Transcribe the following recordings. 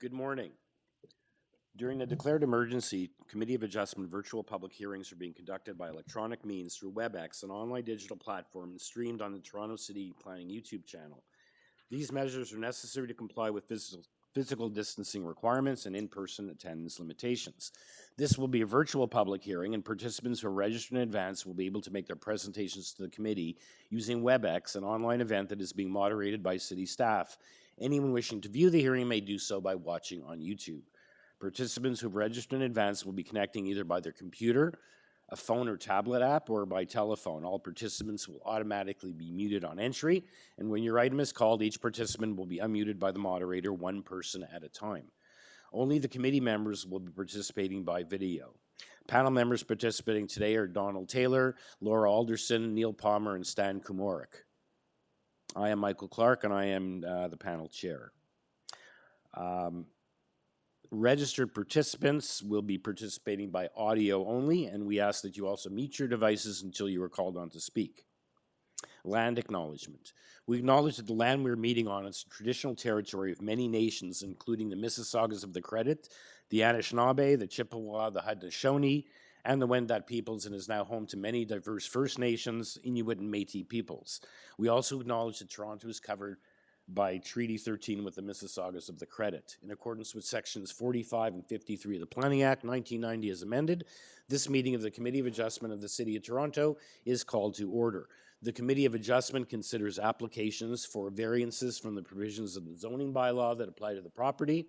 Good morning. During the declared emergency, Committee of Adjustment virtual public hearings are being conducted by electronic means through WebEx, an online digital platform, and streamed on the Toronto City Planning YouTube channel. These measures are necessary to comply with physical distancing requirements and in-person attendance limitations. This will be a virtual public hearing, and participants who are registered in advance will be able to make their presentations to the committee using WebEx, an online event that is being moderated by city staff. Anyone wishing to view the hearing may do so by watching on YouTube. Participants who have registered in advance will be connecting either by their computer, a phone or tablet app, or by telephone. All participants will automatically be muted on entry, and when your item is called, each participant will be unmuted by the moderator, one person at a time. Only the committee members will be participating by video. Panel members participating today are Donald Taylor, Laura Alderson, Neil Palmer, and Stan Kumorik. I am Michael Clark, and I am the panel chair. Registered participants will be participating by audio only, and we ask that you also mute your devices until you are called on to speak. Land acknowledgement. We acknowledge that the land we're meeting on is the traditional territory of many nations, including the Mississaugas of the Credit, the Anishinaabe, the Chippewa, the Haudenosaunee, and the Wendat peoples, and is now home to many diverse First Nations, Inuit, and Métis peoples. We also acknowledge that Toronto is covered by Treaty 13 with the Mississaugas of the Credit. In accordance with sections 45 and 53 of the Planning Act 1990 as amended, this meeting of the Committee of Adjustment of the City of Toronto is called to order. The Committee of Adjustment considers applications for variances from the provisions of the zoning bylaw that apply to the property,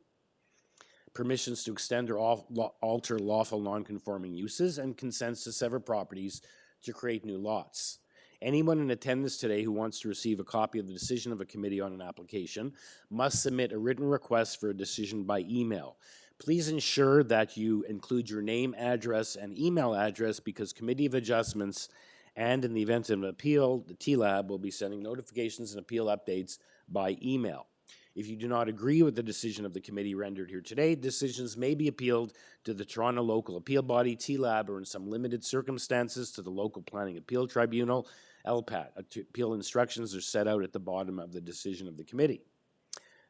permissions to extend or alter lawful non-conforming uses, and consents to sever properties to create new lots. Anyone in attendance today who wants to receive a copy of the decision of a committee on an application must submit a written request for a decision by email. Please ensure that you include your name, address, and email address, because Committee of Adjustments and, in the event of an appeal, the TLAB will be sending notifications and appeal updates by email. If you do not agree with the decision of the committee rendered here today, decisions may be appealed to the Toronto Local Appeal Body, TLAB, or in some limited circumstances to the Local Planning Appeal Tribunal, LPAT. Appeal instructions are set out at the bottom of the decision of the committee.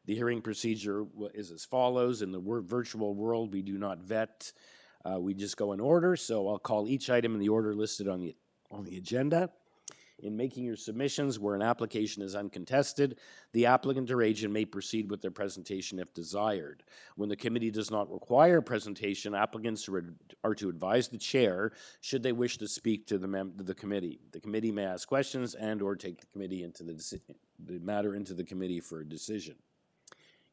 The hearing procedure is as follows. In the virtual world, we do not vet. We just go in order. So I'll call each item in the order listed on the agenda. In making your submissions where an application is uncontested, the applicant or agent may proceed with their presentation if desired. When the committee does not require a presentation, applicants are to advise the chair should they wish to speak to the committee. The committee may ask questions and or take the committee into the matter into the committee for a decision.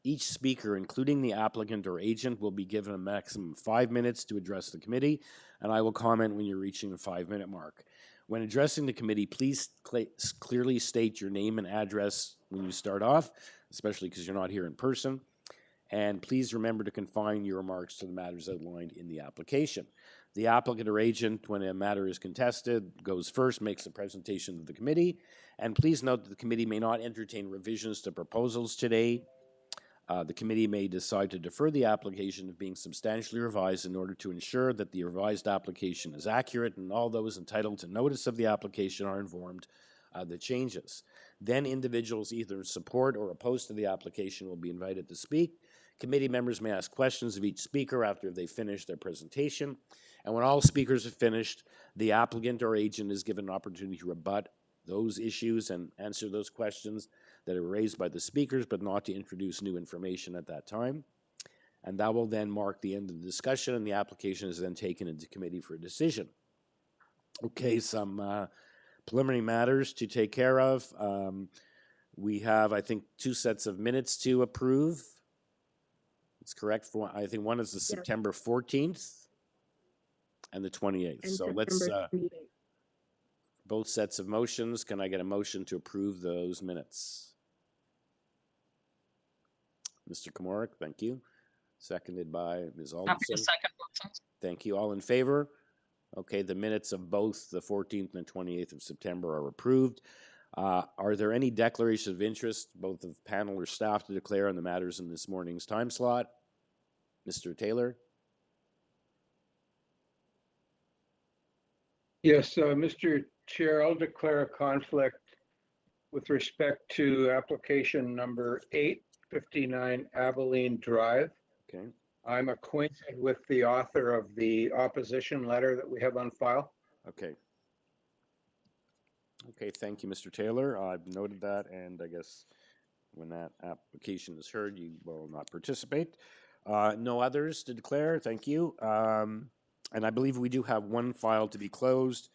Each speaker, including the applicant or agent, will be given a maximum of 5 minutes to address the committee, and I will comment when you're reaching the 5-minute mark. When addressing the committee, please clearly state your name and address when you start off, especially because you're not here in person. And please remember to confine your remarks to the matters outlined in the application. The applicant or agent, when a matter is contested, goes first, makes a presentation to the committee. And please note that the committee may not entertain revisions to proposals today. The committee may decide to defer the application of being substantially revised in order to ensure that the revised application is accurate and all those entitled to notice of the application are informed of the changes. Then individuals either support or opposed to the application will be invited to speak. Committee members may ask questions of each speaker after they finish their presentation. And when all speakers have finished, the applicant or agent is given an opportunity to rebut those issues and answer those questions that are raised by the speakers, but not to introduce new information at that time. And that will then mark the end of the discussion, and the application is then taken into committee for a decision. Okay, some preliminary matters to take care of. We have, I think, 2 sets of minutes to approve. It's correct. I think one is the September 14th and the 28th. And so let's, both sets of motions. Can I get a motion to approve those minutes? Mr. Kumorik, thank you. Seconded by Ms. Alderson. Happy to second motions. Thank you. All in favor? Okay, the minutes of both the 14th and 28th of September are approved. Are there any declarations of interest, both of panel or staff, to declare on the matters in this morning's time slot? Mr. Taylor? Yes, Mr. Chair, I'll declare a conflict with respect to application number 859 Abilene Drive. Okay. I'm acquainted with the author of the opposition letter that we have on file. Okay. Okay, thank you, Mr. Taylor. I've noted that, and I guess when that application is heard, you will not participate. No others to declare, thank you. And I believe we do have one file to be closed,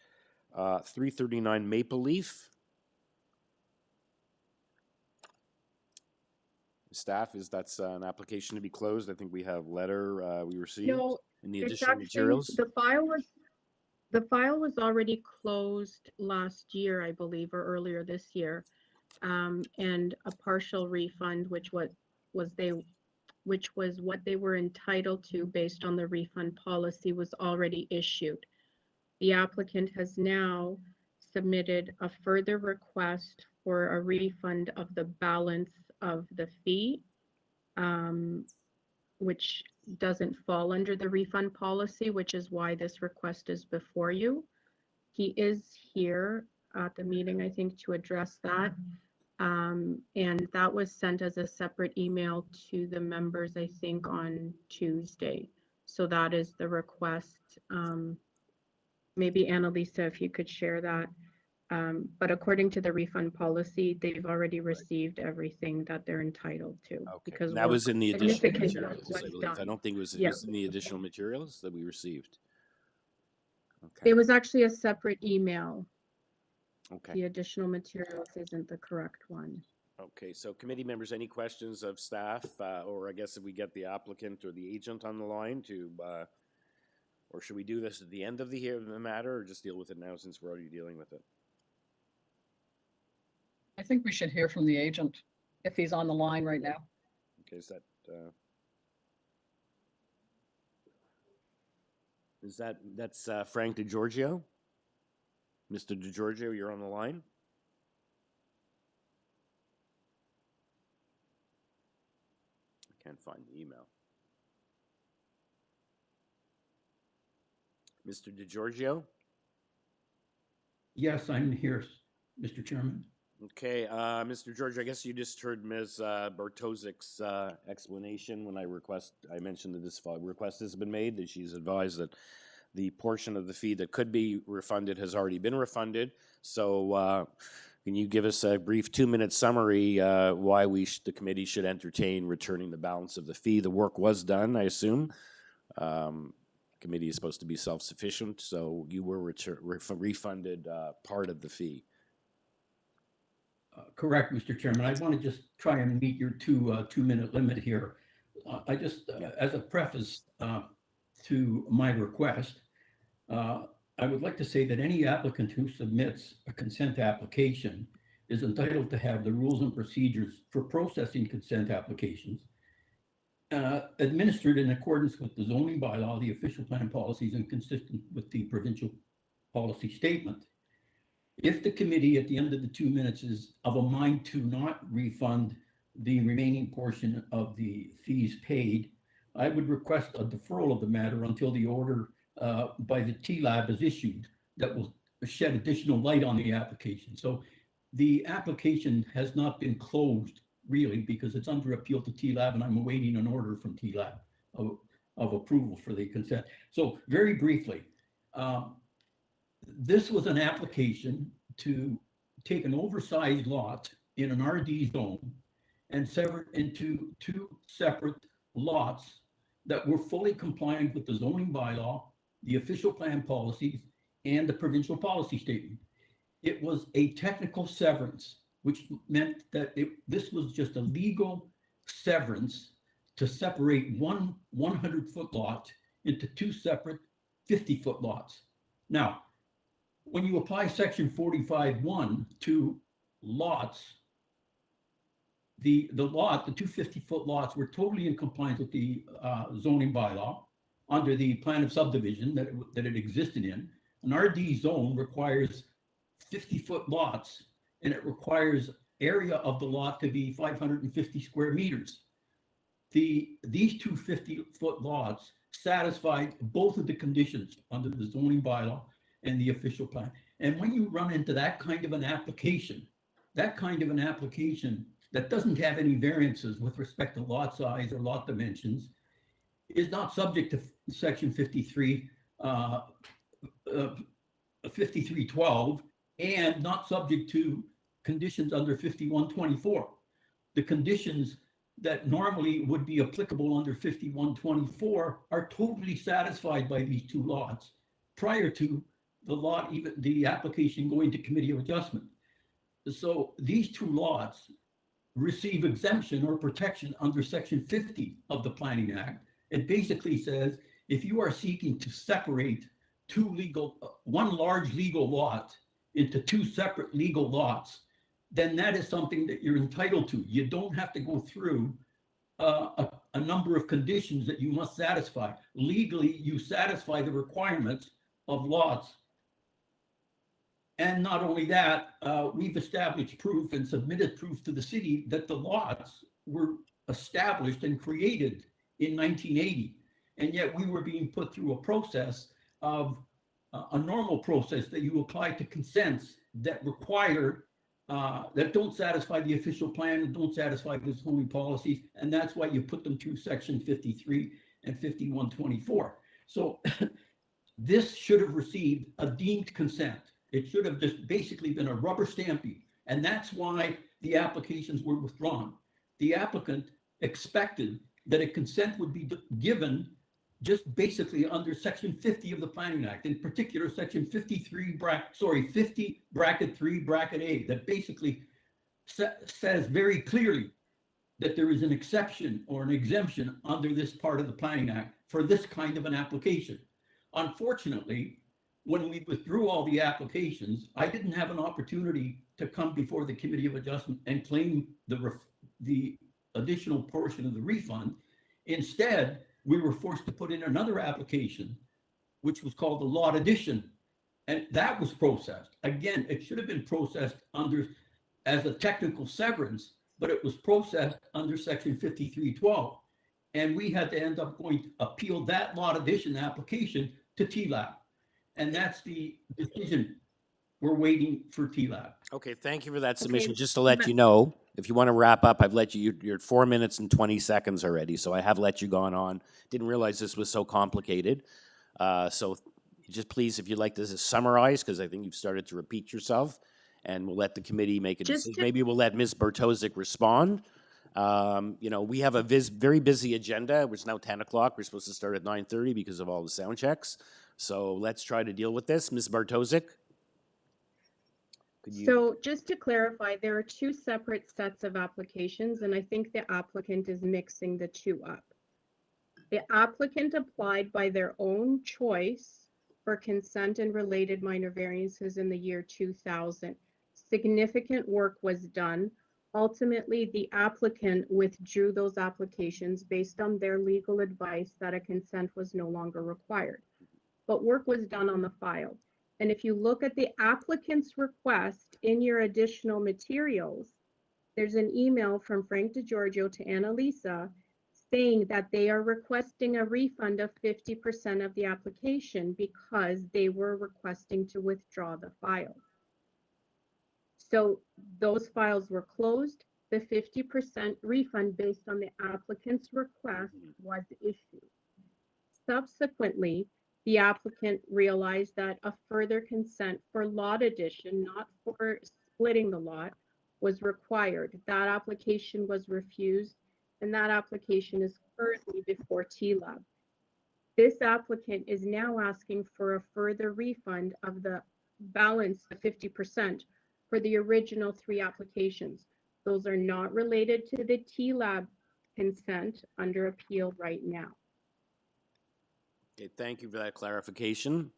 339 Maple Leaf. Staff, that's an application to be closed? I think we have letter we received No, in the it's additional actually, materials. the file was already closed last year, I believe, or earlier this year. And a partial refund, which was what they were entitled to based on the refund policy, was already issued. The applicant has now submitted a further request for a refund of the balance of the fee, which doesn't fall under the refund policy, which is why this request is before you. He is here at the meeting, I think, to address that. And that was sent as a separate email to the members, I think, on Tuesday. So that is the request. Maybe Annalisa, if you could share that. But according to the refund policy, they've already received everything that they're entitled to. Okay, Because and that was in the additional significant materials, work I was believe. I done. don't think it was Yeah. in the additional materials that we received. Okay. It was actually a separate email. Okay. The additional materials isn't the correct one. Okay, so committee members, any questions of staff, or I guess if we get the applicant or the agent on the line to, or should we do this at the end of the matter, or just deal with it now since we're already dealing with it? I think we should hear from the agent if he's on the line right now. Okay, that's Frank DiGiorgio? Mr. DiGiorgio, you're on the line? I can't find the email. Mr. DiGiorgio? Yes, I'm here, Mr. Chairman. Okay, Mr. George, I guess you just heard Ms. Bartozik's explanation when I mentioned that this request has been made, that she's advised that the portion of the fee that could be refunded has already been refunded. So can you give us a brief 2-minute summary why the committee should entertain returning the balance of the fee? The work was done, I assume. Committee is supposed to be self-sufficient, so you were refunded part of the fee. Correct, Mr. Chairman. I want to just try and meet your 2-minute limit here. I just, as a preface to my request, I would like to say that any applicant who submits a consent application is entitled to have the rules and procedures for processing consent applications administered in accordance with the zoning bylaw, the official plan policies, and consistent with the provincial policy statement. If the committee at the end of the 2 minutes is of a mind to not refund the remaining portion of the fees paid, I would request a deferral of the matter until the order by the TLAB is issued that will shed additional light on the application. So the application has not been closed really because it's under appeal to TLAB, and I'm awaiting an order from TLAB of approval for the consent. So very briefly, this was an application to take an oversized lot in an RD zone and sever it into 2 separate lots that were fully compliant with the zoning bylaw, the official plan policies, and the provincial policy statement. It was a technical severance, which meant that this was just a legal severance to separate one 100-foot lot into 2 separate 50-foot lots. Now, when you apply section 45(1) to lots, the 2 50-foot lots were totally in compliance with the zoning bylaw under the plan of subdivision that it existed in. An RD zone requires 50-foot lots, and it requires area of the lot to be 550 square meters. These 2 50-foot lots satisfied both of the conditions under the zoning bylaw and the official plan. And when you run into that kind of an application that doesn't have any variances with respect to lot size or lot dimensions, is not subject to section 5312 and not subject to conditions under 5124. The conditions that normally would be applicable under 5124 are totally satisfied by these two lots prior to the application going to committee of adjustment. So these two lots receive exemption or protection under section 50 of the Planning Act. It basically says, if you are seeking to separate one large legal lot into two separate legal lots, then that is something that you're entitled to. You don't have to go through a number of conditions that you must satisfy. Legally, you satisfy the requirements of lots. And not only that, we've established proof and submitted proof to the city that the lots were established and created in 1980. And yet we were being put through a process of a normal process that you apply to consents that require, that don't satisfy the official plan and don't satisfy the zoning policies. And that's why you put them through section 53 and 5124. So this should have received a deemed consent. It should have just basically been a rubber stamping. And that's why the applications were withdrawn. The applicant expected that a consent would be given just basically under section 50 of the Planning Act, in particular section 50 bracket 3 bracket A, that basically says very clearly that there is an exception or an exemption under this part of the Planning Act for this kind of an application. Unfortunately, when we withdrew all the applications, I didn't have an opportunity to come before the Committee of Adjustment and claim the additional portion of the refund. Instead, we were forced to put in another application, which was called the lot addition. And that was processed. Again, it should have been processed as a technical severance, but it was processed under section 5312. And we had to end up going to appeal that lot addition application to TLAB. And that's the decision. We're waiting for TLAB. Okay, thank you for that submission. Okay. Just to let you know, if you want to wrap up, I've let you're at 4 minutes and 20 seconds already, so I have let you gone on. Didn't realize this was so complicated. So just please, if you'd like to summarize, because I think you've started to repeat yourself, and we'll let the committee make a decision. Maybe we'll let Ms. Bartosik respond. You know, we have a very busy agenda. It's now 10 o'clock. We're supposed to start at 9:30 because of all the sound checks. So let's try to deal with this. Ms. Bartosik? So just to clarify, there are two separate sets of applications, and I think the applicant is mixing the two up. The applicant applied by their own choice for consent and related minor variances in the year 2000. Significant work was done. Ultimately, the applicant withdrew those applications based on their legal advice that a consent was no longer required. But work was done on the file. And if you look at the applicant's request in your additional materials, there's an email from Frank DeGiorgio to Annalisa saying that they are requesting a refund of 50% of the application because they were requesting to withdraw the file. So those files were closed. The 50% refund based on the applicant's request was issued. Subsequently, the applicant realized that a further consent for lot addition, not for splitting the lot, was required. That application was refused, and that application is currently before TLAB. This applicant is now asking for a further refund of the balance of 50% for the original 3 applications. Those are not related to the TLAB consent under appeal right now. Okay, thank you for that clarification.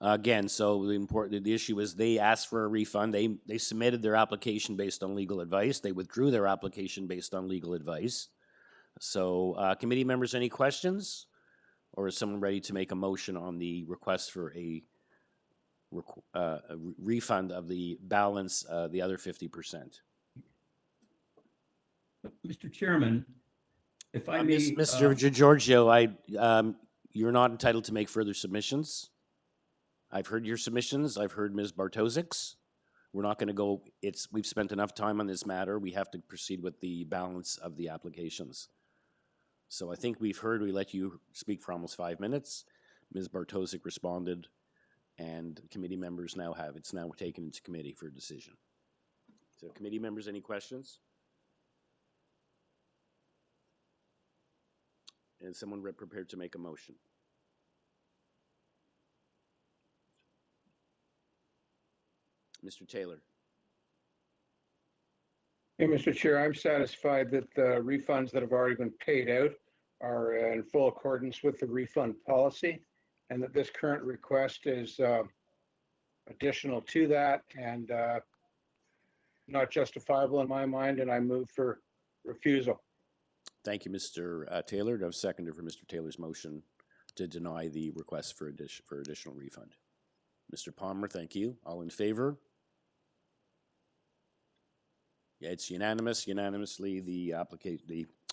Again, so the issue is they asked for a refund. They submitted their application based on legal advice. They withdrew their application based on legal advice. So committee members, any questions? Or is someone ready to make a motion on the request for a refund of the balance, the other 50%? Mr. Chairman, if I may. Mr. DeGiorgio, you're not entitled to make further submissions. I've heard your submissions. I've heard Ms. Bartosik's. We're not going to go, we've spent enough time on this matter. We have to proceed with the balance of the applications. So I think we let you speak for almost 5 minutes. Ms. Bartosik responded, and committee members it's now taken into committee for a decision. So committee members, any questions? Is someone prepared to make a motion? Mr. Taylor. Yeah, Mr. Chair, I'm satisfied that the refunds that have already been paid out are in full accordance with the refund policy, and that this current request is additional to that and not justifiable in my mind, and I move for refusal. Thank you, Mr. Taylor. Do I have a seconder for Mr. Taylor's motion to deny the request for additional refund? Mr. Palmer, thank you. All in favor? Yeah, it's unanimous. Unanimously, the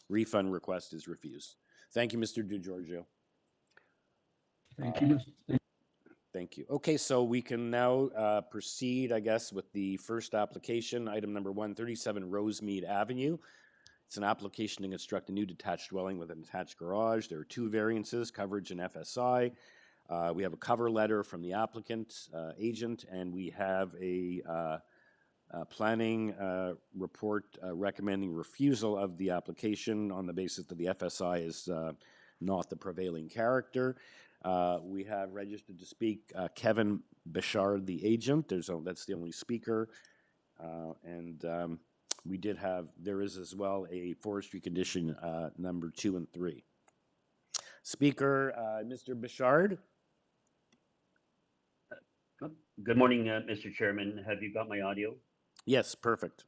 refund request is refused. Thank you, Mr. DiGiorgio. Thank you. Thank you. Okay, so we can now proceed, I guess, with the first application, item number 137 Rosemead Avenue. It's an application to construct a new detached dwelling with an attached garage. There are 2 variances, coverage and FSI. We have a cover letter from the applicant agent, and we have a planning report recommending refusal of the application on the basis that the FSI is not the prevailing character. We have registered to speak Kevin Bichard, the agent. That's the only speaker. There is as well a forestry condition number 2 and 3. Speaker, Mr. Bichard. Good morning, Mr. Chairman. Have you got my audio? Yes, perfect.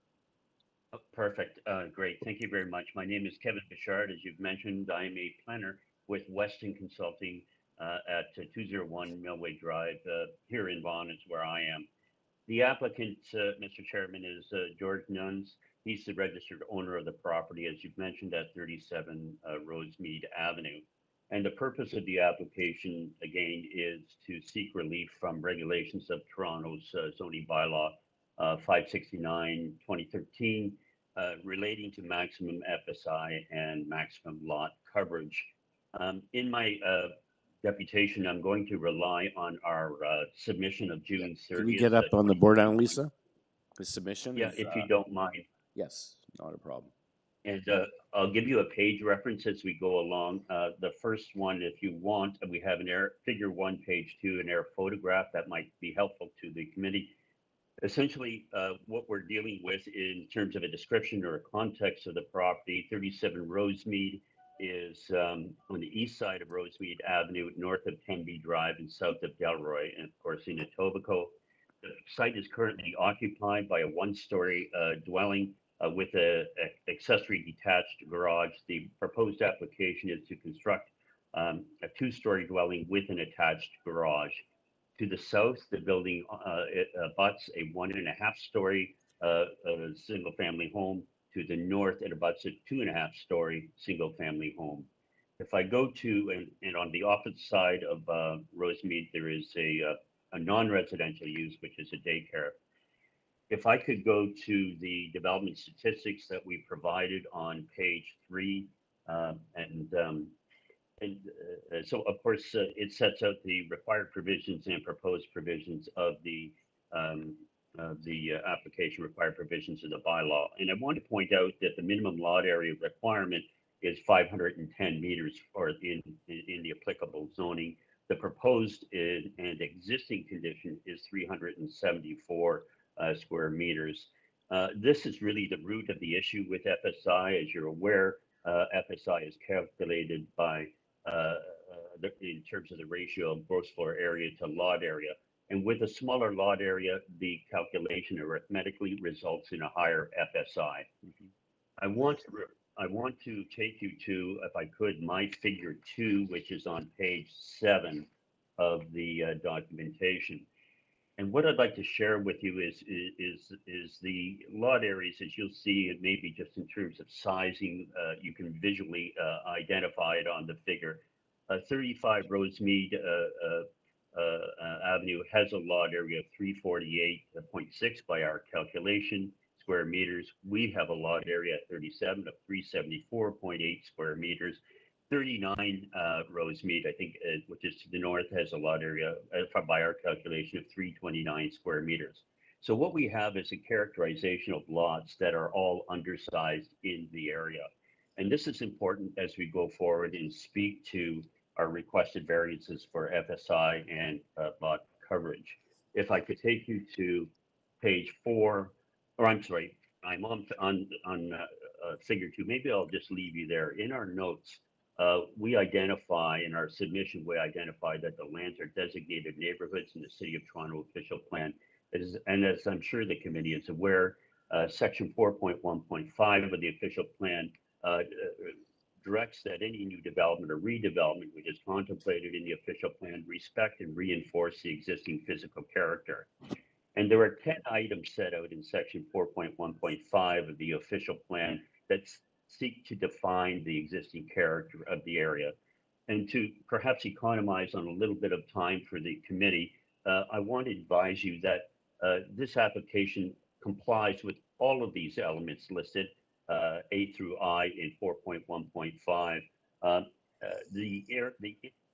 Oh, perfect. Great. Thank you very much. My name is Kevin Bichard. As you've mentioned, I am a planner with Weston Consulting at 201 Millway Drive here in Vaughan is where I am. The applicant, Mr. Chairman, is George Nuns. He's the registered owner of the property, as you've mentioned, at 37 Rosemead Avenue. And the purpose of the application, again, is to seek relief from regulations of Toronto's zoning bylaw 569/2013 relating to maximum FSI and maximum lot coverage. In my deputation, I'm going to rely on our submission of June 30th. Can we get up on the board, Annalisa? The submission? Yeah, if you don't mind. Yes, not a problem. And I'll give you a page reference as we go along. The first one, if you want, we have an figure 1, page 2, an air photograph that might be helpful to the committee. Essentially, what we're dealing with in terms of a description or a context of the property, 37 Rosemead is on the east side of Rosemead Avenue, north of Tenby Drive and south of Delroy, and of course in Etobicoke. The site is currently occupied by a 1-story dwelling with an accessory detached garage. The proposed application is to construct a 2-story dwelling with an attached garage. To the south, the building abuts a 1.5-story single-family home. To the north, it abuts a 2.5-story single-family home. If I go to, and on the opposite side of Rosemead, there is a non-residential use, which is a daycare. If I could go to the development statistics that we provided on page 3, so of course it sets out the required provisions and proposed provisions of the application, required provisions of the bylaw. And I want to point out that the minimum lot area requirement is 510 meters or in the applicable zoning. The proposed and existing condition is 374 square meters. This is really the root of the issue with FSI. As you're aware, FSI is calculated by in terms of the ratio of gross floor area to lot area. And with a smaller lot area, the calculation arithmetically results in a higher FSI. Mm-hmm. I want to take you to, if I could, my figure 2, which is on page 7 of the documentation. And what I'd like to share with you is the lot areas, as you'll see, and maybe just in terms of sizing, you can visually identify it on the figure. 35 Rosemead Avenue has a lot area of 348.6 by our calculation square meters. We have a lot area at 37 of 374.8 square meters. 39 Rosemead, I think, which is to the north, has a lot area, by our calculation, of 329 square meters. So what we have is a characterization of lots that are all undersized in the area. And this is important as we go forward and speak to our requested variances for FSI and lot coverage. If I could take you to page 4, or I'm sorry, I'm on figure 2. Maybe I'll just leave you there. In our notes, we identify in our submission, we identify that the lands are designated neighborhoods in the City of Toronto official plan. And as I'm sure the committee is aware, section 4.1.5 of the official plan directs that any new development or redevelopment which is contemplated in the official plan respect and reinforce the existing physical character. And there are 10 items set out in section 4.1.5 of the official plan that seek to define the existing character of the area. And to perhaps economize on a little bit of time for the committee, I want to advise you that this application complies with all of these elements listed, A through I in 4.1.5.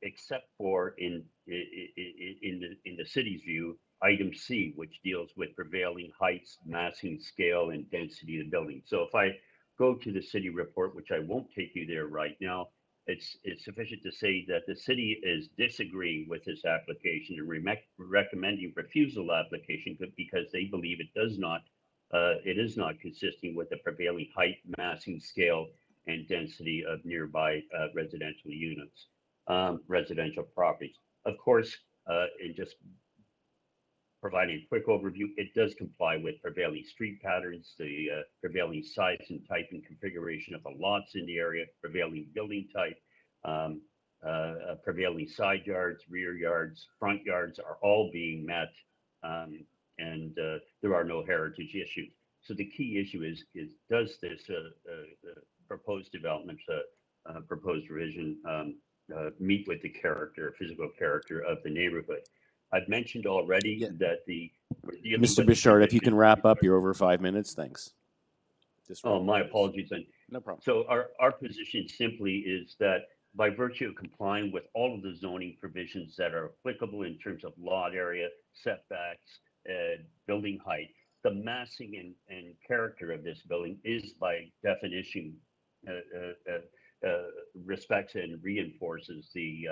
Except for in the city's view, item C, which deals with prevailing heights, massing scale, and density of the building. So if I go to the city report, which I won't take you there right now, it's sufficient to say that the city is disagreeing with this application and recommending refusal application because they believe it is not consistent with the prevailing height, massing scale, and density of nearby residential units, residential properties. Of course, in just providing a quick overview, it does comply with prevailing street patterns, the prevailing size and type and configuration of the lots in the area, prevailing building type, prevailing side yards, rear yards, front yards are all being met, and there are no heritage issues. So the key issue is does this proposed development, proposed revision meet with the physical character of the neighborhood? I've mentioned already that Mr. Bouchard, if you can wrap up, you're over 5 minutes. Thanks. My apologies. Then. No problem. So our position simply is that by virtue of complying with all of the zoning provisions that are applicable in terms of lot area, setbacks, building height, the massing and character of this building is by definition respects and reinforces the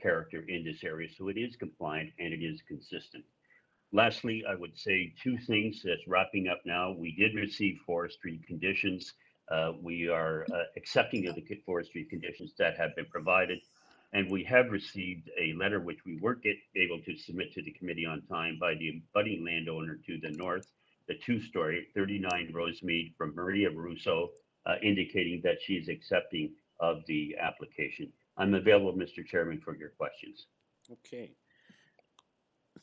character in this area. So it is compliant and it is consistent. Lastly, I would say 2 things that's wrapping up now. We did receive forestry conditions. We are accepting of the forestry conditions that have been provided. And we have received a letter which we weren't able to submit to the committee on time by the abutting landowner to the north, the 2-story 39 Rosemead from Maria Russo, indicating that she is accepting of the application. I'm available, Mr. Chairman, for your questions. Okay.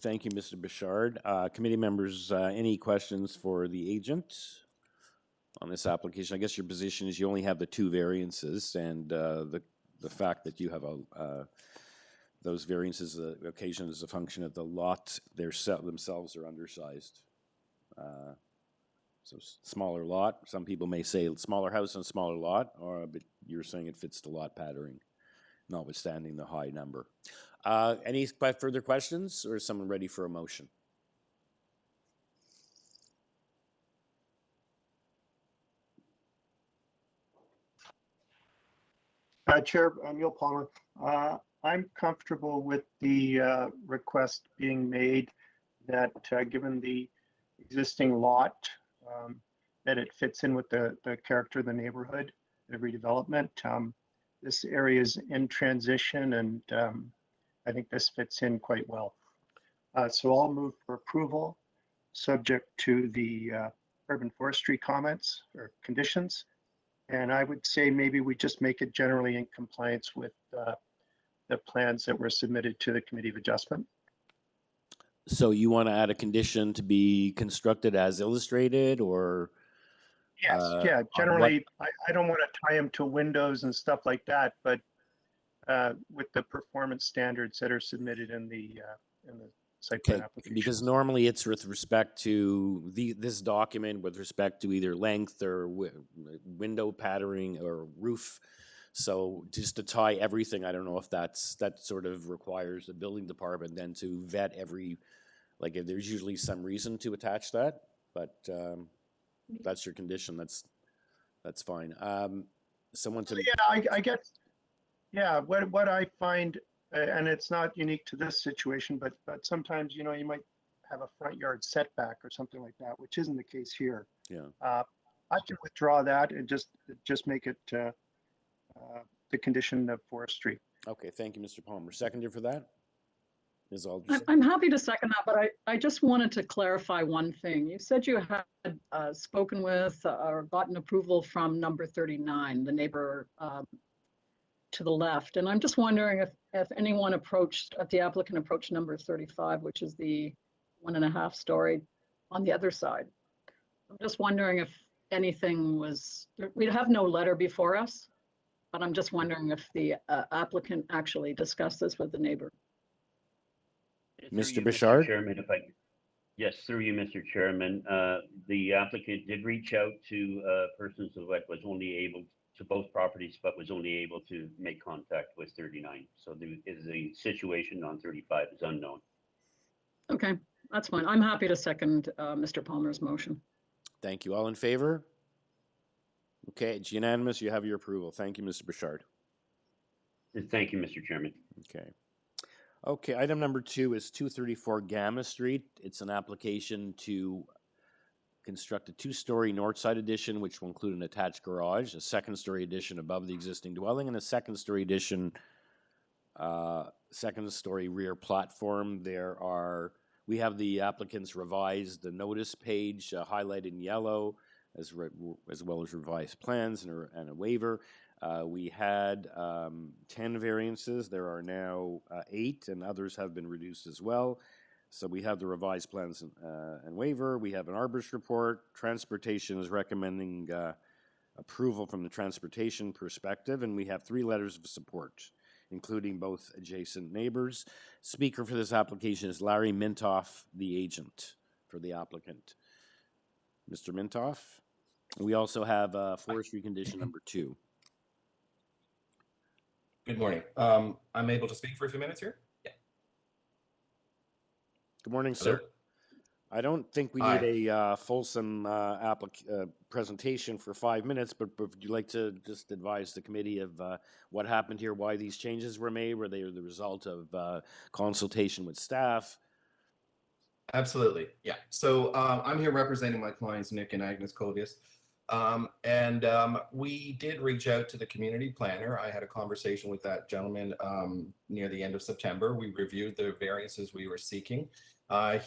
Thank you, Mr. Bouchard. Committee members, any questions for the agent on this application? I guess your position is you only have the 2 variances, and the fact that you have those variances occasion is a function of the lot themselves are undersized. So smaller lot. Some people may say smaller house and smaller lot, but you're saying it fits the lot patterning, notwithstanding the high number. Any further questions, or is someone ready for a motion? Chair Neil Palmer, I'm comfortable with the request being made that given the existing lot, that it fits in with the character of the neighborhood, the redevelopment. This area is in transition, and I think this fits in quite well. So I'll move for approval, subject to the urban forestry comments or conditions. And I would say maybe we just make it generally in compliance with the plans that were submitted to the Committee of Adjustment. So you want to add a condition to be constructed as illustrated, or? Yes, yeah, generally, I don't want to tie them to windows and stuff like that, but with the performance standards that are submitted in the site plan Okay, application. because normally it's with respect to this document with respect to either length or window patterning or roof. So just to tie everything, I don't know if that sort of requires the building department then to vet every, like if there's usually some reason to attach that, but that's your condition, that's fine. Someone to, Yeah, I guess, yeah, what I find, and it's not unique to this situation, but sometimes, you know, you might have a front yard setback or something like that, which isn't the case here. yeah, I can withdraw that and just make it the condition of forestry. okay, thank you, Mr. Palmer. Seconder for that? Ms. Alderson? I'm happy to second that, but I just wanted to clarify one thing. You said you had spoken with or gotten approval from number 39, the neighbor to the left. And I'm just wondering if anyone if the applicant approached number 35, which is the 1.5 story on the other side. I'm just wondering if anything we have no letter before us, but I'm just wondering if the applicant actually discussed this with the neighbor. Through Mr. you, Bouchard? Chairman, yes, through you, Mr. Chairman, the applicant did reach out to persons who was only able to both properties, but was only able to make contact with 39. So the situation on 35 is unknown. Okay, that's fine. I'm happy to second Mr. Palmer's motion. Thank you. All in favor? Okay, it's unanimous. You have your approval. Thank you, Mr. Bouchard. Thank you, Mr. Chairman. Okay. Okay, item number 2 is 234 Gamma Street. It's an application to construct a 2-story north side addition, which will include an attached garage, a 2nd-story addition above the existing dwelling, and a 2nd-story addition, 2nd-story rear platform. We have the applicant's revised the notice page highlighted in yellow, as well as revised plans and a waiver. We had 10 variances. There are now 8, and others have been reduced as well. So we have the revised plans and waiver. We have an arborist report. Transportation is recommending approval from the transportation perspective, and we have 3 letters of support, including both adjacent neighbors. Speaker for this application is Larry Mintoff, the agent for the applicant. Mr. Mintoff. We also have forestry condition number 2. Good morning. I'm able to speak for a few minutes here? Yeah. Good morning, Hello? sir. I don't think we Hi. need a fulsome presentation for 5 minutes, but would you like to just advise the committee of what happened here, why these changes were made? Were they the result of consultation with staff? Absolutely. Yeah. So I'm here representing my clients, Nick and Agnes Covius. We did reach out to the community planner. I had a conversation with that gentleman near the end of September. We reviewed the variances we were seeking.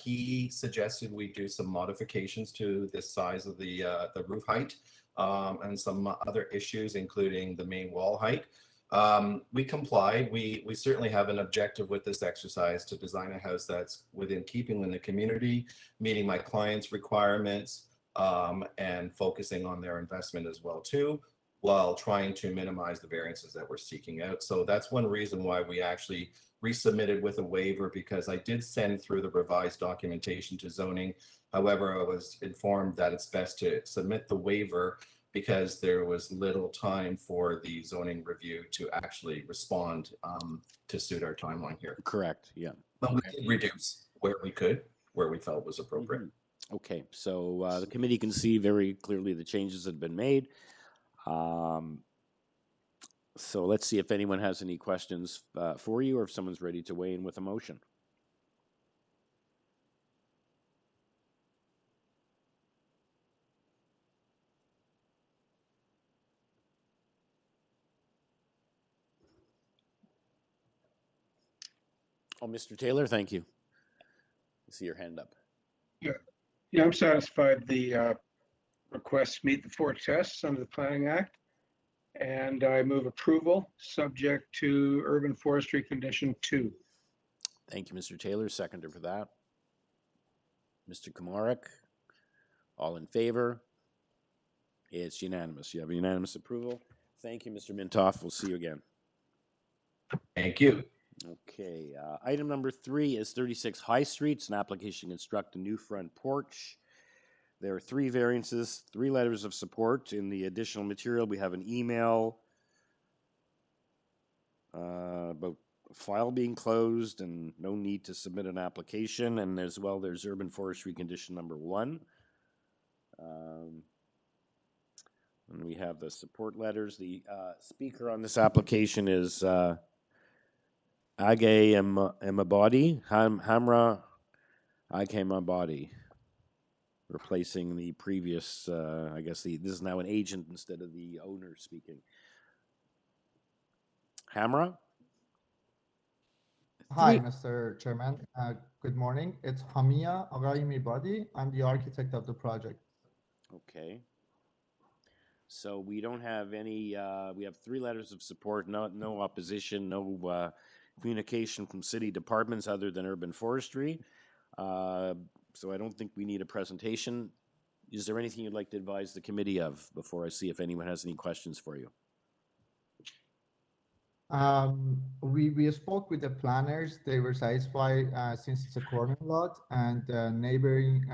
He suggested we do some modifications to the size of the roof height and some other issues, including the main wall height. We complied. We certainly have an objective with this exercise to design a house that's within keeping with the community, meeting my clients' requirements, and focusing on their investment as well too, while trying to minimize the variances that we're seeking out. So that's one reason why we actually resubmitted with a waiver, because I did send through the revised documentation to zoning. However, I was informed that it's best to submit the waiver because there was little time for the zoning review to actually respond to suit our timeline here. Correct, yeah. But we did reduce where we could, where we felt was appropriate. Okay, so the committee can see very clearly the changes that have been made. So let's see if anyone has any questions for you, or if someone's ready to weigh in with a motion. Oh, Mr. Taylor, thank you. I see your hand up. Yeah, I'm satisfied the requests meet the 4 tests under the Planning Act. And I move approval subject to urban forestry condition 2. Thank you, Mr. Taylor. Seconder for that. Mr. Komarek, all in favor? It's unanimous. You have unanimous approval. Thank you, Mr. Mintoff. We'll see you again. Thank you. Okay, item number 3 is 36 High Street. It's an application to construct a new front porch. There are 3 variances, 3 letters of support. In the additional material, we have an email about a file being closed and no need to submit an application. And as well, there's urban forestry condition number 1. And we have the support letters. The speaker on this application is Age Emabadi, Hamra Age Emabadi, replacing the previous, I guess this is now an agent instead of the owner speaking. Hamra? Hi, Mr. Chairman. Good morning. It's Hamia Aghay Mibadi. I'm the architect of the project. Okay. So we don't have any, we have 3 letters of support, no opposition, no communication from city departments other than urban forestry. So I don't think we need a presentation. Is there anything you'd like to advise the committee of before I see if anyone has any questions for you? We spoke with the planners. They were satisfied since it's a corner lot and neighboring,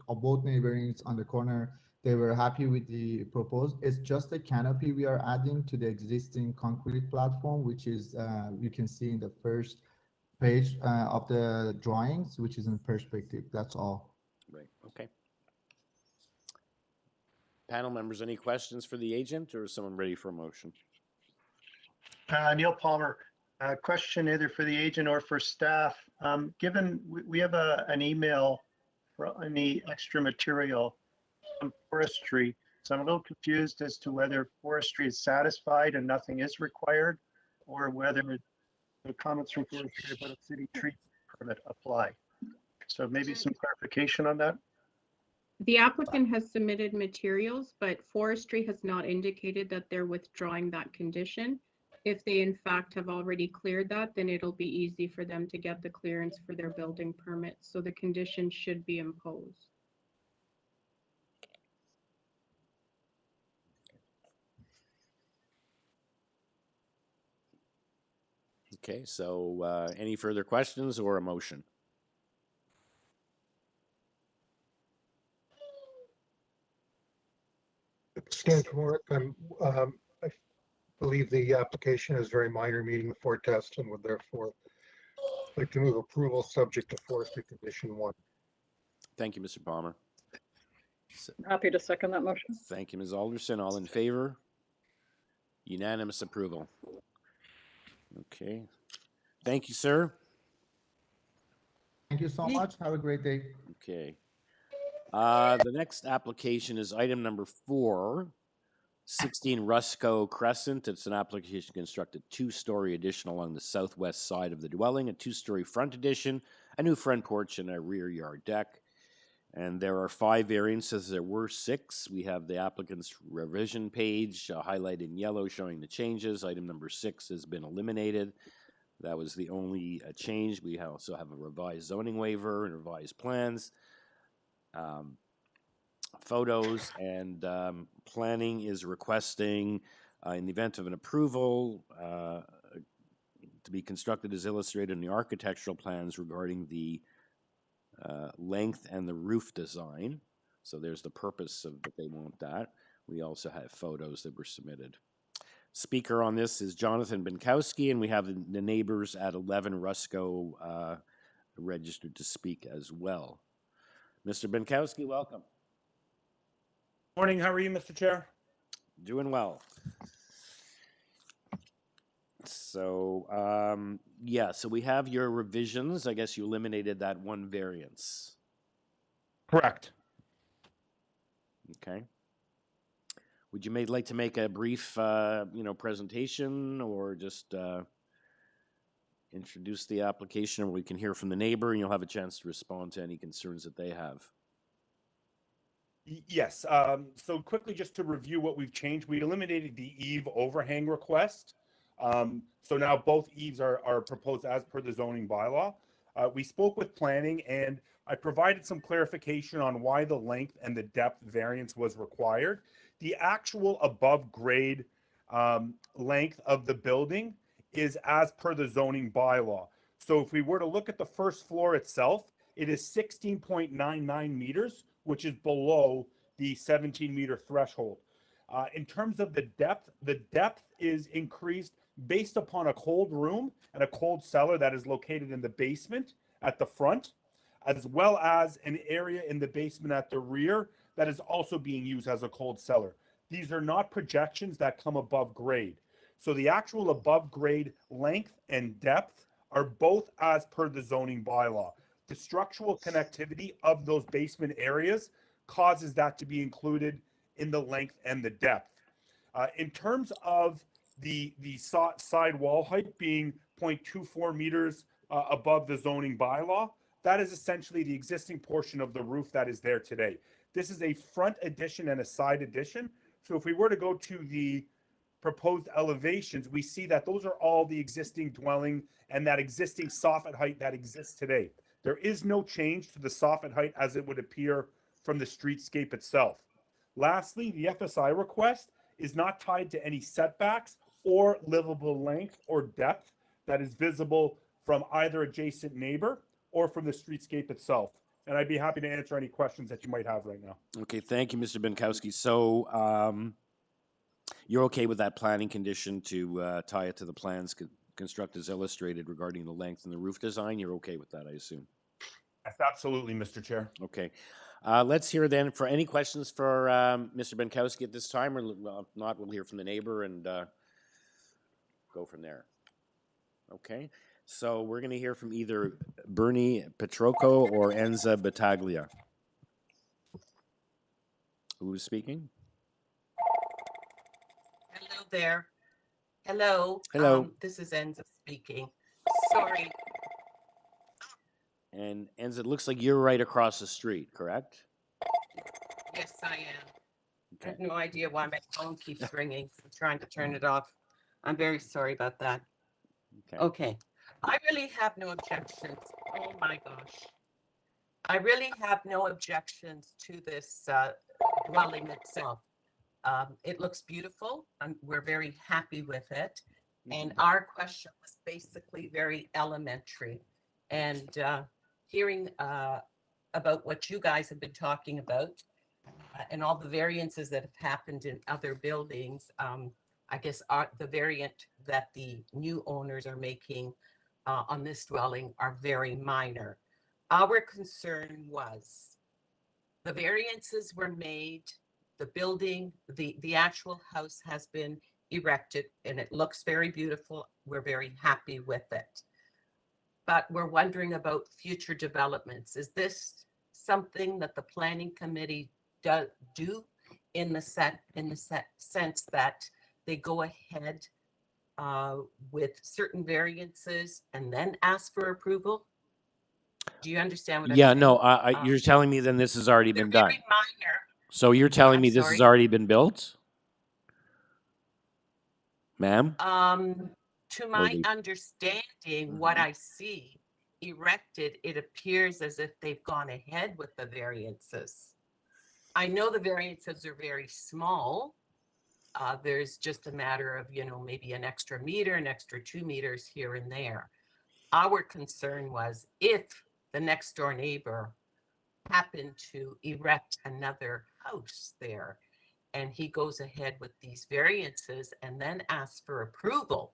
both neighborings on the corner, they were happy with the proposed. It's just a canopy we are adding to the existing concrete platform, which is, you can see in the first page of the drawings, which is in perspective. That's all. Right, okay. Panel members, any questions for the agent, or is someone ready for a motion? Neil Palmer, a question either for the agent or for staff. Given we have an email for any extra material from Forestry, so I'm a little confused as to whether Forestry is satisfied and nothing is required, or whether the comments from Forestry about a city tree permit apply. So maybe some clarification on that. The applicant has submitted materials, but Forestry has not indicated that they're withdrawing that condition. If they in fact have already cleared that, then it'll be easy for them to get the clearance for their building permit. So the condition should be imposed. Okay, so any further questions or a motion? Stan Kamara, I believe the application is very minor, meeting the 4 tests, and would therefore like to move approval subject to forestry condition 1. Thank you, Mr. Palmer. Happy to second that motion. Thank you, Ms. Alderson. All in favor? Unanimous approval. Okay. Thank you, sir. Thank you so much. Have a great day. Okay. The next application is item number 4, 16 Rusco Crescent. It's an application to construct a 2-story addition along the southwest side of the dwelling, a 2-story front addition, a new front porch, and a rear yard deck. And there are 5 variances. There were 6. We have the applicant's revision page highlighted in yellow showing the changes. Item number 6 has been eliminated. That was the only change. We also have a revised zoning waiver and revised plans. Photos, and planning is requesting, in the event of an approval, to be constructed as illustrated in the architectural plans regarding the length and the roof design. So there's the purpose of that they want that. We also have photos that were submitted. Speaker on this is Jonathan Binkowski, and we have the neighbors at 11 Rusco registered to speak as well. Mr. Binkowski, welcome. Morning, how are you, Mr. Chair? Doing well. So, yeah, so we have your revisions. I guess you eliminated that 1 variance. Correct. Okay. Would you like to make a brief, presentation, or just introduce the application, and we can hear from the neighbor, and you'll have a chance to respond to any concerns that they have? Yes. So quickly, just to review what we've changed, we eliminated the eave overhang request. So now both eaves are proposed as per the zoning bylaw. We spoke with planning, and I provided some clarification on why the length and the depth variance was required. The actual above grade length of the building is as per the zoning bylaw. So if we were to look at the first floor itself, it is 16.99 meters, which is below the 17-meter threshold. In terms of the depth is increased based upon a cold room and a cold cellar that is located in the basement at the front, as well as an area in the basement at the rear that is also being used as a cold cellar. These are not projections that come above grade. So the actual above grade length and depth are both as per the zoning bylaw. The structural connectivity of those basement areas causes that to be included in the length and the depth. In terms of the side wall height being 0.24 meters above the zoning bylaw, that is essentially the existing portion of the roof that is there today. This is a front addition and a side addition. So if we were to go to the proposed elevations, we see that those are all the existing dwelling and that existing soffit height that exists today. There is no change to the soffit height as it would appear from the streetscape itself. Lastly, the FSI request is not tied to any setbacks or livable length or depth that is visible from either adjacent neighbor or from the streetscape itself. And I'd be happy to answer any questions that you might have right now. Okay, thank you, Mr. Benkowski. So you're okay with that planning condition to tie it to the plans construct as illustrated regarding the length and the roof design? You're okay with that, I assume? Yes, absolutely, Mr. Chair. Okay. Let's hear then for any questions for Mr. Benkowski at this time, or if not, we'll hear from the neighbor and go from there. Okay. So we're going to hear from either Bernie Petrocco or Enza Battaglia. Who is speaking? Hello there. Hello. Hello. This is Enza speaking. Sorry. And Enza, it looks like you're right across the street, correct? Yes, I am. I have Okay. no idea why my phone keeps ringing. I'm trying to turn it off. I'm very sorry about that. Okay. Okay. I really have no objections. Oh my gosh. I really have no objections to this dwelling itself. It looks beautiful and we're very happy with it. And our question was basically very elementary. And hearing about what you guys have been talking about and all the variances that have happened in other buildings, I guess the variant that the new owners are making on this dwelling are very minor. Our concern was the variances were made, the building, the actual house has been erected and it looks very beautiful. We're very happy with it. But we're wondering about future developments. Is this something that the planning committee do in the sense that they go ahead with certain variances and then ask for approval? Do you understand what I'm Yeah, saying? no, you're telling me then this has already They're been done. very minor. So you're telling I'm me this has sorry? already been built? Ma'am? To my they- understanding, what I see erected, it appears as if they've gone ahead with the variances. I know the variances are very small. There's just a matter of, maybe an extra meter, an extra 2 meters here and there. Our concern was if the next door neighbor happened to erect another house there and he goes ahead with these variances and then asks for approval.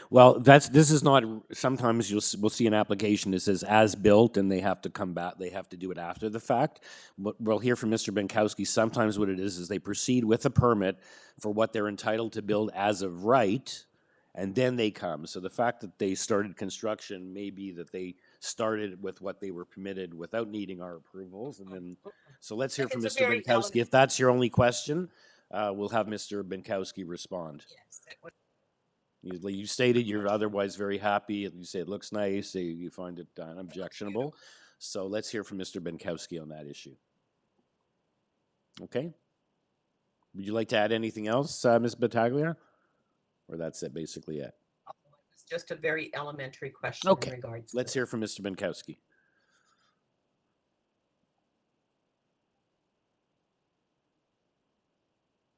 Well, this is not, sometimes we'll see an application that says as built and they have to come back, they have to do it after the fact. But we'll hear from Mr. Benkowski, sometimes what it is they proceed with a permit for what they're entitled to build as of right, and then they come. So the fact that they started construction may be that they started with what they were permitted without needing our approvals. And then, so let's hear from It's a Mr. very Benkowski. If that's your only question, we'll have Mr. Benkowski respond. Yes, it would. You stated you're otherwise very happy. You say it looks nice. You find it unobjectionable. So let's hear from Mr. Benkowski on that issue. Okay. Would you like to add anything else, Ms. Battaglia? Or that's it, basically it? It's just a very elementary question Okay. in regards to Let's hear from Mr. Benkowski.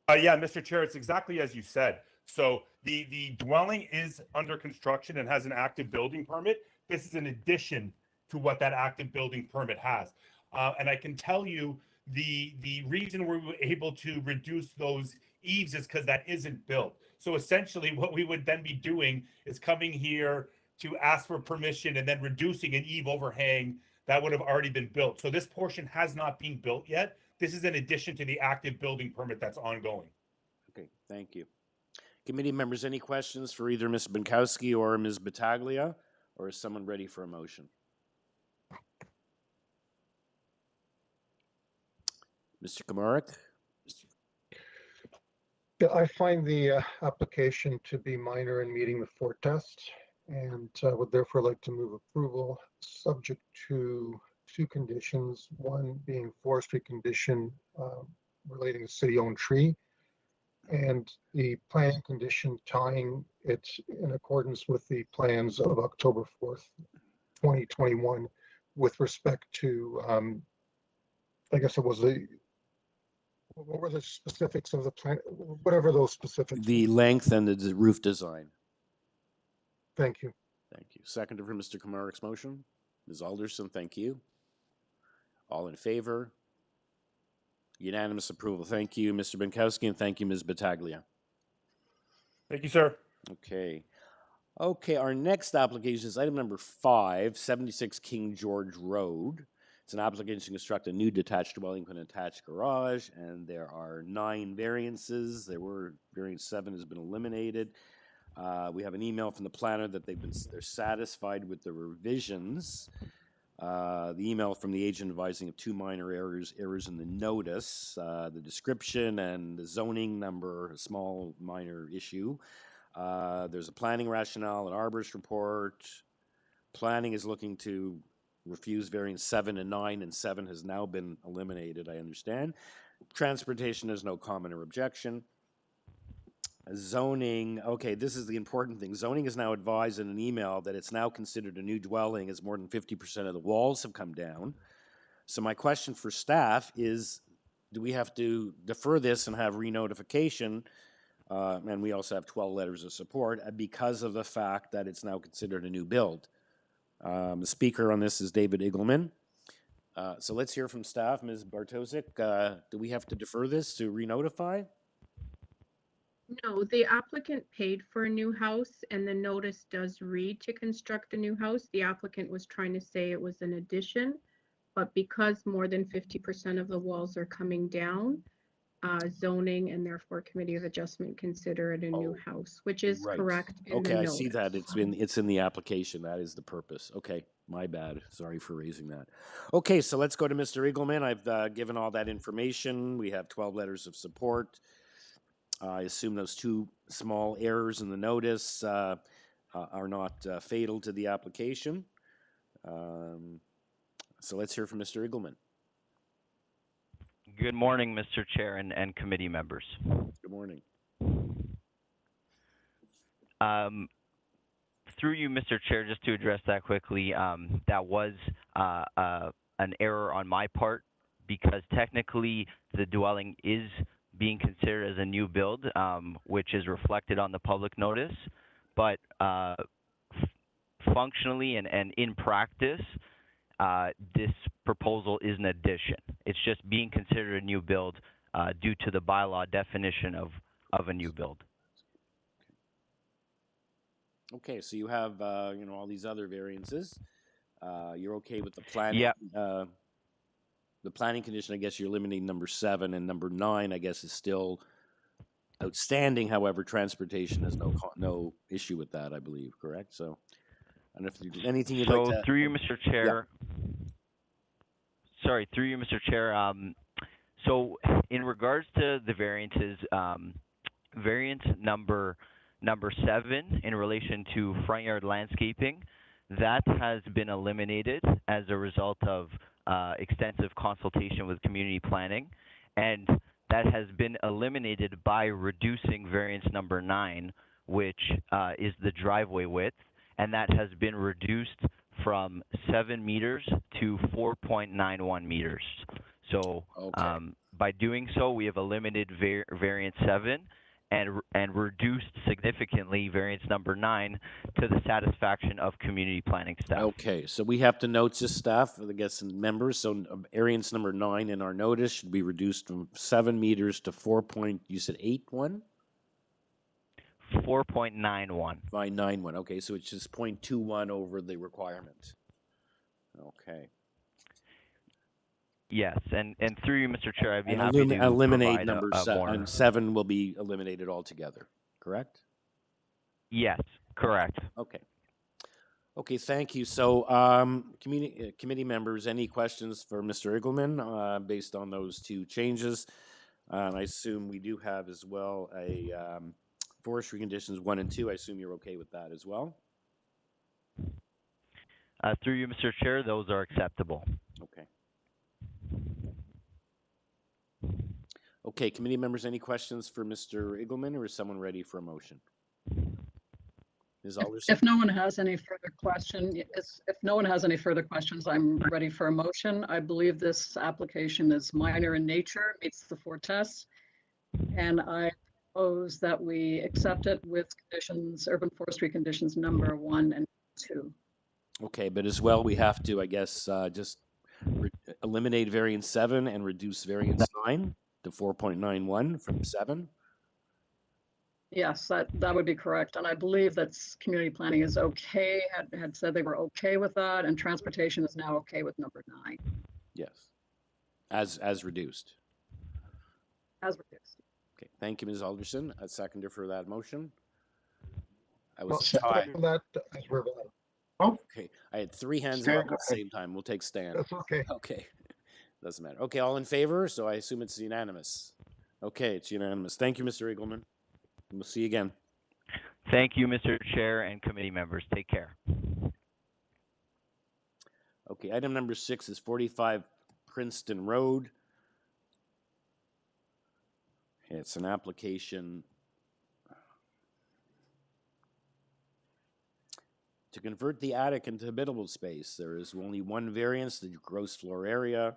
Yeah, Mr. Chair, it's exactly as you said. So the dwelling is under construction and has an active building permit. This is an addition to what that active building permit has. And I can tell you the reason we were able to reduce those eaves is because that isn't built. So essentially what we would then be doing is coming here to ask for permission and then reducing an eve overhang that would have already been built. So this portion has not been built yet. This is in addition to the active building permit that's ongoing. Okay, thank you. Committee members, any questions for either Ms. Binkowski or Ms. Battaglia, or is someone ready for a motion? Mr. Komarek? Yeah, I find the application to be minor in meeting the 4 tests, and would therefore like to move approval subject to 2 conditions, one being forestry condition relating to city-owned tree, and the plan condition tying it in accordance with the plans of October 4th, 2021, with respect to, I guess it was what were the specifics of the plan, whatever those specifics. The length and the roof design. Thank you. Thank you. Seconder for Mr. Komarek's motion. Ms. Alderson, thank you. All in favor? Unanimous approval. Thank you, Mr. Binkowski, and thank you, Ms. Battaglia. Thank you, sir. Okay. Okay, our next application is item number 5, 76 King George Road. It's an application to construct a new detached dwelling with an attached garage, and there are 9 variances. Variance 7 has been eliminated. We have an email from the planner that they're satisfied with the revisions. The email from the agent advising of 2 minor errors in the notice, the description and the zoning number, a small minor issue. There's a planning rationale, an arborist report. Planning is looking to refuse variance 7 and 9, and 7 has now been eliminated, I understand. Transportation, there's no comment or objection. Zoning, okay, this is the important thing. Zoning is now advised in an email that it's now considered a new dwelling as more than 50% of the walls have come down. So my question for staff is, do we have to defer this and have re-notification? And we also have 12 letters of support because of the fact that it's now considered a new build. The speaker on this is David Igelman. So let's hear from staff. Ms. Bartosik, do we have to defer this to re-notify? No, the applicant paid for a new house and the notice does read to construct a new house. The applicant was trying to say it was an addition, but because more than 50% of the walls are coming down, zoning and therefore committee of adjustment consider it a new house, which is Right. correct in Okay, the I notice. see that. It's in the application. That is the purpose. Okay, my bad. Sorry for raising that. Okay, so let's go to Mr. Eagleman. I've given all that information. We have 12 letters of support. I assume those 2 small errors in the notice are not fatal to the application. So let's hear from Mr. Eagleman. Good morning, Mr. Chair and committee members. Good morning. Through you, Mr. Chair, just to address that quickly, that was an error on my part because technically the dwelling is being considered as a new build, which is reflected on the public notice, but functionally and in practice, this proposal is an addition. It's just being considered a new build due to the bylaw definition of a new build. Okay, so you have all these other variances. You're okay with the planning? Yeah. The planning condition, I guess you're eliminating number 7, and number 9, I guess, is still outstanding. However, transportation has no issue with that, I believe. Correct? So, I don't know if there's anything you'd like to. Through you, Mr. Chair. Yeah. Sorry, through you, Mr. Chair. So, in regards to the variances, variance number 7 in relation to front yard landscaping, that has been eliminated as a result of extensive consultation with community planning, and that has been eliminated by reducing variance number 9, which is the driveway width, and that has been reduced from 7 meters to 4.91 meters. So by doing so, we have eliminated variance 7, and reduced significantly variance number 9 to the satisfaction of community planning staff. Okay, so we have to note this, staff, I guess, and members, so variance number 9 in our notice should be reduced from 7 meters to 4.81? 4.91. By 91, okay, so it's just 0.21 over the requirement. Okay. Yes, and through you, Mr. Chair, I'd be And happy to eliminate provide number more. and 7 will be eliminated altogether, correct? Yes, correct. Okay. Okay, thank you. So, committee members, any questions for Mr. Eagleman based on those two changes? I assume we do have as well a forestry conditions 1 and 2. I assume you're okay with that as well? Through you, Mr. Chair, those are acceptable. Okay. Okay, committee members, any questions for Mr. Eagleman, or is someone ready for a motion? Ms. Alderson? If no one has any further questions, I'm ready for a motion. I believe this application is minor in nature, meets the 4 tests, and I propose that we accept it with conditions, urban forestry conditions number 1 and 2. Okay, but as well, we have to, I guess, just eliminate variance 7 and reduce variance 9 to 4.91 from 7. Yes, that would be correct. And I believe that community planning is okay, had said they were okay with that, and transportation is now okay with number 9. Yes, as reduced. As reduced. Okay, thank you, Ms. Alderson. A seconder for that motion. I Well, was tied. that as revised. Okay, I had 3 hands Stan, up go at the same time. We'll take Stan. That's okay. Okay, doesn't matter. Okay, all in favor? So I assume it's unanimous. Okay, it's unanimous. Thank you, Mr. Eagleman. We'll see you again. Thank you, Mr. Chair and committee members. Take care. Okay, item number 6 is 45 Princeton Road. It's an application to convert the attic into habitable space. There is only one variance, the gross floor area.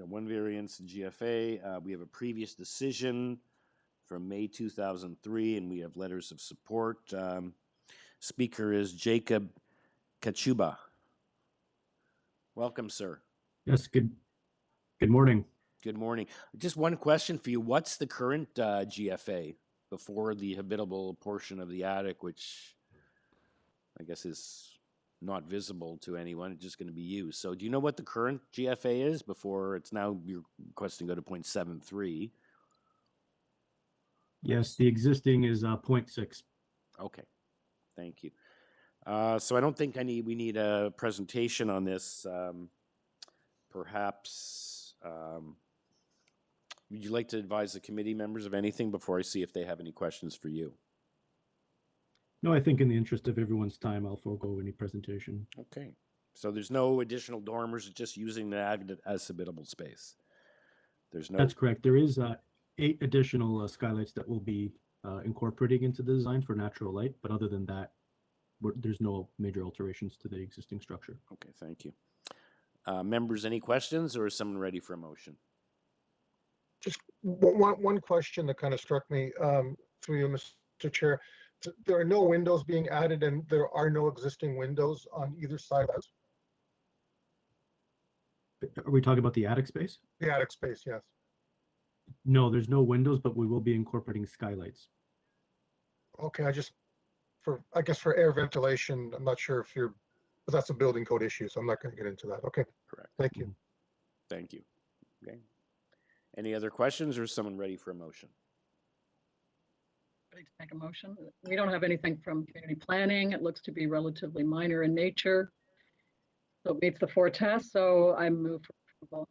One variance in GFA. We have a previous decision from May 2003, and we have letters of support. Speaker is Jacob Kachuba. Welcome, sir. Yes, good morning. Good morning. Just one question for you. What's the current GFA before the habitable portion of the attic, which I guess is not visible to anyone, it's just going to be used. So do you know what the current GFA is before it's now you're requesting to go to 0.73? Yes, the existing is 0.6. Okay, thank you. So I don't think we need a presentation on this. Perhaps, would you like to advise the committee members of anything before I see if they have any questions for you? No, I think in the interest of everyone's time, I'll forego any presentation. Okay, so there's no additional dormers, it's just using the attic as habitable space. There's no. That's correct. There is 8 additional skylights that will be incorporating into the design for natural light, but other than that, there's no major alterations to the existing structure. Okay, thank you. Members, any questions, or is someone ready for a motion? Just one question that kind of struck me through you, Mr. Chair. There are no windows being added, and there are no existing windows on either side of the house. Are we talking about the attic space? The attic space, yes. No, there's no windows, but we will be incorporating skylights. Okay, I guess for air ventilation, I'm not sure but that's a building code issue, so I'm not going to get into that. Okay. Correct. Thank you. Thank you. Okay. Any other questions, or is someone ready for a motion? Ready to make a motion? We don't have anything from community planning. It looks to be relatively minor in nature. So it meets the 4 tests, so I move for approval.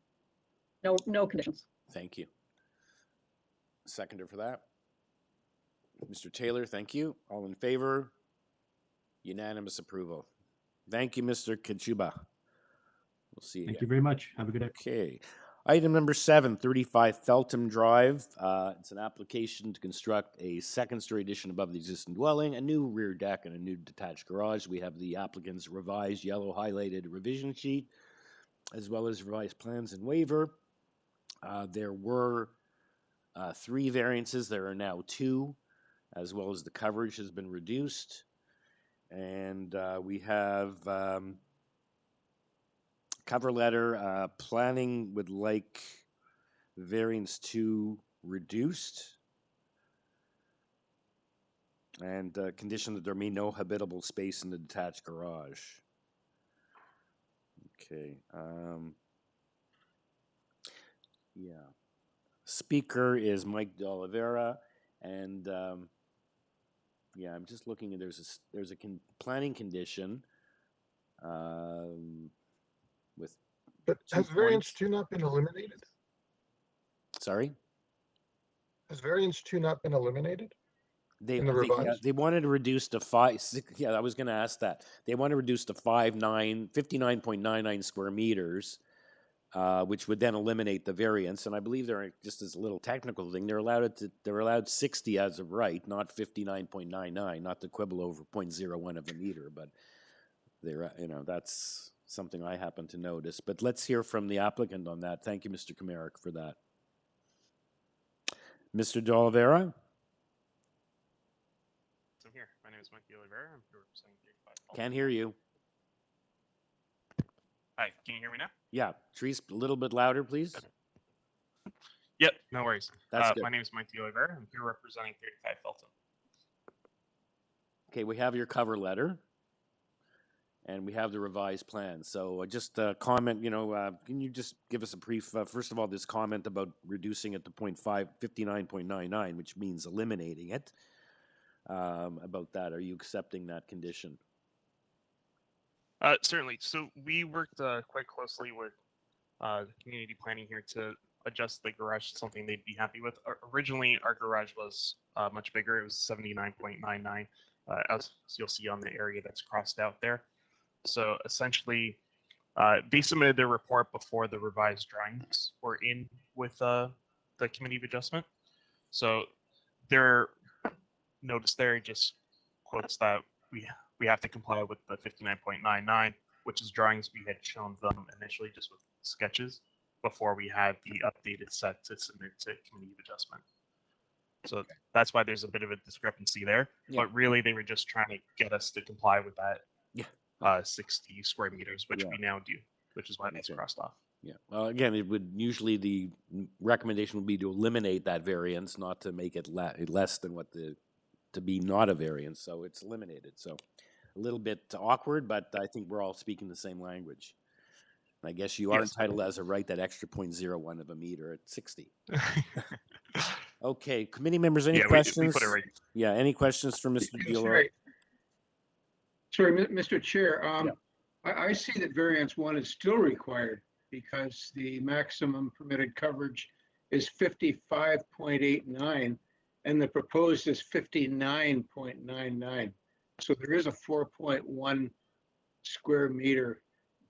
No conditions. Thank you. Seconder for that. Mr. Taylor, thank you. All in favor? Unanimous approval. Thank you, Mr. Kachuba. We'll see you. Thank you very much. Have a good day. Okay. Item number 7, 35 Feltham Drive. It's an application to construct a second-story addition above the existing dwelling, a new rear deck, and a new detached garage. We have the applicant's revised yellow highlighted revision sheet. as well as revised plans and waiver. There were 3 variances. There are now 2, as well as the coverage has been reduced. And we have cover letter. Planning would like variance 2 reduced. And condition that there be no habitable space in the detached garage. Okay. Yeah. Speaker is Mike De Oliveira, and yeah, I'm just looking at there's a planning condition with. But 2 has variance points. 2 not been eliminated? Sorry. Has variance 2 not been eliminated? They, In the they, yeah, revised? they wanted to reduce to 5. Yeah, I was going to ask that. They want to reduce to 59.99 square meters, which would then eliminate the variance. And I believe they're just as a little technical thing. They're allowed 60 as of right, not 59.99, not to quibble over 0.01 of a meter. But they're, that's something I happen to notice. But let's hear from the applicant on that. Thank you, Mr. Kamarick, for that. Mr. De Oliveira? So here, my name is Mike De Oliveira. I'm here representing 35. Can't hear you. Hi, can you hear me now? Yeah, Trees, a little bit louder, please. Okay. Yep, no worries. That's good. My name is Mike De Oliveira. I'm here representing 35 Felton. Okay, we have your cover letter, and we have the revised plan. So just a comment, can you just give us a brief, first of all, this comment about reducing it to 59.99, which means eliminating it. About that, are you accepting that condition? Certainly. So we worked quite closely with the community planning here to adjust the garage to something they'd be happy with. Originally, our garage was much bigger. It was 79.99, as you'll see on the area that's crossed out there. So essentially, they submitted their report before the revised drawings were in with the committee of adjustment. So their notice there just quotes that we have to comply with the 59.99, which is drawings we had shown them initially just with sketches before we had the updated set to submit to committee of adjustment. So that's why there's a bit of a discrepancy there. Yeah. But really, they were just trying to get us to comply with that 60 square meters, which we now do, which is why that's crossed off. Yeah. Well, again, it would usually the recommendation would be to eliminate that variance, not to make it less than what to be not a variance. So it's eliminated. So a little bit awkward, but I think we're all speaking the same language. And I guess you are entitled as a right that extra 0.01 of a meter at 60. Okay, committee members, any questions? We put it right. Yeah, any questions for Mr. Dealer? Sorry, Mr. Chair. I see that variance 1 is still required because the maximum permitted coverage is 55.89 and the proposed is 59.99. So there is a 4.1 square meter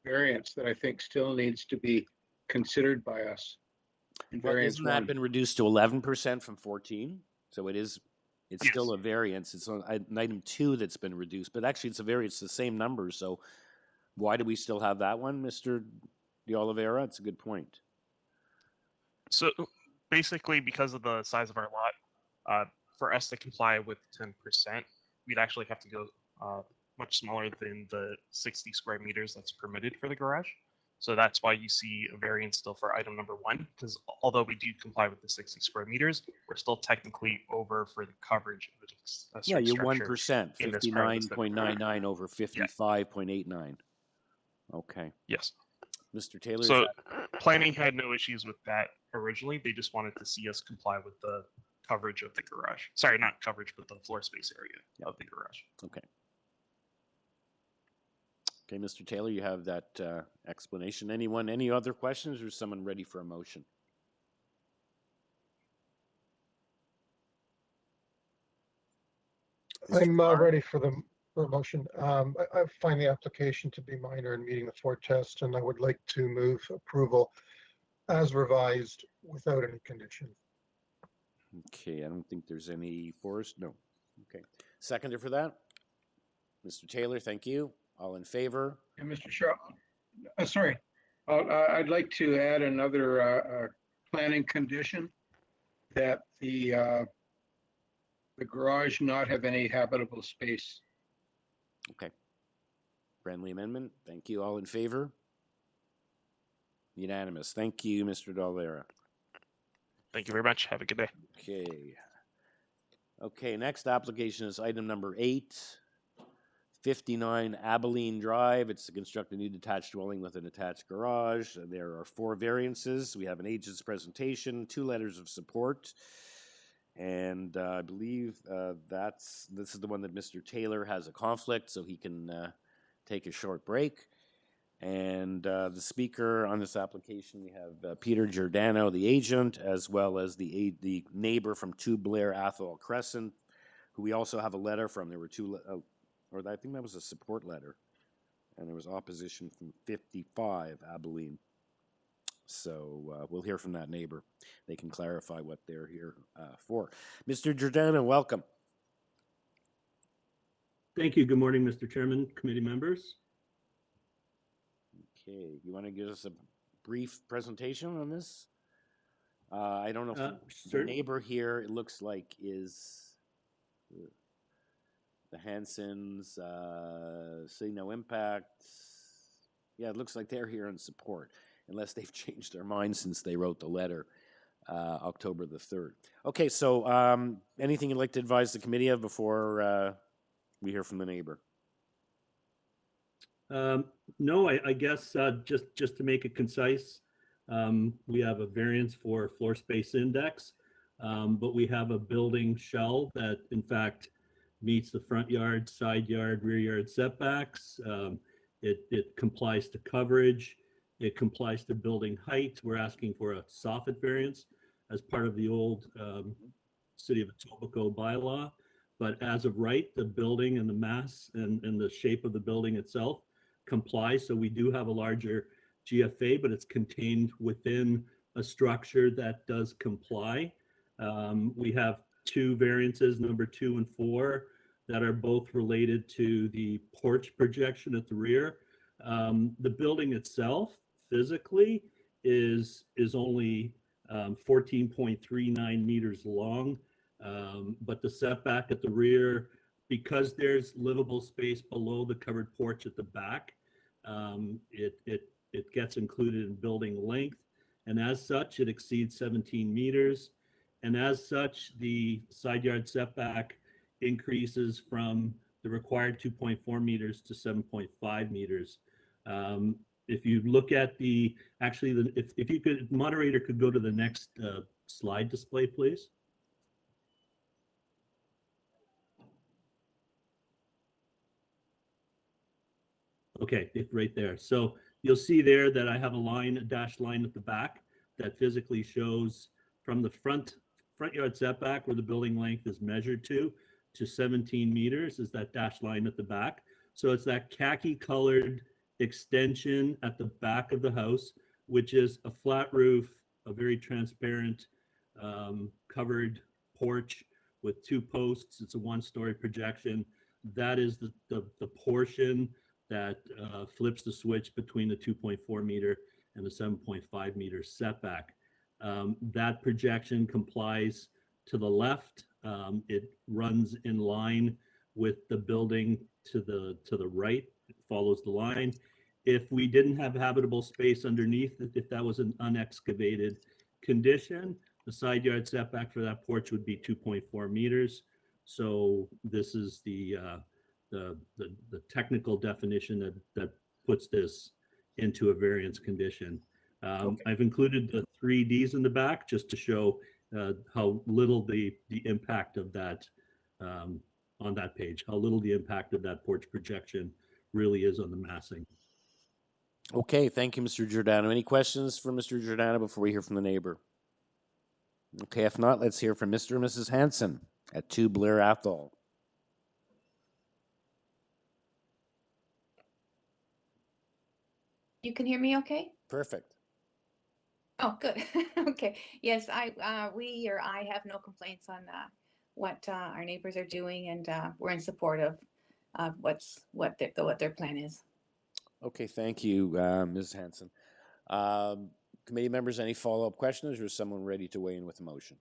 variance that I think still needs to be considered by us. Well, isn't that been reduced to 11% from 14? So it's still a variance. It's on item 2 that's been reduced, but actually it's the same number. So why do we still have that one, Mr. De Oliveira? It's a good point. So basically, because of the size of our lot, for us to comply with 10%, we'd actually have to go much smaller than the 60 square meters that's permitted for the garage. So that's why you see a variance still for item number 1, because although we do comply with the 60 square meters, we're still technically over for the coverage of the Yeah, you're 1%, 59.99 over 55.89. Okay. Yes. Mr. Taylor? So planning had no issues with that originally. They just wanted to see us comply with the coverage of the garage. Sorry, not coverage, but the floor space area of the garage. Okay. Okay, Mr. Taylor, you have that explanation. Any other questions, or is someone ready for a motion? I'm ready for the motion. I find the application to be minor in meeting the 4 tests, and I would like to move approval as revised without any condition. Okay, I don't think there's any Forrest. No. Okay. Seconder for that? Mr. Taylor, thank you. All in favor? And Mr. Shaw, sorry, I'd like to add another planning condition that the garage not have any habitable space. Okay. Friendly amendment. Thank you. All in favor? Unanimous. Thank you, Mr. Dolera. Thank you very much. Have a good day. Okay. Okay, next application is item number 8, 59 Abilene Drive. It's to construct a new detached dwelling with an attached garage. There are 4 variances. We have an agent's presentation, 2 letters of support. And I believe this is the one that Mr. Taylor has a conflict, so he can take a short break. And the speaker on this application, we have Peter Giordano, the agent, as well as the neighbor from 2 Blair Athol Crescent, who we also have a letter from. There were 2, or I think that was a support letter, and there was opposition from 55 Abilene. So we'll hear from that neighbor. They can clarify what they're here for. Mr. Giordano, welcome. Thank you. Good morning, Mr. Chairman, committee members. Okay, you want to give us a brief presentation on this? I don't know if the neighbor here, it looks like, is the Hansons, say no impact. Yeah, it looks like they're here in support, unless they've changed their mind since they wrote the letter October the 3rd. Okay, so anything you'd like to advise the committee of before we hear from the neighbor? No, I guess just to make it concise, we have a variance for floor space index, but we have a building shell that in fact meets the front yard, side yard, rear yard setbacks. It complies to coverage. It complies to building height. We're asking for a soffit variance as part of the old City of Etobicoke bylaw. But as of right, the building and the mass and the shape of the building itself comply. So we do have a larger GFA, but it's contained within a structure that does comply. We have 2 variances, number 2 and 4, that are both related to the porch projection at the rear. The building itself physically is only 14.39 meters long, but the setback at the rear, because there's livable space below the covered porch at the back, it gets included in building length, and as such, it exceeds 17 meters. And as such, the side yard setback increases from the required 2.4 meters to 7.5 meters. If you look at if you could, moderator could go to the next slide display, please. Okay, right there. So you'll see there that I have a dashed line at the back that physically shows from the front yard setback where the building length is measured to 17 meters is that dashed line at the back. So it's that khaki colored extension at the back of the house, which is a flat roof, a very transparent covered porch with 2 posts. It's a 1-story projection. That is the portion that flips the switch between the 2.4 meter and the 7.5 meter setback. That projection complies to the left. It runs in line with the building to the right. It follows the line. If we didn't have habitable space underneath, if that was an unexcavated condition, the side yard setback for that porch would be 2.4 meters. So this is the technical definition that puts this into a variance condition. Okay. I've included the 3Ds in the back just to show how little the impact of that on that page, how little the impact of that porch projection really is on the massing. Okay, thank you, Mr. Giordano. Any questions for Mr. Giordano before we hear from the neighbor? Okay, if not, let's hear from Mr. and Mrs. Hanson at 2 Blair Athol. You can hear me okay? Perfect. Oh, good. Okay. Yes, I have no complaints on what our neighbors are doing, and we're in support of what their plan is. Okay, thank you, Ms. Hanson. Committee members, any follow-up questions, or is someone ready to weigh in with a motion?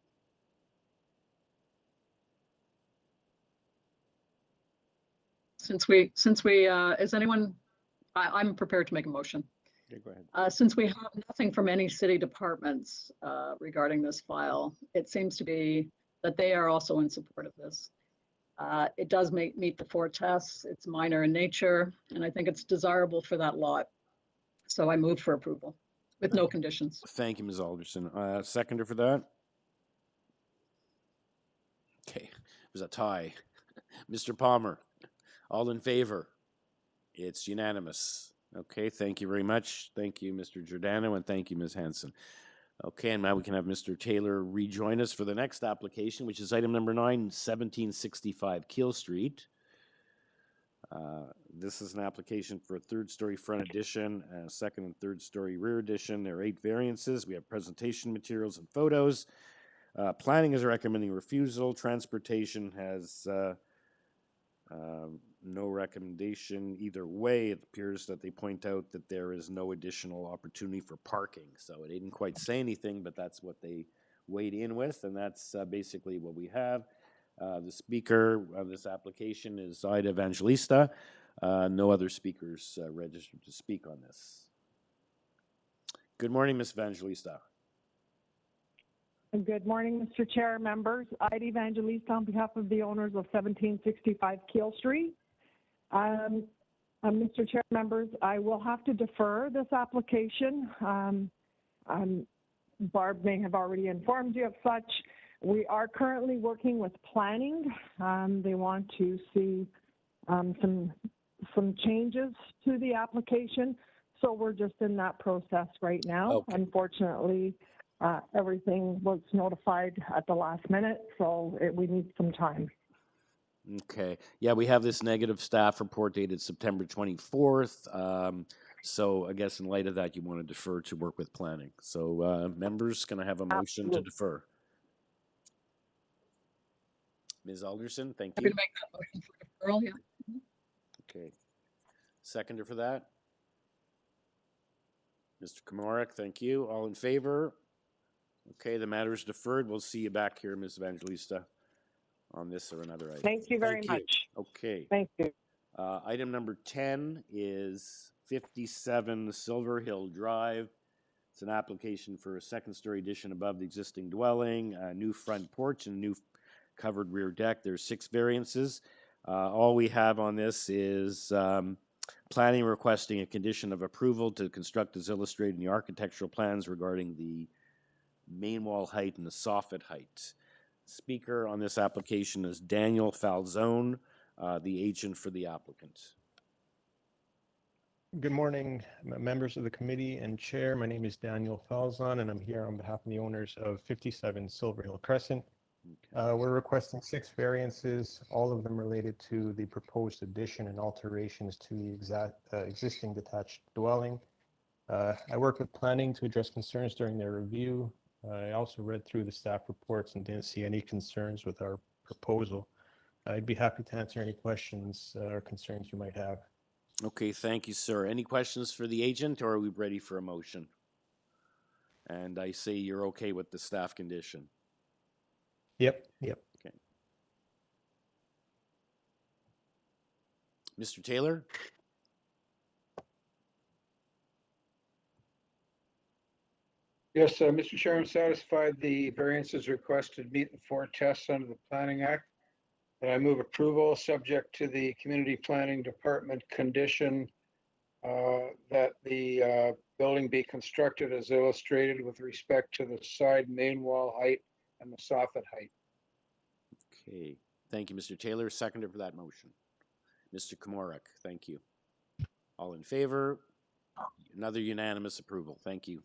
Since we, is anyone, I'm prepared to make a motion. Okay, go ahead. Since we have nothing from any city departments regarding this file, it seems to be that they are also in support of this. It does meet the 4 tests. It's minor in nature, and I think it's desirable for that lot. So I move for approval with no conditions. Thank you, Ms. Alderson. Seconder for that? Okay, it was a tie. Mr. Palmer, all in favor? It's unanimous. Okay, thank you very much. Thank you, Mr. Giordano, and thank you, Ms. Hanson. Okay, and now we can have Mr. Taylor rejoin us for the next application, which is item number 9, 1765 Keel Street. This is an application for a 3rd-story front addition, and a 2nd and 3rd-story rear addition. There are 8 variances. We have presentation materials and photos. Planning is recommending refusal. Transportation has no recommendation either way. It appears that they point out that there is no additional opportunity for parking. So they didn't quite say anything, but that's what they weighed in with, and that's basically what we have. The speaker of this application is Ida Evangelista. No other speakers registered to speak on this. Good morning, Ms. Evangelista. Good morning, Mr. Chair, members. Ida Evangelista on behalf of the owners of 1765 Keel Street. Mr. Chair, members, I will have to defer this application. Barb may have already informed you of such. We are currently working with planning. They want to see some changes to the application. So we're just in that process right now. Okay. Unfortunately, everything was notified at the last minute, so we need some time. Okay. Yeah, we have this negative staff report dated September 24th. So I guess in light of that, you want to defer to work with planning. So members, can I have a motion to defer? Ms. Alderson, thank you. Happy to make that motion for deferral, yeah. Okay. Seconder for that? Mr. Komarek, thank you. All in favor? Okay, the matter is deferred. We'll see you back here, Ms. Evangelista, on this or another item. Thank you very much. Okay. Thank you. Item number 10 is 57 Silver Hill Drive. It's an application for a 2nd-story addition above the existing dwelling, a new front porch, and a new covered rear deck. There's 6 variances. All we have on this is planning requesting a condition of approval to construct as illustrated in the architectural plans regarding the main wall height and the soffit height. Speaker on this application is Daniel Falzone, the agent for the applicant. Good morning, members of the committee and chair. My name is Daniel Falzone, and I'm here on behalf of the owners of 57 Silver Hill Crescent. Okay. We're requesting 6 variances, all of them related to the proposed addition and alterations to the existing detached dwelling. I worked with planning to address concerns during their review. I also read through the staff reports and didn't see any concerns with our proposal. I'd be happy to answer any questions or concerns you might have. Okay, thank you, sir. Any questions for the agent, or are we ready for a motion? And I say you're okay with the staff condition. Yep. Okay. Mr. Taylor? Yes, Mr. Chair, I'm satisfied the variances requested meet the 4 tests under the Planning Act. And I move approval subject to the Community Planning Department condition that the building be constructed as illustrated with respect to the side main wall height and the soffit height. Okay, thank you, Mr. Taylor. Seconder for that motion. Mr. Komarek, thank you. All in favor? Another unanimous approval. Thank you.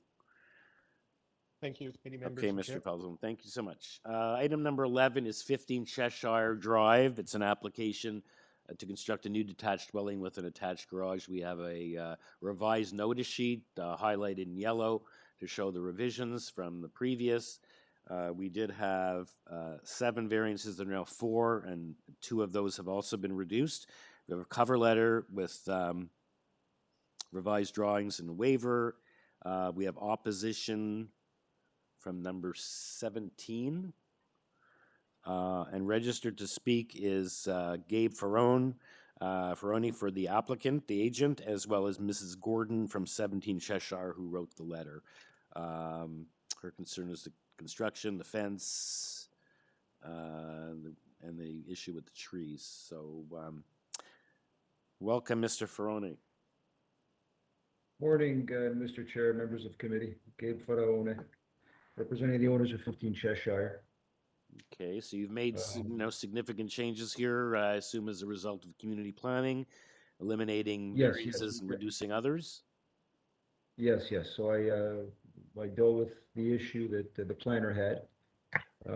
Thank you, committee members. Okay, Mr. Falzone, thank you so much. Item number 11 is 15 Cheshire Drive. It's an application to construct a new detached dwelling with an attached garage. We have a revised notice sheet highlighted in yellow to show the revisions from the previous. We did have 7 variances. There are now 4, and 2 of those have also been reduced. We have a cover letter with revised drawings and waiver. We have opposition from number 17. And registered to speak is Gabe Ferroni for the applicant, the agent, as well as Mrs. Gordon from 17 Cheshire, who wrote the letter. Her concern is the construction, the fence, and the issue with the trees. So, welcome, Mr. Ferroni. Morning, Mr. Chair, members of committee. Gabe Ferroni, representing the owners of 15 Cheshire. Okay, so you've made significant changes here, I assume as a result of community planning, eliminating Yes, variances yes. and reducing others? Yes, yes. So I dealt with the issue that the planner had,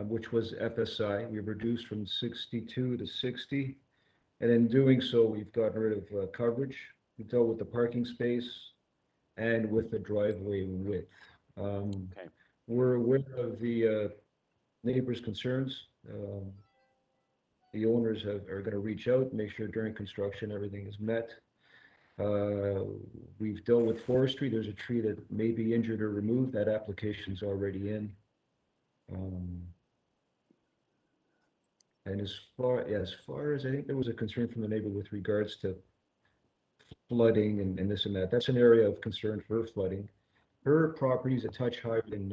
which was FSI. We reduced from 62 to 60. And in doing so, we've gotten rid of coverage. We dealt with the parking space and with the driveway width. Okay. We're aware of the neighbors' concerns. The owners are going to reach out, make sure during construction everything is met. We've dealt with forestry. There's a tree that may be injured or removed. That application's already in. And as far as I think there was a concern from the neighbor with regards to flooding and this and that. That's an area of concern for flooding. Her property is a touch higher than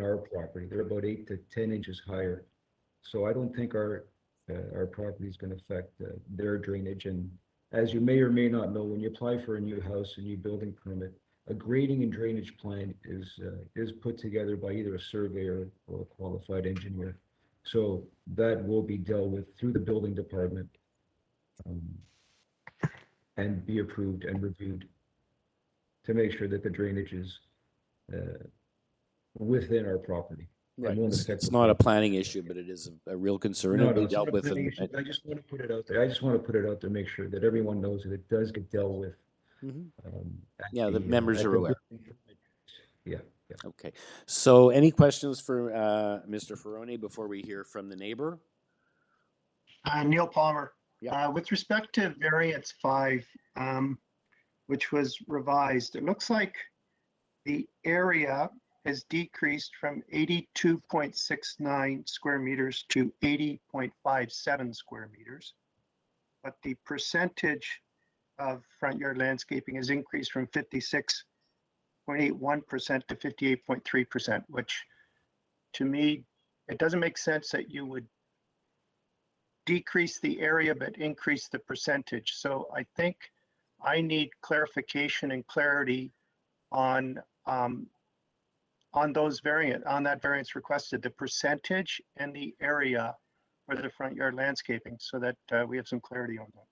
our property. They're about 8 to 10 inches higher. So I don't think our property is going to affect their drainage. And as you may or may not know, when you apply for a new house, a new building permit, a grading and drainage plan is put together by either a surveyor or a qualified engineer. So that will be dealt with through the building department and be approved and reviewed to make sure that the drainage is within our property. Right. It's not a planning issue, but it is a real concern. No, It'll no, be dealt with. I just want to put it out there. I just want to put it out there, make sure that everyone knows that it does get dealt with. Yeah, the members are aware. Yeah. Okay. So any questions for Mr. Ferroni before we hear from the neighbor? Neil Palmer. Yeah. With respect to variance 5, which was revised, it looks like the area has decreased from 82.69 square meters to 80.57 square meters. But the percentage of front yard landscaping has increased from 56.81% to 58.3%, which to me, it doesn't make sense that you would decrease the area but increase the percentage. So I think I need clarification and clarity on that variance requested, the percentage and the area for the front yard landscaping, so that we have some clarity on that.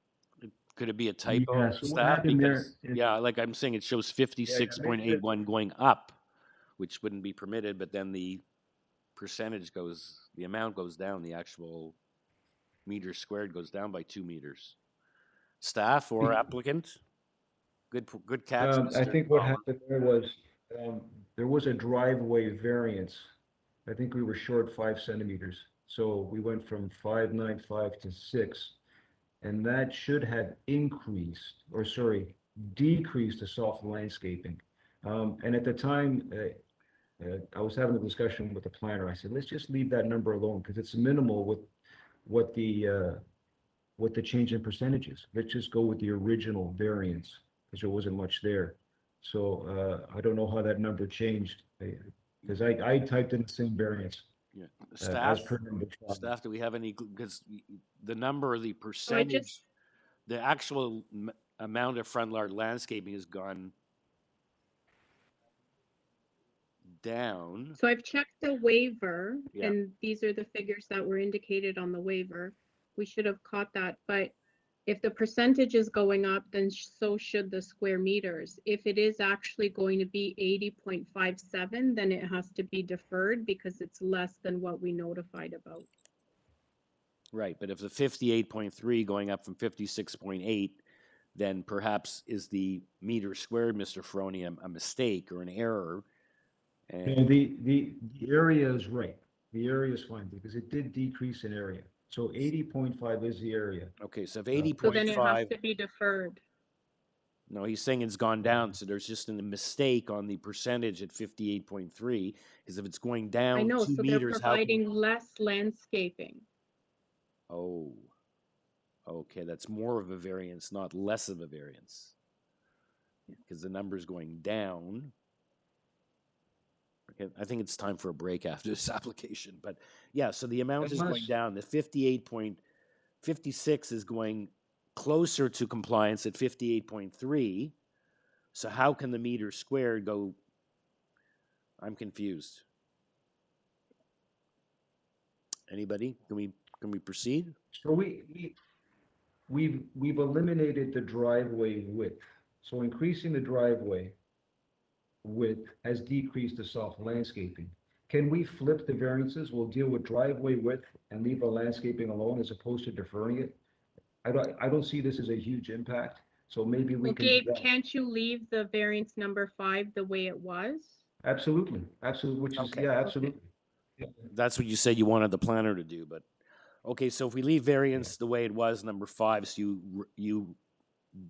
Could it be a typo, Yeah, so what staff? happened there Because, is- yeah, like I'm saying, it shows 56.81 going up, which wouldn't be permitted, but then the amount goes down, the actual meters squared goes down by 2 meters. Staff or applicant? Good catch, I Mr. think what Palmer. happened there was a driveway variance. I think we were short 5 centimeters. So we went from 5.95 to 6, and that should have decreased the soft landscaping. And at the time, I was having a discussion with the planner. I said, let's just leave that number alone because it's minimal with what the change in percentages. Let's just go with the original variance because there wasn't much there. So I don't know how that number changed because I typed in the same variance. Yeah. As Staff, per number 12. staff, do we have any, because the number, the percentage, the actual amount of front yard landscaping has gone down. So I've checked the waiver, Yeah. and these are the figures that were indicated on the waiver. We should have caught that, but if the percentage is going up, then so should the square meters. If it is actually going to be 80.57, then it has to be deferred because it's less than what we notified about. Right, but if the 58.3 going up from 56.8, then perhaps is the meter squared, Mr. Ferroni, a mistake or an error? No, the area is right. The area is fine because it did decrease in area. So 80.5 is the area. Okay, so if So then it has 80.5, to be deferred. No, he's saying it's gone down, so there's just a mistake on the percentage at 58.3, because if it's going I down know, 2 so they're meters, how can... providing less landscaping. Oh, okay, that's more of a variance, not less of a variance. Because the number's going down. Okay, I think it's time for a break after this application, but yeah, so the amount is going Unless- down. The 58.56 is going closer to compliance at 58.3. So how can the meter squared go? I'm confused. Anybody? Can we proceed? So we've eliminated the driveway width. So increasing the driveway width has decreased the soft landscaping. Can we flip the variances? We'll deal with driveway width and leave the landscaping alone as opposed to deferring it. I don't see this as a huge impact, so maybe we Well, can do Gabe, that. can't you leave the variance number 5 the way it was? Absolutely, which is, Okay. yeah, absolutely. That's what you said you wanted the planner to do, but okay. So if we leave variance the way it was, number 5, so you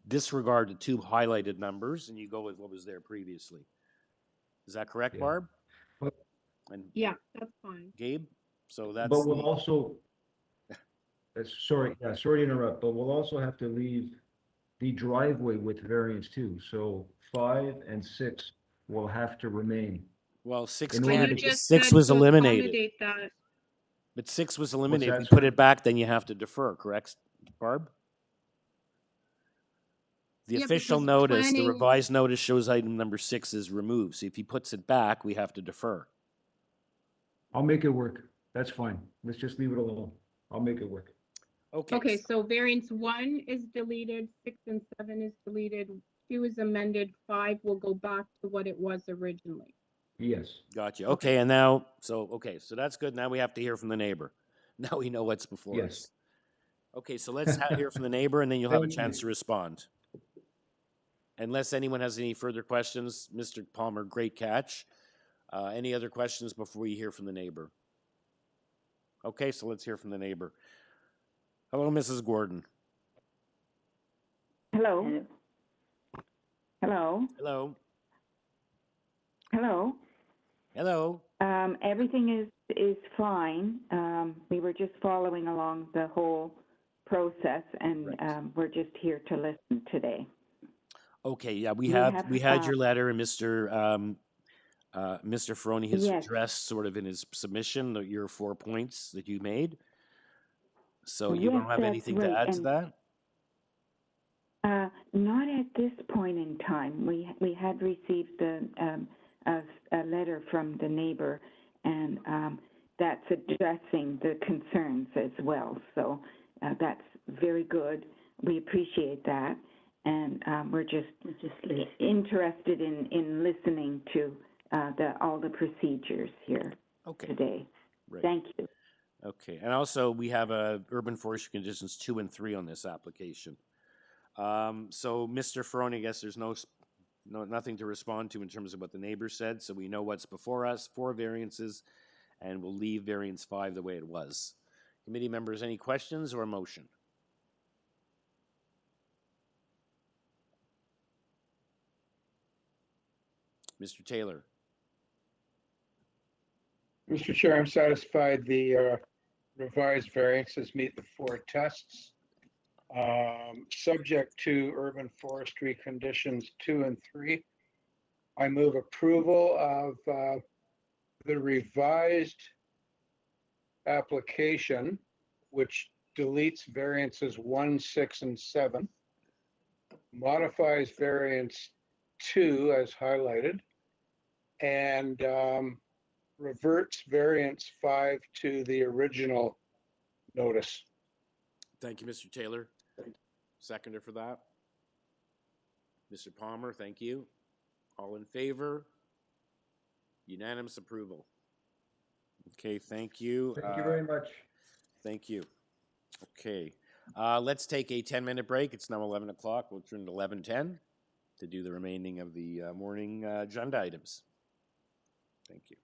disregard the 2 highlighted numbers and you go with what was there previously. Is that correct, Yeah. Barb? But- And Yeah, that's fine. Gabe? So that's But we'll the- also, sorry to interrupt, but we'll also have to leave the driveway width variance too. So 5 and 6 will have to remain. well, 6 In But order can't you to- because just 6 said was to eliminated. accommodate that. But 6 was eliminated. that, If we put sir? it back, then you have to defer, correct, Barb? The Yeah, official because notice, the planning- revised notice shows item number 6 is removed. So if he puts it back, we have to defer. I'll make it work. That's fine. Let's just leave it alone. I'll make it work. Okay, so variance 1 is deleted, 6 and 7 is deleted, 2 is amended, 5 will go back to what it was originally. Yes. Gotcha. Okay, and now, so that's good. Now we have to hear from the neighbor. Now we know what's before Yes. us. Okay, so let's hear from the neighbor, and then you'll have a Thank chance you. to respond. Unless anyone has any further questions, Mr. Palmer, great catch. Any other questions before we hear from the neighbor? Okay, so let's hear from the neighbor. Hello, Mrs. Gordon. Hello. Hello. Hello. Hello. Hello. Everything is fine. We were just following along the whole process, and we're just here to listen today. Okay, yeah, we You had have, your letter, and Mr. Ferroni has Yes. addressed sort of in his submission your 4 points that you made. So you Yes, don't have that's anything to right, add to and- that? Not at this point in time. We had received a letter from the neighbor, and that's addressing the concerns as well. So that's very good. We appreciate that, and we're just interested in listening to all the procedures here today. Right. Thank you. Okay, and also we have urban forestry conditions 2 and 3 on this application. So Mr. Ferroni, I guess there's nothing to respond to in terms of what the neighbor said, so we know what's before us, 4 variances, and we'll leave variance 5 the way it was. Committee members, any questions or a motion? Mr. Taylor. Mr. Chair, I'm satisfied the revised variances meet the 4 tests. Subject to urban forestry conditions 2 and 3, I move approval of the revised application, which deletes variances 1, 6, and 7, modifies variance 2 as highlighted, and reverts variance 5 to the original notice. Thank you, Mr. Taylor. Seconder for that. Mr. Palmer, thank you. All in favor? Unanimous approval. Okay, thank you. Thank you very much. Thank you. Okay, let's take a 10-minute break. It's now 11 o'clock. We'll turn to 11:10 to do the remaining of the morning agenda items. Thank you.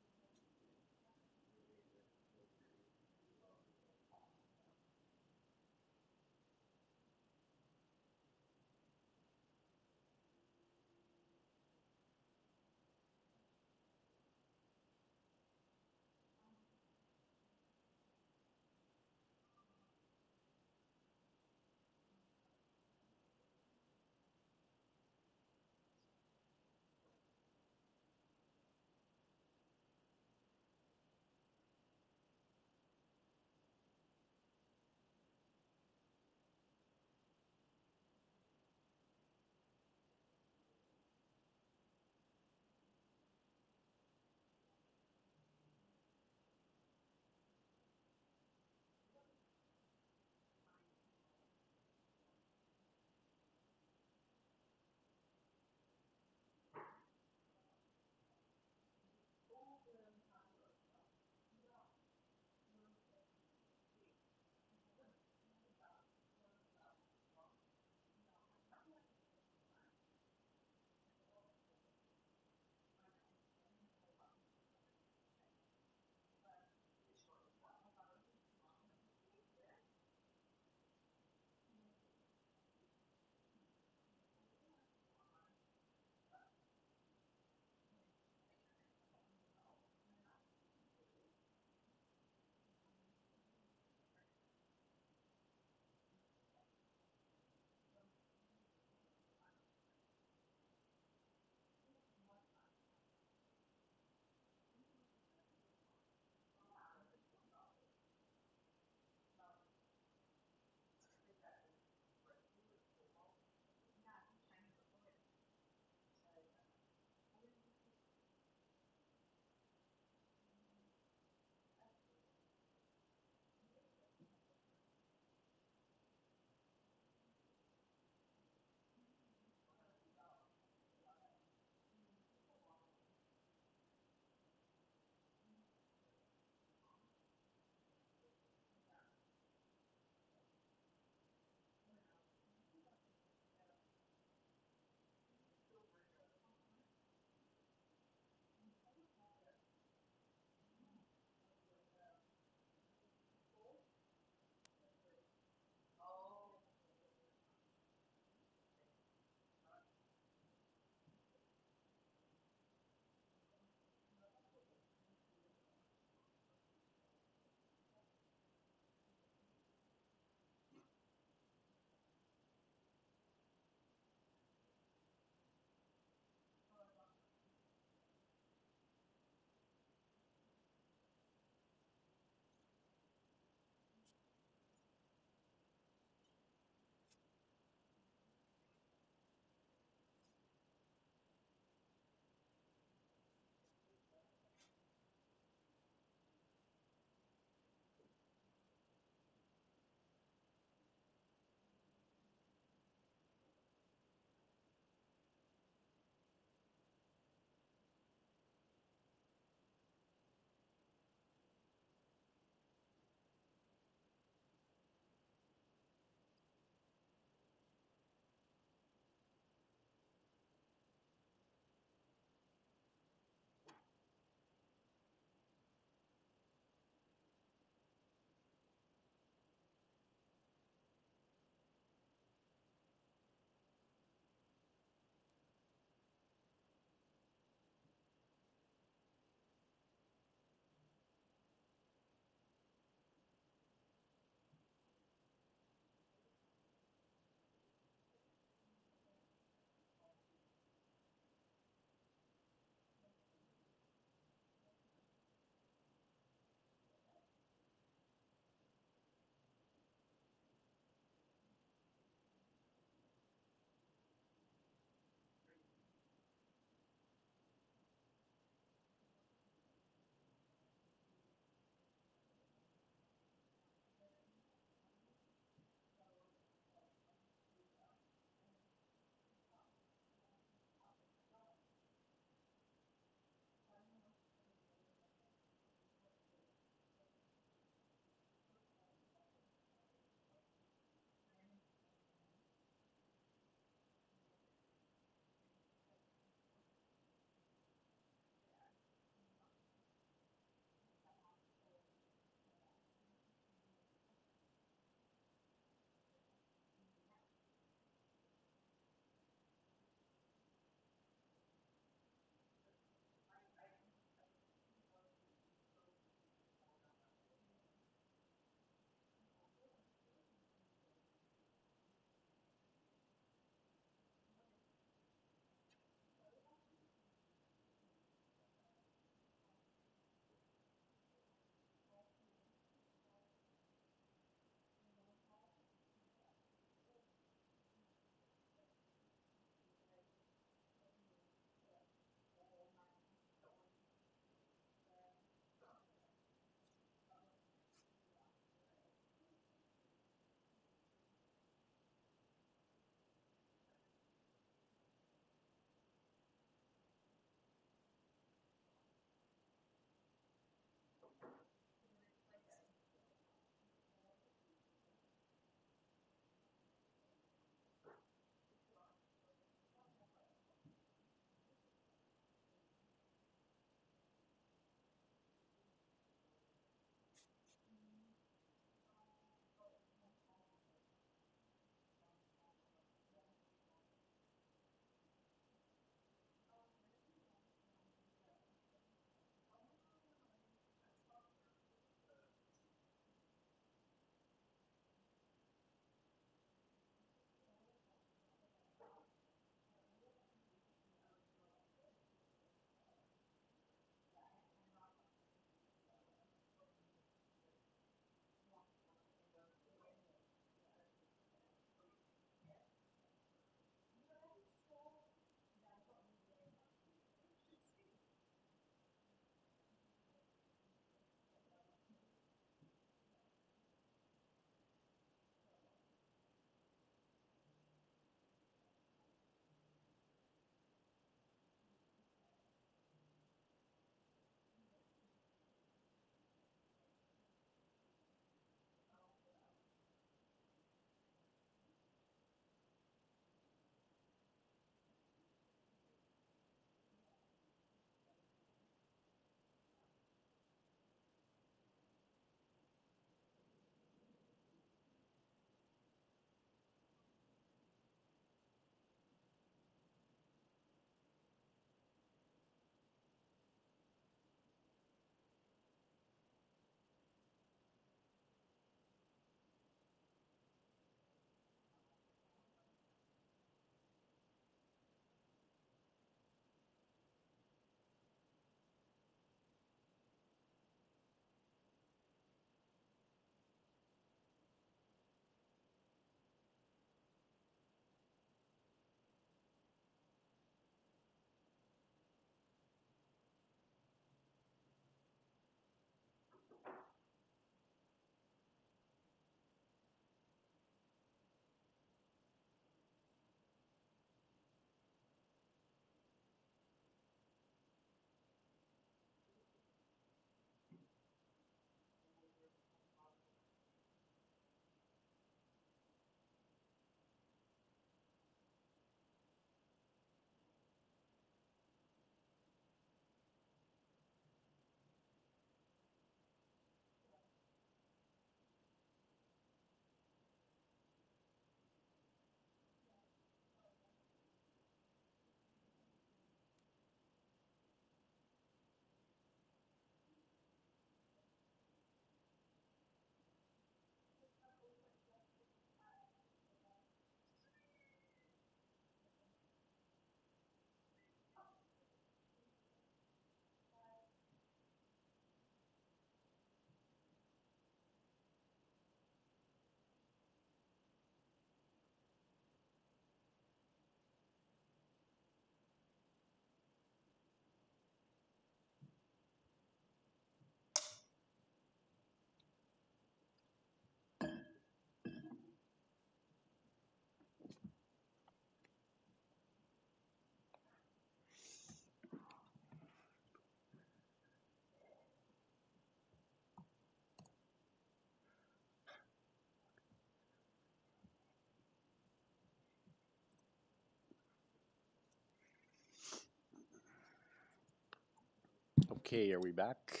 Okay, are we back?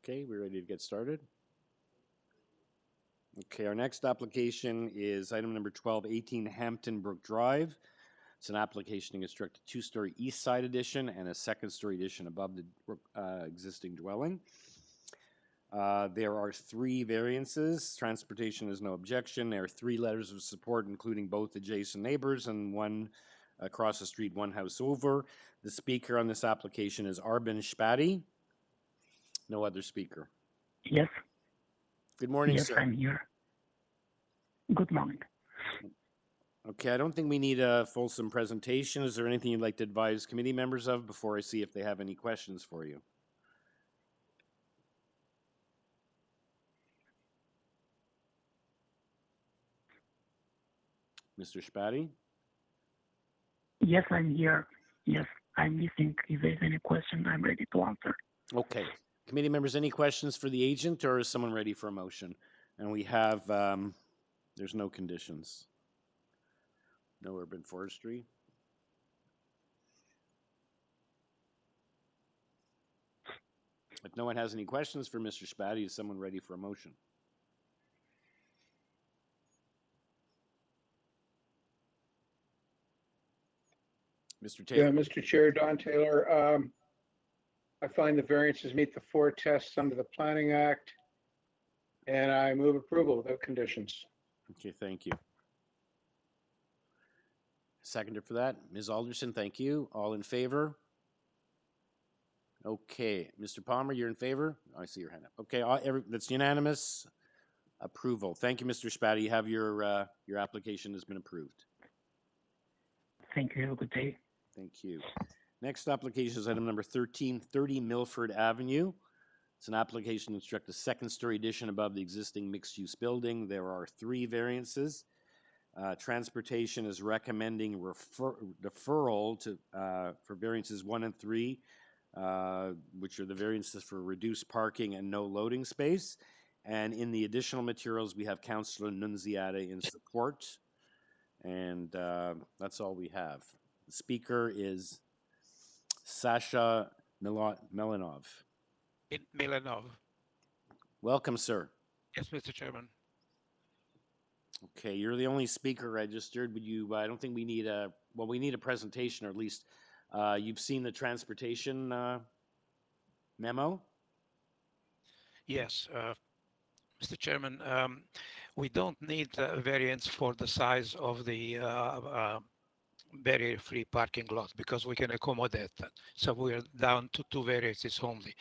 Okay, we're ready to get started. Okay, our next application is item number 12, 18 Hampton Brook Drive. It's an application to construct a two-story east side addition and a second-story addition above the existing dwelling. There are 3 variances. Transportation is no objection. There are 3 letters of support, including both adjacent neighbors and one across the street, one house over. The speaker on this application is Arbin Spati. No other speaker. Yes. Good morning, yes, sir. I'm here. Good morning. Okay, I don't think we need a fulsome presentation. Is there anything you'd like to advise committee members of before I see if they have any questions for you? Mr. Spati? Yes, I'm here. Yes, I'm listening. If there's any question, I'm ready to answer. Okay. Committee members, any questions for the agent, or is someone ready for a motion? And we have, there's no conditions. No urban forestry. If no one has any questions for Mr. Spati, is someone ready for a motion? Mr. Taylor? Yeah, Mr. Chair, Don Taylor. I find the variances meet the 4 tests under the Planning Act, and I move approval without conditions. Okay, thank you. Seconder for that, Ms. Alderson, thank you. All in favor? Okay, Mr. Palmer, you're in favor? I see your hand up. Okay, that's unanimous approval. Thank you, Mr. Spati. You have your application has been approved. Thank you. Good day. Thank you. Next application is item number 1330 Milford Avenue. It's an application to construct a second-story addition above the existing mixed-use building. There are 3 variances. Transportation is recommending deferral to for variances 1 and 3, which are the variances for reduced parking and no loading space. And in the additional materials, we have Councillor Nunziata in support. And that's all we have. The speaker is Sasha Melanov. Melanov. Welcome, sir. Yes, Mr. Chairman. Okay, you're the only speaker registered. Would you? I don't think we need a. Well, we need a presentation, or at least you've seen the transportation memo. Yes, Mr. Chairman. We don't need a variance for the size of the barrier-free parking lot because we can accommodate that. So we're down to 2 variances only.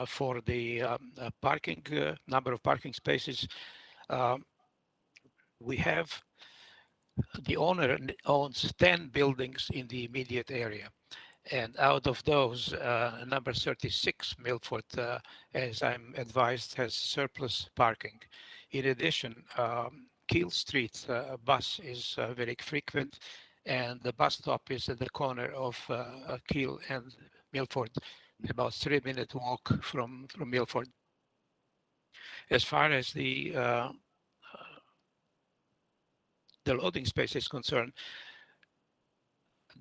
For the parking number of parking spaces, we have the owner owns 10 buildings in the immediate area. And out of those, number 36, Milford, as I'm advised, has surplus parking. In addition, Keel Street bus is very frequent, and the bus stop is at the corner of Keel and Milford, about 3-minute walk from Milford. As far as the loading space is concerned,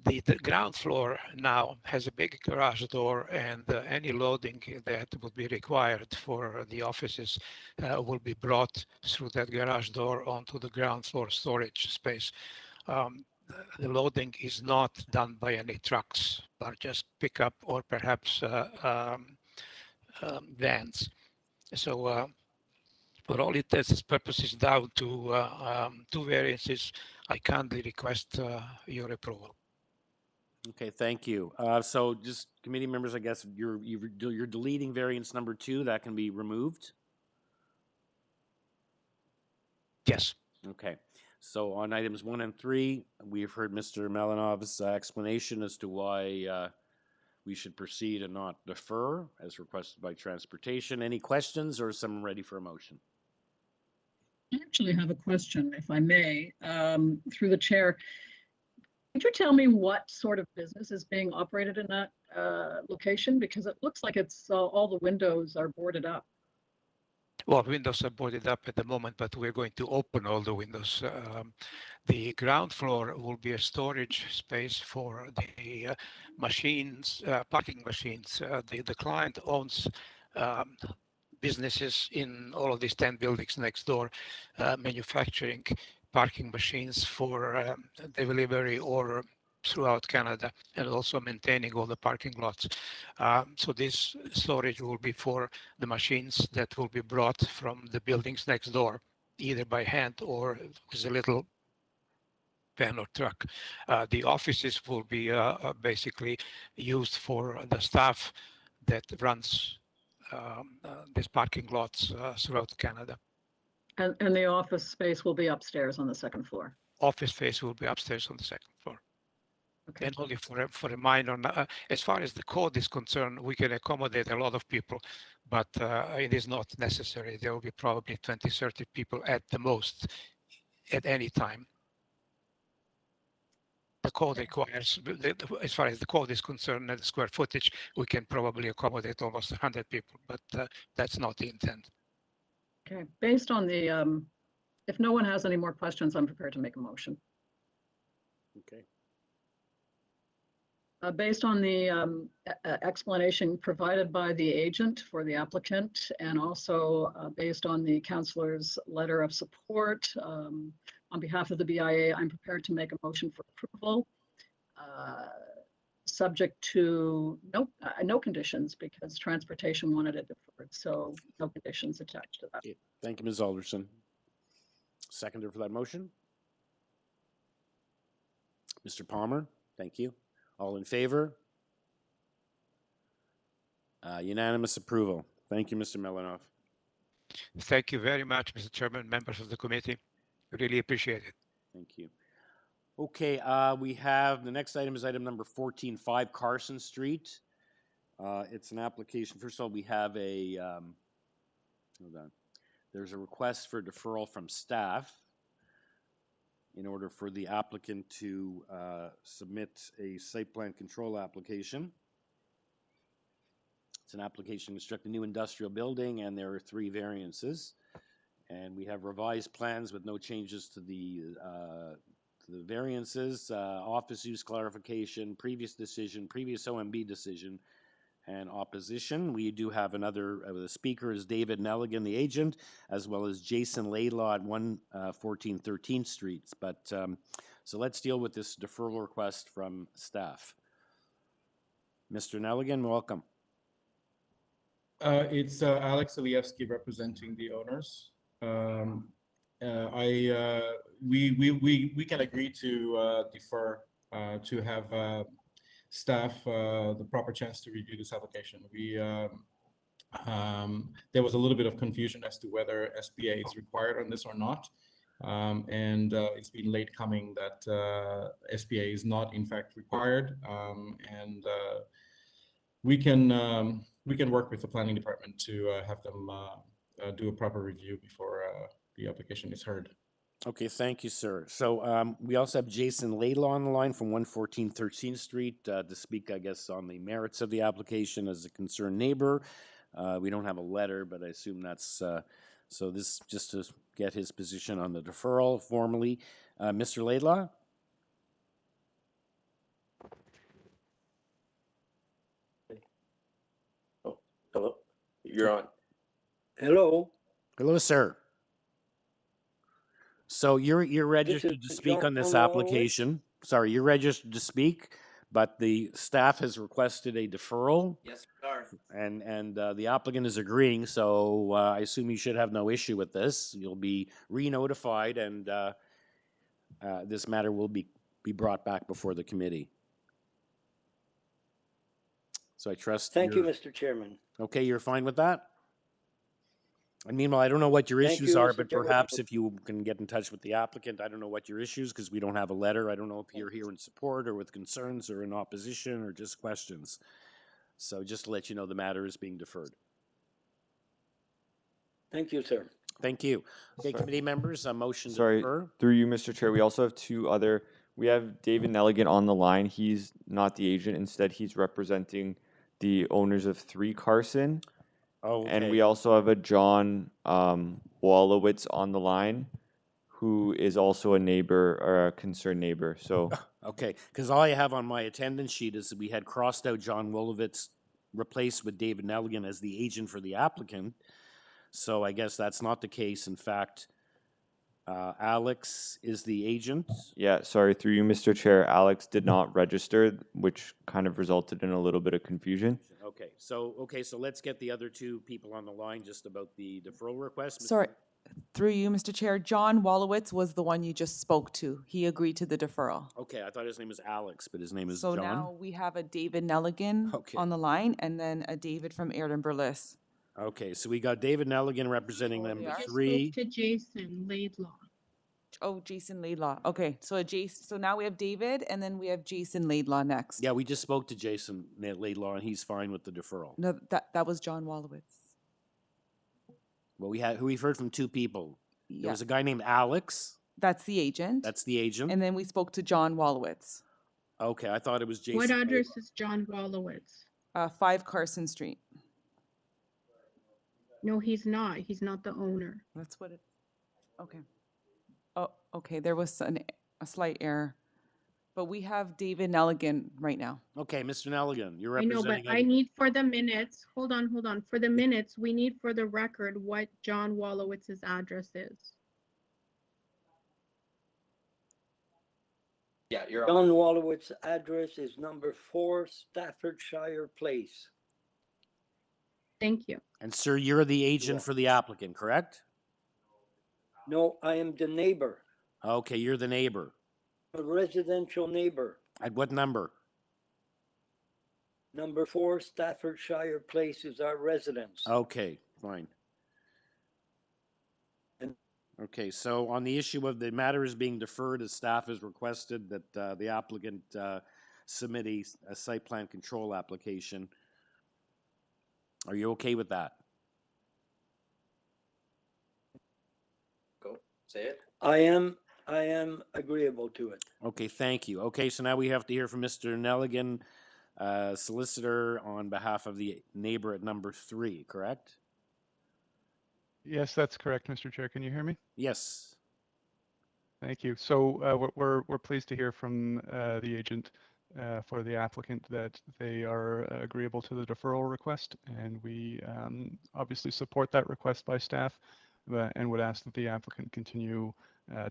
the ground floor now has a big garage door, and any loading that would be required for the offices will be brought through that garage door onto the ground floor storage space. The loading is not done by any trucks, but just pickup or perhaps vans. So for all intents and purposes, down to 2 variances, I kindly request your approval. Okay, thank you. So just committee members, I guess you're deleting variance number 2. That can be removed. Yes. Okay. So on items 1 and 3, we've heard Mr. Melanov's explanation as to why we should proceed and not defer, as requested by Transportation. Any questions, or is someone ready for a motion? I actually have a question, if I may, through the chair. Could you tell me what sort of business is being operated in that location? Because it looks like it's all the windows are boarded up. Well, windows are boarded up at the moment, but we're going to open all the windows. The ground floor will be a storage space for the machines, parking machines. The client owns businesses in all of these 10 buildings next door, manufacturing parking machines for delivery or throughout Canada, and also maintaining all the parking lots. So this storage will be for the machines that will be brought from the buildings next door, either by hand or with a little van or truck. The offices will be basically used for the staff that runs these parking lots throughout Canada. And the office space will be upstairs on the second floor. Office space will be upstairs on the second floor. Okay. And only for a minor, as far as the code is concerned, we can accommodate a lot of people, but it is not necessary. There will be probably 20, 30 people at the most at any time. The code requires, as far as the code is concerned, and the square footage, we can probably accommodate almost 100 people, but that's not the intent. Okay, based on the, if no one has any more questions, I'm prepared to make a motion. Okay. Based on the explanation provided by the agent for the applicant, and also based on the councillor's letter of support, on behalf of the BIA, I'm prepared to make a motion for approval, subject to no conditions, because Transportation wanted it deferred, so no conditions attached to that. Okay. Thank you, Ms. Alderson. Seconder for that motion? Mr. Palmer, thank you. All in favor? Unanimous approval. Thank you, Mr. Melanov. Thank you very much, Mr. Chairman, members of the committee. Really appreciate it. Thank you. Okay, we have, the next item is item number 14-5 Carson Street. It's an application. First of all, we have a, hold on. There's a request for deferral from staff in order for the applicant to submit a site plan control application. It's an application to construct a new industrial building, and there are 3 variances. And we have revised plans with no changes to the variances, office use clarification, previous decision, previous OMB decision, and opposition. We do have another, the speaker is David Nelligan, the agent, as well as Jason Laidlaw at 114 13th Street. But so let's deal with this deferral request from staff. Mr. Nelligan, welcome. It's Alex Alievsky representing the owners. We can agree to defer to have staff the proper chance to review this application. There was a little bit of confusion as to whether SPA is required on this or not, and it's been late coming that SPA is not in fact required, and we can work with the planning department to have them do a proper review before the application is heard. Okay, thank you, sir. So we also have Jason Laidlaw on the line from 114 13th Street to speak, I guess, on the merits of the application as a concerned neighbor. We don't have a letter, but I assume that's, so this just to get his position on the deferral formally. Mr. Laidlaw? Oh, hello, you're on. Hello. Hello, sir. So you're registered to speak on this application. Sorry, you're registered to speak, but the staff has requested a deferral. Yes, we are. And the applicant is agreeing, so I assume you should have no issue with this. You'll be re-notified, and this matter will be brought back before the committee. So I trust. Thank you, Mr. Chairman. Okay, you're fine with that? And meanwhile, I don't know what your Thank issues you, are, Mr. but Chair. perhaps if you can get in touch with the applicant, I don't know what your issues, because we don't have a letter. I don't know if you're here in support or with concerns or in opposition or just questions. So just to let you know, the matter is being deferred. Thank you, sir. Thank you. Okay, committee members, a motion to Sorry, defer. through you, Mr. Chair, we also have we have David Nelligan on the line. He's not the agent. Instead, he's representing the owners of 3 Carson. Oh, And okay. we also have a John Wallowitz on the line, who is also a neighbor or a concerned neighbor. So Okay, because all I have on my attendance sheet is that we had crossed out John Wolowitz, replaced with David Nelligan as the agent for the applicant. So I guess that's not the case. In fact, Alex is the agent. yeah, sorry, through you, Mr. Chair, Alex did not register, which kind of resulted in a little bit of confusion. Okay, so let's get the other 2 people on the line just about the deferral request. Sorry, through you, Mr. Chair, John Wallowitz was the one you just spoke to. He agreed to the deferral. Okay, I thought his name was Alex, but his name is So John. now we have a David Nelligan on the line and then a David from Ayrton Burles. Okay, so we got David Nelligan representing number Just 3. spoke to Jason Laidlaw. Oh, Jason Laidlaw. Okay, so now we have David and then we have Jason Laidlaw next. Yeah, we just spoke to Jason Laidlaw, and he's fine with the deferral. No, that was John Wallowitz. Well, we've heard from 2 people. There Yeah. was a guy named Alex. That's the agent. That's the agent. And then we spoke to John Wallowitz. Okay, I thought it was Jason. What address is John Wallowitz? 5 Carson Street. No, he's not. He's not the owner. That's what it, okay. Oh, okay, there was a slight error. But we have David Nelligan right now. Okay, Mr. Nelligan, you're I know, representing. but I need for the minutes, hold on. For the minutes, we need for the record what John Wallowitz's address is. Yeah, you're on. John Wallowitz's address is number 4 Staffordshire Place. Thank you. And sir, you're the agent for the applicant, correct? No, I am the neighbor, Okay, you're the neighbor. a residential neighbor. At what number? Number 4 Staffordshire Place is our residence. Okay, fine. And- Okay, so on the issue of the matter is being deferred, as staff has requested that the applicant submit a site plan control application. Are you okay with that? Go, say it. I am agreeable to it. Okay, thank you. Okay, so now we have to hear from Mr. Nelligan, solicitor on behalf of the neighbor at number 3, correct? Yes, that's correct, Mr. Chair. Can you hear me? Yes. Thank you. So we're pleased to hear from the agent for the applicant that they are agreeable to the deferral request, and we obviously support that request by staff and would ask that the applicant continue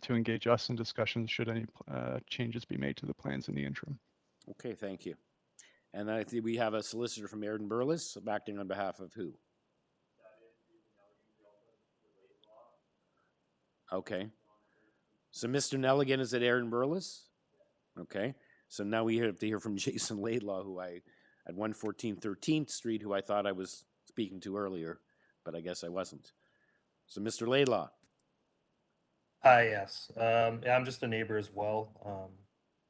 to engage us in discussions should any changes be made to the plans in the interim. Okay, thank you. And I think we have a solicitor from Ayrton Burles acting on behalf of who? Okay. So Mr. Nelligan is at Ayrton Burles? Okay. So now we have to hear from Jason Laidlaw, at 114 13th Street, who I thought I was speaking to earlier, but I guess I wasn't. So Mr. Laidlaw. Hi, yes. Yeah, I'm just a neighbor as well.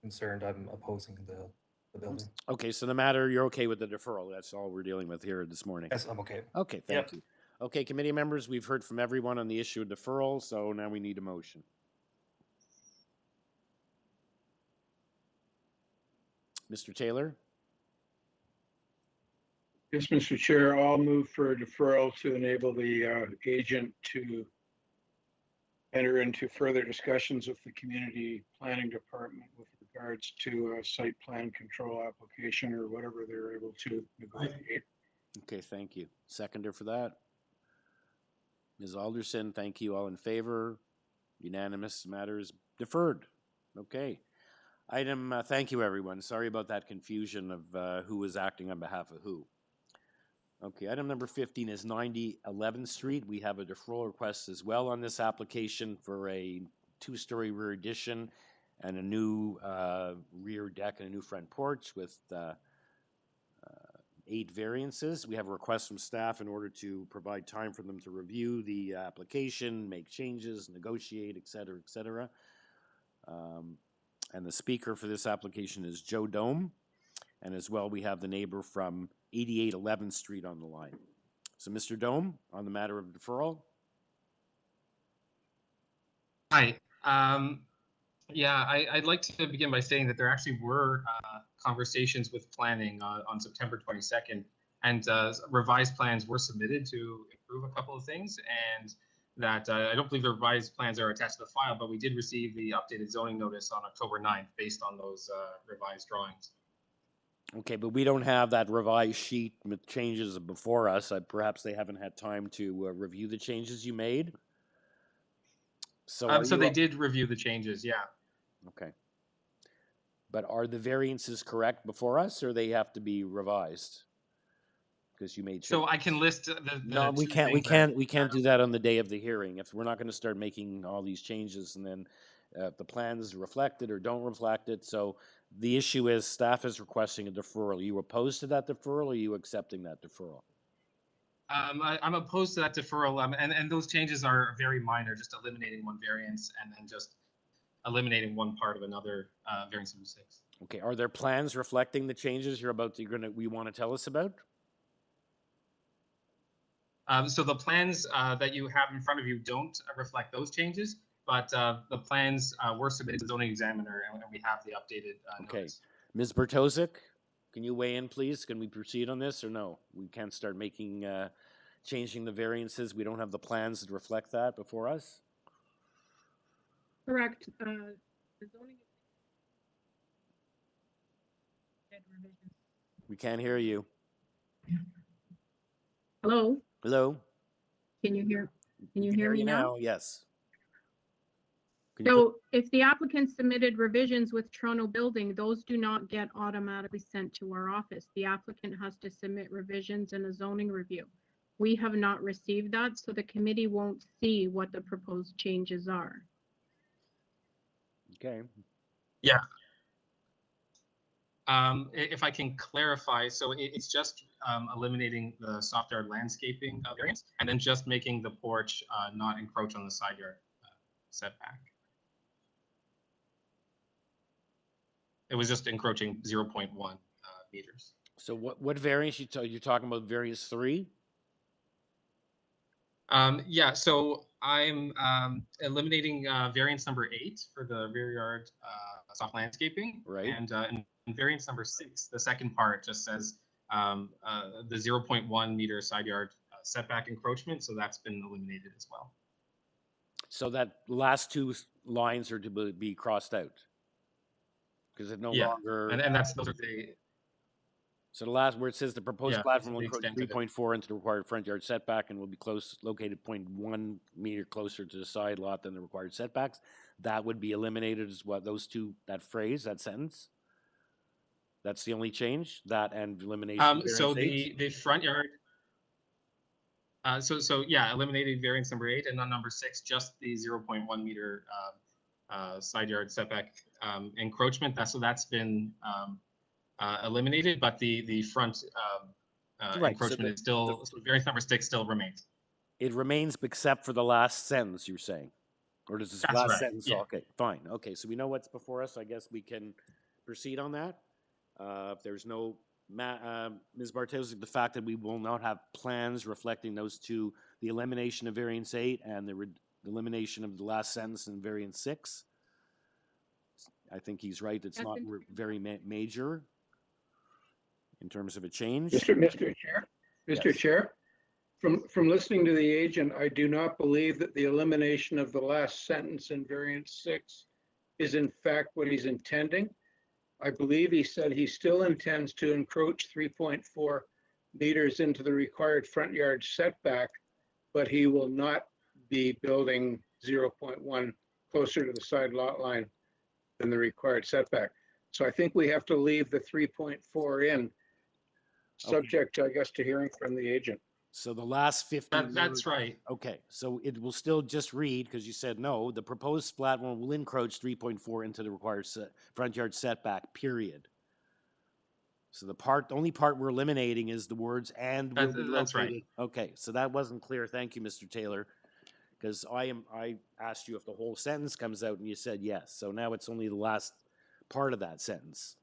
Concerned, I'm opposing the building. Okay, so the matter, you're okay with the deferral. That's all we're dealing with here this morning. Yes, I'm okay. Okay, thank you. Okay, committee members, we've heard from everyone on the issue of deferral, so now we need a motion. Mr. Taylor? Yes, Mr. Chair, I'll move for a deferral to enable the agent to enter into further discussions with the community planning department with regards to a site plan control application or whatever they're able to negotiate. Okay, thank you. Seconder for that? Ms. Alderson, thank you. All in favor? Unanimous. Matter is deferred. Okay. Thank you, everyone. Sorry about that confusion of who was acting on behalf of who. Okay, item number 15 is 90 11th Street. We have a deferral request as well on this application for a 2-story rear addition and a new rear deck and a new front porch with 8 variances. We have a request from staff in order to provide time for them to review the application, make changes, negotiate, et cetera, et cetera. And the speaker for this application is Joe Dome. And as well, we have the neighbor from 88 11th Street on the line. So Mr. Dome, on the matter of deferral. Hi. Yeah, I'd like to begin by saying that there actually were conversations with planning on September 22nd, and revised plans were submitted to improve a couple of things, and that I don't believe the revised plans are attached to the file, but we did receive the updated zoning notice on October 9th based on those revised drawings. Okay, but we don't have that revised sheet with changes before us. Perhaps they haven't had time to review the changes you made. So, So they did review the changes, yeah. Okay. But are the variances correct before us, or they have to be revised? Because you made changes. So I can list No, we two can't. We things can't. that- We can't do that on the day of the hearing. If we're not going to start making all these changes, and then the plans reflect it or don't reflect it. So the issue is, staff is requesting a deferral. Are you opposed to that deferral, or are you accepting that deferral? I'm opposed to that deferral, and those changes are very minor, just eliminating one variance and then just eliminating one part of another variance number 6. Okay. Are there plans reflecting the changes we want to tell us about? So the plans that you have in front of you don't reflect those changes, but the plans were submitted to the zoning examiner, and we have the updated notice. Ms. Bertozek, can you weigh in, please? Can we proceed on this, or no? We can't start making, changing the variances. We don't have the plans that reflect that before us? Correct. The zoning We can't hear you. Hello, Hello? can you hear We can hear me you now? Yes. Can you So if the applicant submitted revisions with Toronto Building, those do not get automatically sent to our office. The applicant has to submit revisions in a zoning review. We have not received that, so the committee won't see what the proposed changes are. Okay. Yeah. If I can clarify, so it's just eliminating the soft yard landscaping variance, and then just making the porch not encroach on the side yard setback. It was just encroaching 0.1 meters. So what variance you're talking about? Variance 3? Yeah, so I'm eliminating variance number 8 for the rear yard soft landscaping. Right. And in variance number 6, the second part just says the 0.1 meter side yard setback encroachment. So that's been eliminated as well. So that last 2 lines are to be crossed out? Because it no longer... And those are the... So the last where it says the proposed platform will the encroach extent of it. 3.4 into the required front yard setback and will be located 0.1 meter closer to the side lot than the required setbacks, that would be eliminated as what, that phrase, that sentence? That's the only change? That and elimination of So variance 8? the front yard... So yeah, eliminating variance number 8, and then number 6, just the 0.1 meter side yard setback encroachment. That's been eliminated, but the front encroachment is still, so variance number 6 still remains. It remains except for the last sentence, you're saying? Or does this That's last right, sentence? yeah. Okay, fine. Okay, so we know what's before us. I guess we can proceed on that. If there's no, Ms. Bartels, the fact that we will not have plans reflecting those 2, the elimination of variance 8 and the elimination of the last sentence in variance 6. I think he's right. It's not very major in terms of a change. Mr. Chair, Mr. Yes. Chair, from listening to the agent, I do not believe that the elimination of the last sentence in variance 6 is in fact what he's intending. I believe he said he still intends to encroach 3.4 meters into the required front yard setback, but he will not be building 0.1 closer to the side lot line than the required setback. So I think we have to leave the 3.4 in, subject, I guess, to hearing from the agent. So the last 50 That's right. Okay, so it will still just read, because you said no, the proposed platform will encroach 3.4 into the required front yard setback, period. So the only part we're eliminating is the words "and will be That's right. located." Okay, so that wasn't clear. Thank you, Mr. Taylor, because I asked you if the whole sentence comes out, and you said yes. So now it's only the last part of that sentence.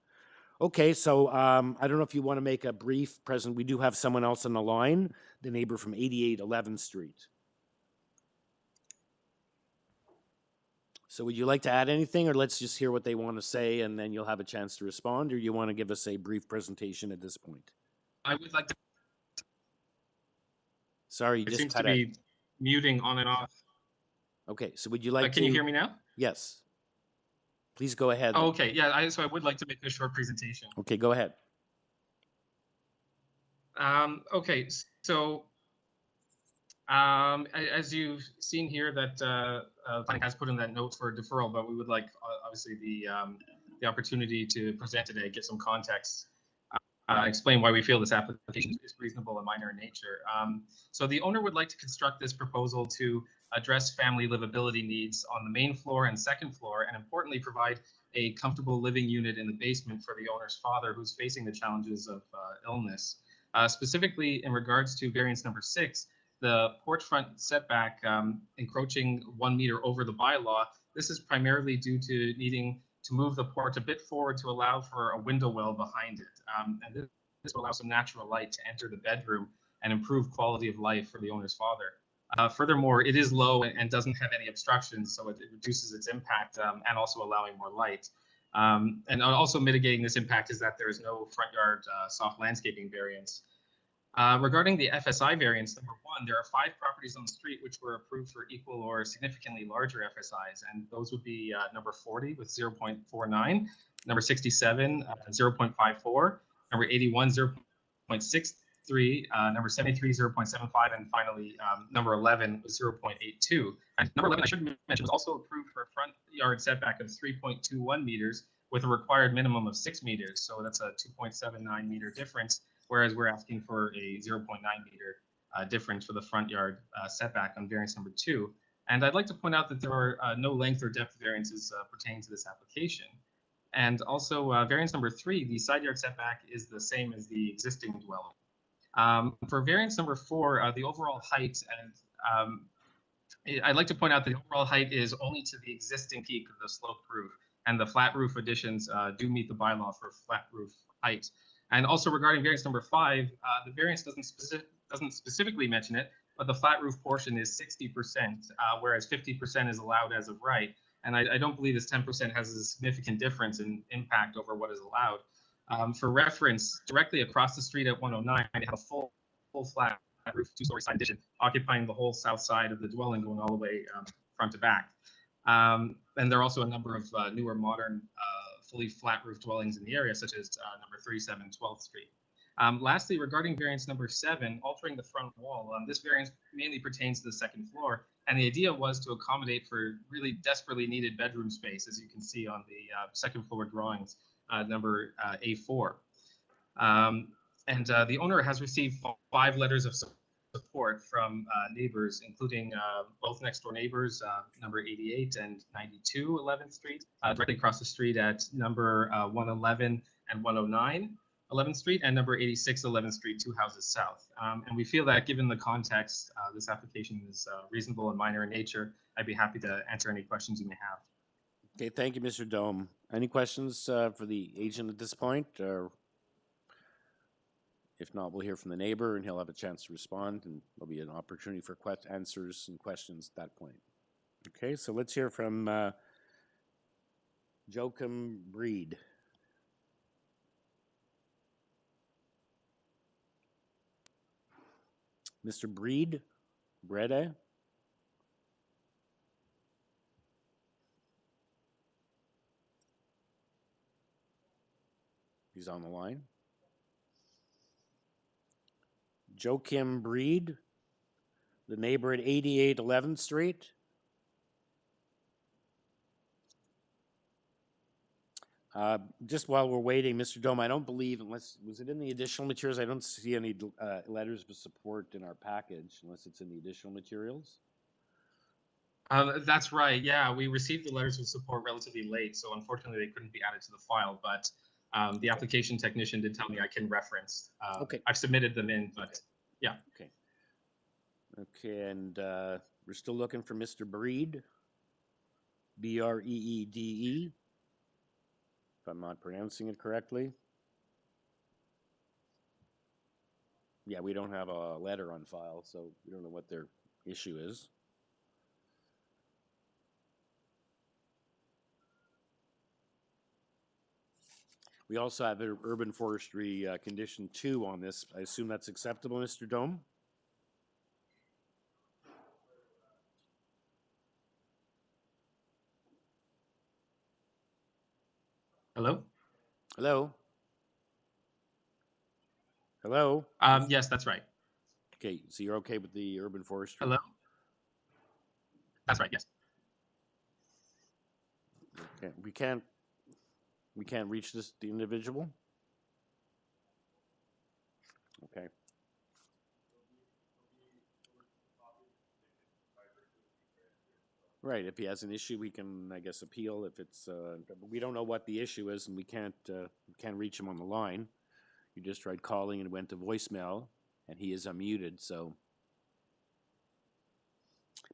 Okay, so I don't know if you want to make a brief present. We do have someone else on the line, the neighbor from 88 11th Street. So would you like to add anything, or let's just hear what they want to say, and then you'll have a chance to respond, or you want to give us a brief presentation at this point? I would like to. Sorry, you It just seems to cut out. be muting on and off. Okay, so would you like to? Can you hear me now? Yes. Please go ahead. Oh, okay. Yeah, so I would like to make a short presentation. Okay, go ahead. Okay, so as you've seen here, that planning has put in that note for deferral, but we would like obviously the opportunity to present today, get some context, explain why we feel this application is reasonable and minor in nature. So the owner would like to construct this proposal to address family livability needs on the main floor and second floor, and importantly, provide a comfortable living unit in the basement for the owner's father, who's facing the challenges of illness. Specifically, in regards to variance number 6, the porch front setback encroaching 1 meter over the bylaw. This is primarily due to needing to move the porch a bit forward to allow for a window well behind it. And this will allow some natural light to enter the bedroom and improve quality of life for the owner's father. Furthermore, it is low and doesn't have any obstructions, so it reduces its impact and also allowing more light. And also mitigating this impact is that there is no front yard soft landscaping variance. Regarding the FSI variance, number 1, there are 5 properties on the street which were approved for equal or significantly larger FSIs, and those would be number 40 with 0.49, number 67, 0.54, number 81, 0.63, number 73, 0.75, and finally number 11 was 0.82. And number 11, I should mention, was also approved for a front yard setback of 3.21 meters with a required minimum of 6 meters. So that's a 2.79 meter difference, whereas we're asking for a 0.9 meter difference for the front yard setback on variance number 2. And I'd like to point out that there are no length or depth variances pertaining to this application. And also variance number 3, the side yard setback is the same as the existing dwelling. For variance number 4, the overall height, and I'd like to point out that the overall height is only to the existing peak of the sloped roof, and the flat roof additions do meet the bylaw for flat roof height. And also regarding variance number 5, the variance doesn't specifically mention it, but the flat roof portion is 60%, whereas 50% is allowed as of right. And I don't believe this 10% has a significant difference in impact over what is allowed. For reference, directly across the street at 109, they have a full flat roof, 2-story side addition, occupying the whole south side of the dwelling, going all the way front to back. And there are also a number of newer modern fully flat roof dwellings in the area, such as number 37 12th Street. Lastly, regarding variance number 7, altering the front wall, this variance mainly pertains to the second floor, and the idea was to accommodate for really desperately needed bedroom space, as you can see on the second floor drawings, number A4. And the owner has received 5 letters of support from neighbors, including both next door neighbors, number 88 and 92 11th Street, directly across the street at number 111 and 109 11th Street, and number 86 11th Street, 2 houses south. And we feel that given the context, this application is reasonable and minor in nature. I'd be happy to answer any questions you may have. Okay, thank you, Mr. Dome. Any questions for the agent at this point? Or if not, we'll hear from the neighbor and he'll have a chance to respond, and there'll be an opportunity for answers and questions at that point. Okay, so let's hear from Joachim Breed. Mr. Breed? Brede? He's on the line. Joachim Breed, the neighbor at 88 11th Street. Just while we're waiting, Mr. Dome, I don't believe, unless, was it in the additional materials? I don't see any letters of support in our package, unless it's in the additional materials. That's right. Yeah, we received the letters of support relatively late, so unfortunately they couldn't be added to the file. But The application technician did tell me I can reference. Okay. I've submitted them in, but yeah. Okay. Okay, and we're still looking for Mr. Breed. Breede. If I'm not pronouncing it correctly. Yeah, we don't have a letter on file, so we don't know what their issue is. We also have urban forestry condition 2 on this. I assume that's acceptable, Mr. Dome? Hello? Hello? Hello? Yes, that's right. Okay, so you're okay with the urban forestry? Hello? That's right, yes. Okay, we can't reach the individual? Okay. Right, if he has an issue, we can, I guess, appeal if it's, we don't know what the issue is and we can't reach him on the line. You just tried calling and went to voicemail and he is unmuted, so.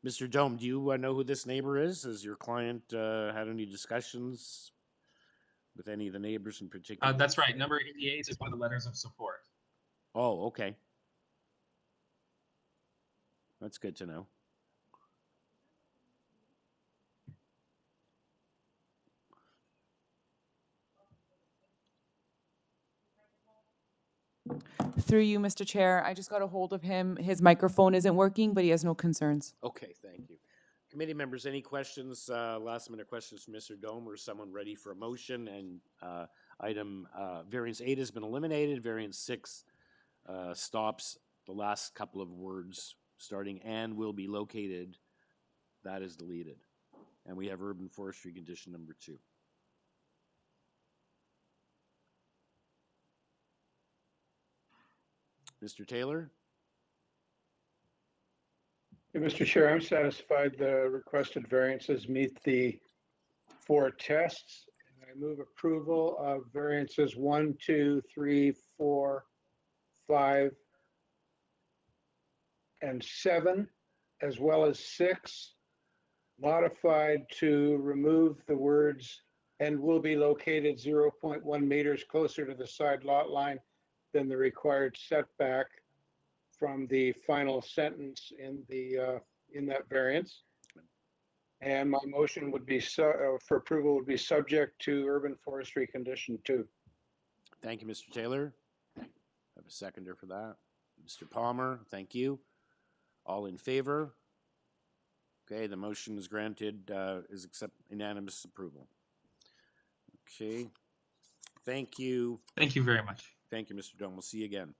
Mr. Dome, do you know who this neighbor is? Has your client had any discussions with any of the neighbors in particular? That's right. Number 88 is one of the letters of support. Oh, okay. That's good to know. Through you, Mr. Chair, I just got a hold of him. His microphone isn't working, but he has no concerns. Okay, thank you. Committee members, any questions, last minute questions from Mr. Dome or someone ready for a motion? And item variance 8 has been eliminated. Variance 6 stops the last couple of words starting and will be located. That is deleted. And we have urban forestry condition number 2. Mr. Taylor? Mr. Chair, I'm satisfied the requested variances meet the 4 tests. I move approval of variances 1, 2, 3, 4, 5, and 7, as well as 6, modified to remove the words "and will be located 0.1 meters closer to the side lot line than the required setback" from the final sentence in that variance. And my motion would be for approval would be subject to urban forestry condition 2. Thank you, Mr. Taylor. I have a seconder for that. Mr. Palmer, thank you. All in favor? Okay, the motion is granted, is unanimous approval. Okay, thank you. Thank you very much. Thank you, Mr. Dome. We'll see you again.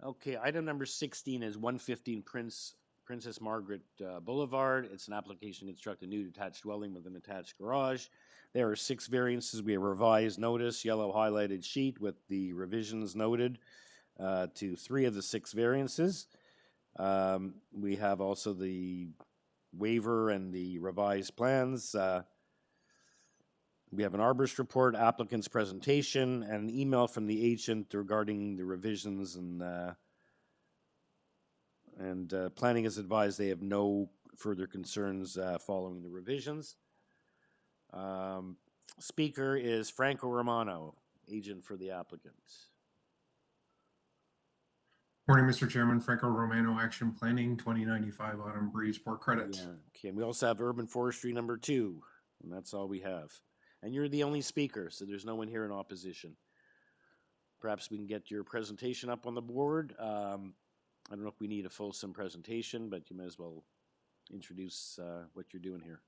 Okay, item number 16 is 115 Princess Margaret Boulevard. It's an application to construct a new detached dwelling with an attached garage. There are 6 variances. We have a revised notice, yellow highlighted sheet with the revisions noted to 3 of the 6 variances. We have also the waiver and the revised plans. We have an arborist report, applicant's presentation, and an email from the agent regarding the revisions, and planning has advised they have no further concerns following the revisions. Speaker is Franco Romano, agent for the applicant. Morning, Mr. Chairman. Franco Romano, Action Planning, 2095 Autumn Breeze, Port Credit. Yeah. Okay, and we also have urban forestry number 2, and that's all we have. And you're the only speaker, so there's no one here in opposition. Perhaps we can get your presentation up on the board. I don't know if we need a fulsome presentation, but you may as well introduce what you're doing here.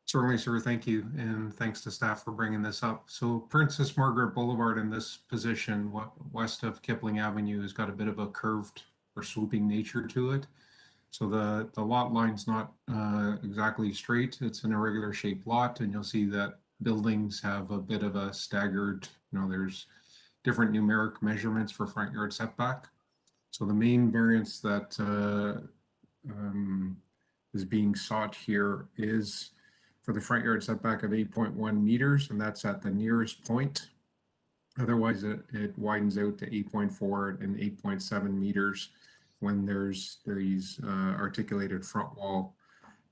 Certainly, sir. Thank you. And thanks to staff for bringing this up. So Princess Margaret Boulevard in this position, west of Kipling Avenue, has got a bit of a curved or swooping nature to it. So the lot line's not exactly straight. It's an irregular shaped lot, and you'll see that buildings have a bit of a staggered, there's different numeric measurements for front yard setback. So the main variance that is being sought here is for the front yard setback of 8.1 meters, and that's at the nearest point. Otherwise, it widens out to 8.4 and 8.7 meters when there's these articulated front wall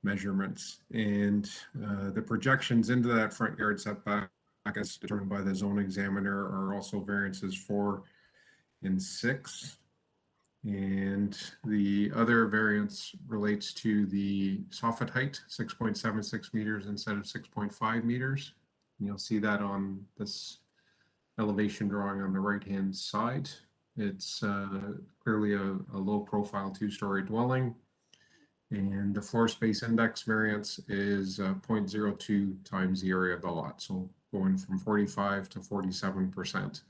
measurements. And the projections into that front yard setback as determined by the zone examiner are also variances 4 and 6. And the other variance relates to the soffit height, 6.76 meters instead of 6.5 meters. And you'll see that on this elevation drawing on the right-hand side. It's clearly a low-profile two-story dwelling. And the floor space index variance is 0.02 times the area of the lot. So going from 45 to 47%.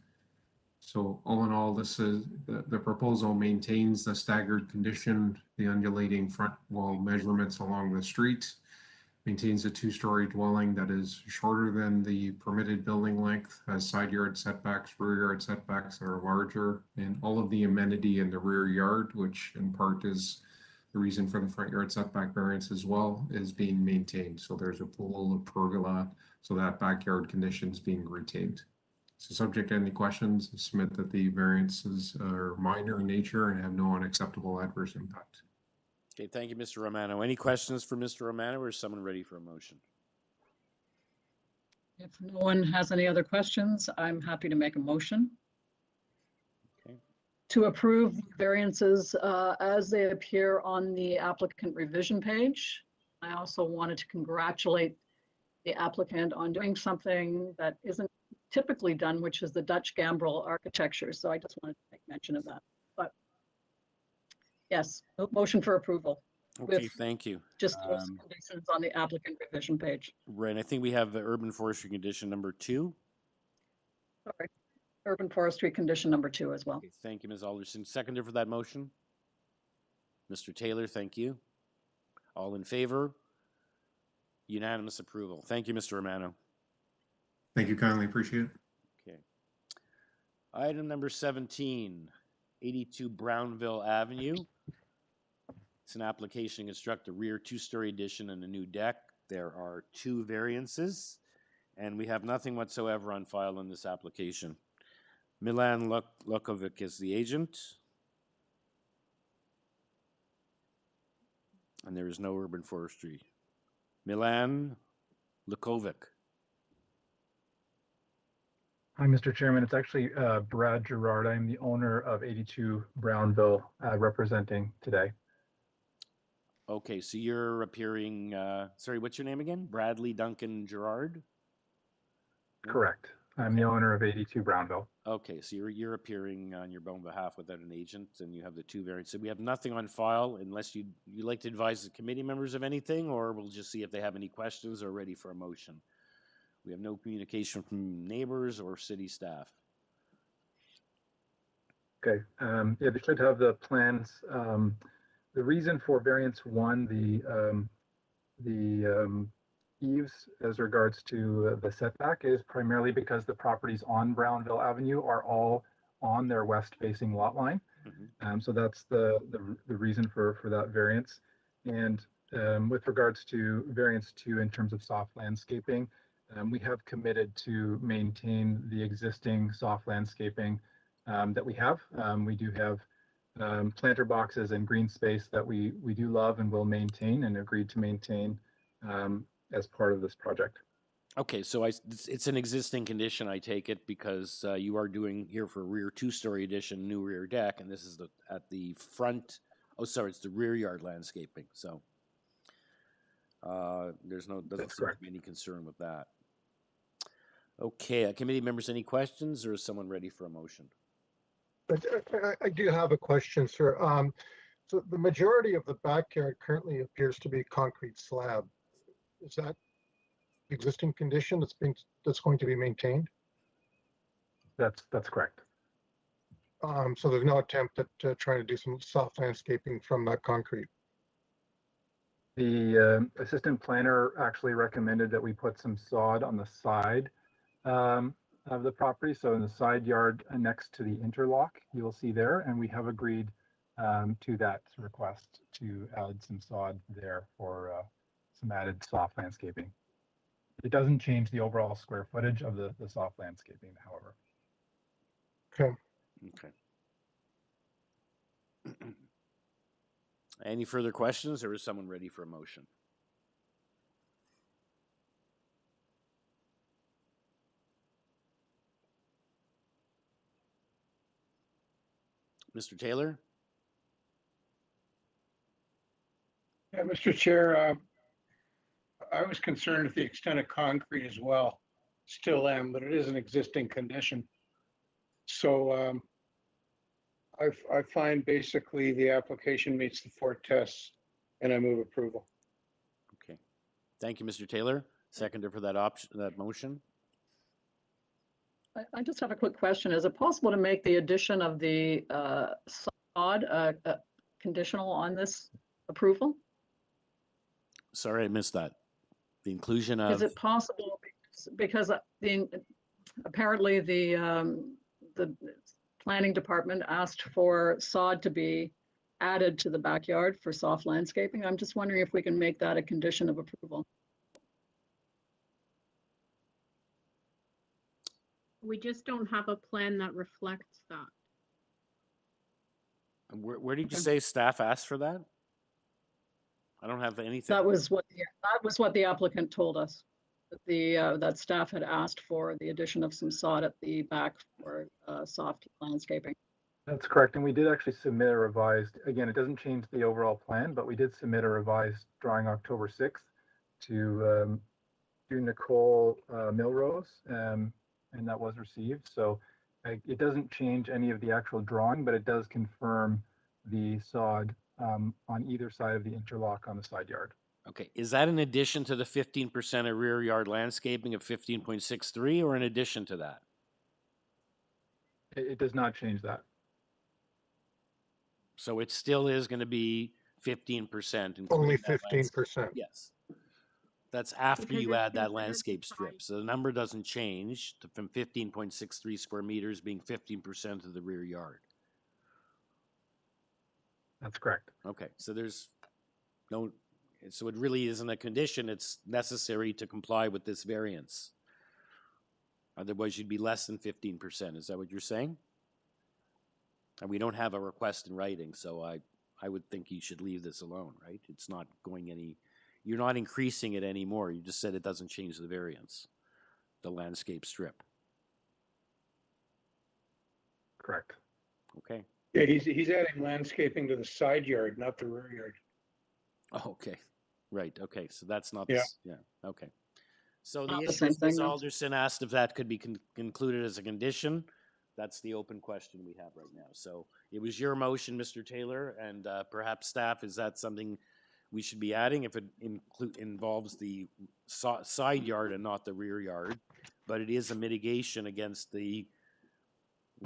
So all in all, this is the proposal maintains the staggered condition, the undulating front wall measurements along the street, maintains a two-story dwelling that is shorter than the permitted building length, has side yard setbacks, rear yard setbacks that are larger, and all of the amenity in the rear yard, which in part is the reason for the front yard setback variance as well, is being maintained. So there's a pool, a pergola, so that backyard condition is being retained. So subject to any questions, submit that the variances are minor in nature and have no unacceptable adverse impact. Okay, thank you, Mr. Romano. Any questions for Mr. Romano, or is someone ready for a motion? If no one has any other questions, I'm happy to make a motion. Okay. To approve variances as they appear on the applicant revision page. I also wanted to congratulate the applicant on doing something that isn't typically done, which is the Dutch gambrel architecture. So I just wanted to make mention of that. But yes, motion for approval. Okay, with thank you. Just those conditions on the applicant revision page. Right, and I think we have the urban forestry condition number 2. Sorry, urban forestry condition number 2 as well. Okay, thank you, Ms. Alderson. Seconder for that motion? Mr. Taylor, thank you. All in favor? Unanimous approval. Thank you, Mr. Romano. Thank you kindly, appreciate it. Okay. Item number 17, 82 Brownville Avenue. It's an application to construct a rear two-story addition and a new deck. There are 2 variances, and we have nothing whatsoever on file on this application. Milan Lukovic is the agent. And there is no urban forestry. Milan Lukovic. Hi, Mr. Chairman. It's actually Brad Gerard. I'm the owner of 82 Brownville, representing today. Okay, so you're appearing, sorry, what's your name again? Bradley Duncan Gerard? Correct. I'm the owner of 82 Brownville. Okay, so you're appearing on your own behalf without an agent, and you have the 2 variants. So we have nothing on file unless you'd like to advise the committee members of anything, or we'll just see if they have any questions or ready for a motion. We have no communication from neighbors or city staff. Okay. Yeah, they should have the plans. The reason for variance 1, the eaves as regards to the setback is primarily because the properties on Brownville Avenue are all on their west-facing lot line. So that's the reason for that variance. And with regards to variance 2 in terms of soft landscaping, we have committed to maintain the existing soft landscaping that we have. We do have planter boxes and green space that we do love and will maintain and agreed to maintain as part of this project. Okay, so it's an existing condition, I take it, because you are doing here for a rear two-story addition, new rear deck, and this is at the front. Oh, sorry, it's the rear yard landscaping. So doesn't seem to be any concern with that. Okay, committee members, any questions, or is someone ready for a motion? I do have a question, sir. So the majority of the backyard currently appears to be concrete slab. Is that the existing condition that's going to be maintained? That's correct. So there's no attempt at trying to do some soft landscaping from that concrete. The assistant planner actually recommended that we put some sod on the side of the property. So in the side yard next to the interlock, you will see there, and we have agreed to that request to add some sod there for some added soft landscaping. It doesn't change the overall square footage of the soft landscaping, however. Okay. Okay. Any further questions, or is someone ready for a motion? Mr. Taylor? Yeah, Mr. Chair, I was concerned with the extent of concrete as well. Still am, but it is an existing condition. So I find basically the application meets the 4 tests, and I move approval. Okay. Thank you, Mr. Taylor. Seconder for that option, that motion. I just have a quick question. Is it possible to make the addition of the sod conditional on this approval? Sorry, I missed that. The inclusion of. Is it possible, because apparently the planning department asked for sod to be added to the backyard for soft landscaping. I'm just wondering if we can make that a condition of approval. We just don't have a plan that reflects that. Where did you say staff asked for that? I don't have anything. That was what the applicant told us. That that staff had asked for the addition of some sod at the back for soft landscaping. That's correct. And we did actually submit a revised, again, it doesn't change the overall plan, but we did submit a revised drawing October 6th to Nicole Milrose, and that was received. So it doesn't change any of the actual drawing, but it does confirm the sod on either side of the interlock on the side yard. Okay, is that in addition to the 15% of rear yard landscaping of 15.63, or in addition to that? It does not change that. So it still is going to be 15%. Only 15%. Yes. That's after Because you it's add that considered landscape strip. So the number doesn't change from 15.63 square meters being 15% of the rear yard. That's correct. Okay, so there's no, so it really isn't a condition. It's necessary to comply with this variance. Otherwise, you'd be less than 15%. Is that what you're saying? And we don't have a request in writing, so I would think you should leave this alone, right? It's not going any, you're not increasing it anymore. You just said it doesn't change the variance, the landscape strip. Correct. Okay. Yeah, he's adding landscaping to the side yard, not the rear yard. Oh, okay. Right. Okay. So that's not. Yeah. Yeah. Okay. So the Not the issue same is Ms. thing, no. Alderson asked if that could be included as a condition. That's the open question we have right now. So it was your motion, Mr. Taylor, and perhaps staff, is that something we should be adding if it involves the side yard and not the rear yard? But it is a mitigation against the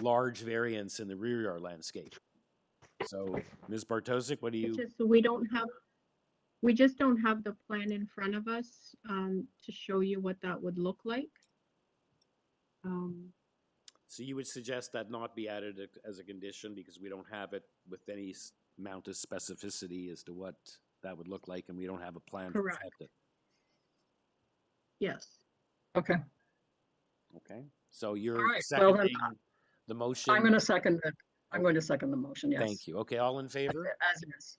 large variance in the rear yard landscape. So Ms. Bartosik, what do you? It's just we just don't have the plan in front of us to show you what that would look like. So you would suggest that not be added as a condition because we don't have it with any amount of specificity as to what that would look like, and we don't have a plan to Correct. reflect it. Yes. Okay. Okay. So you're All right, well then, seconding the motion. I'm going to second it. I'm going to second the motion. Yes. Thank you. Okay. All in favor? As is.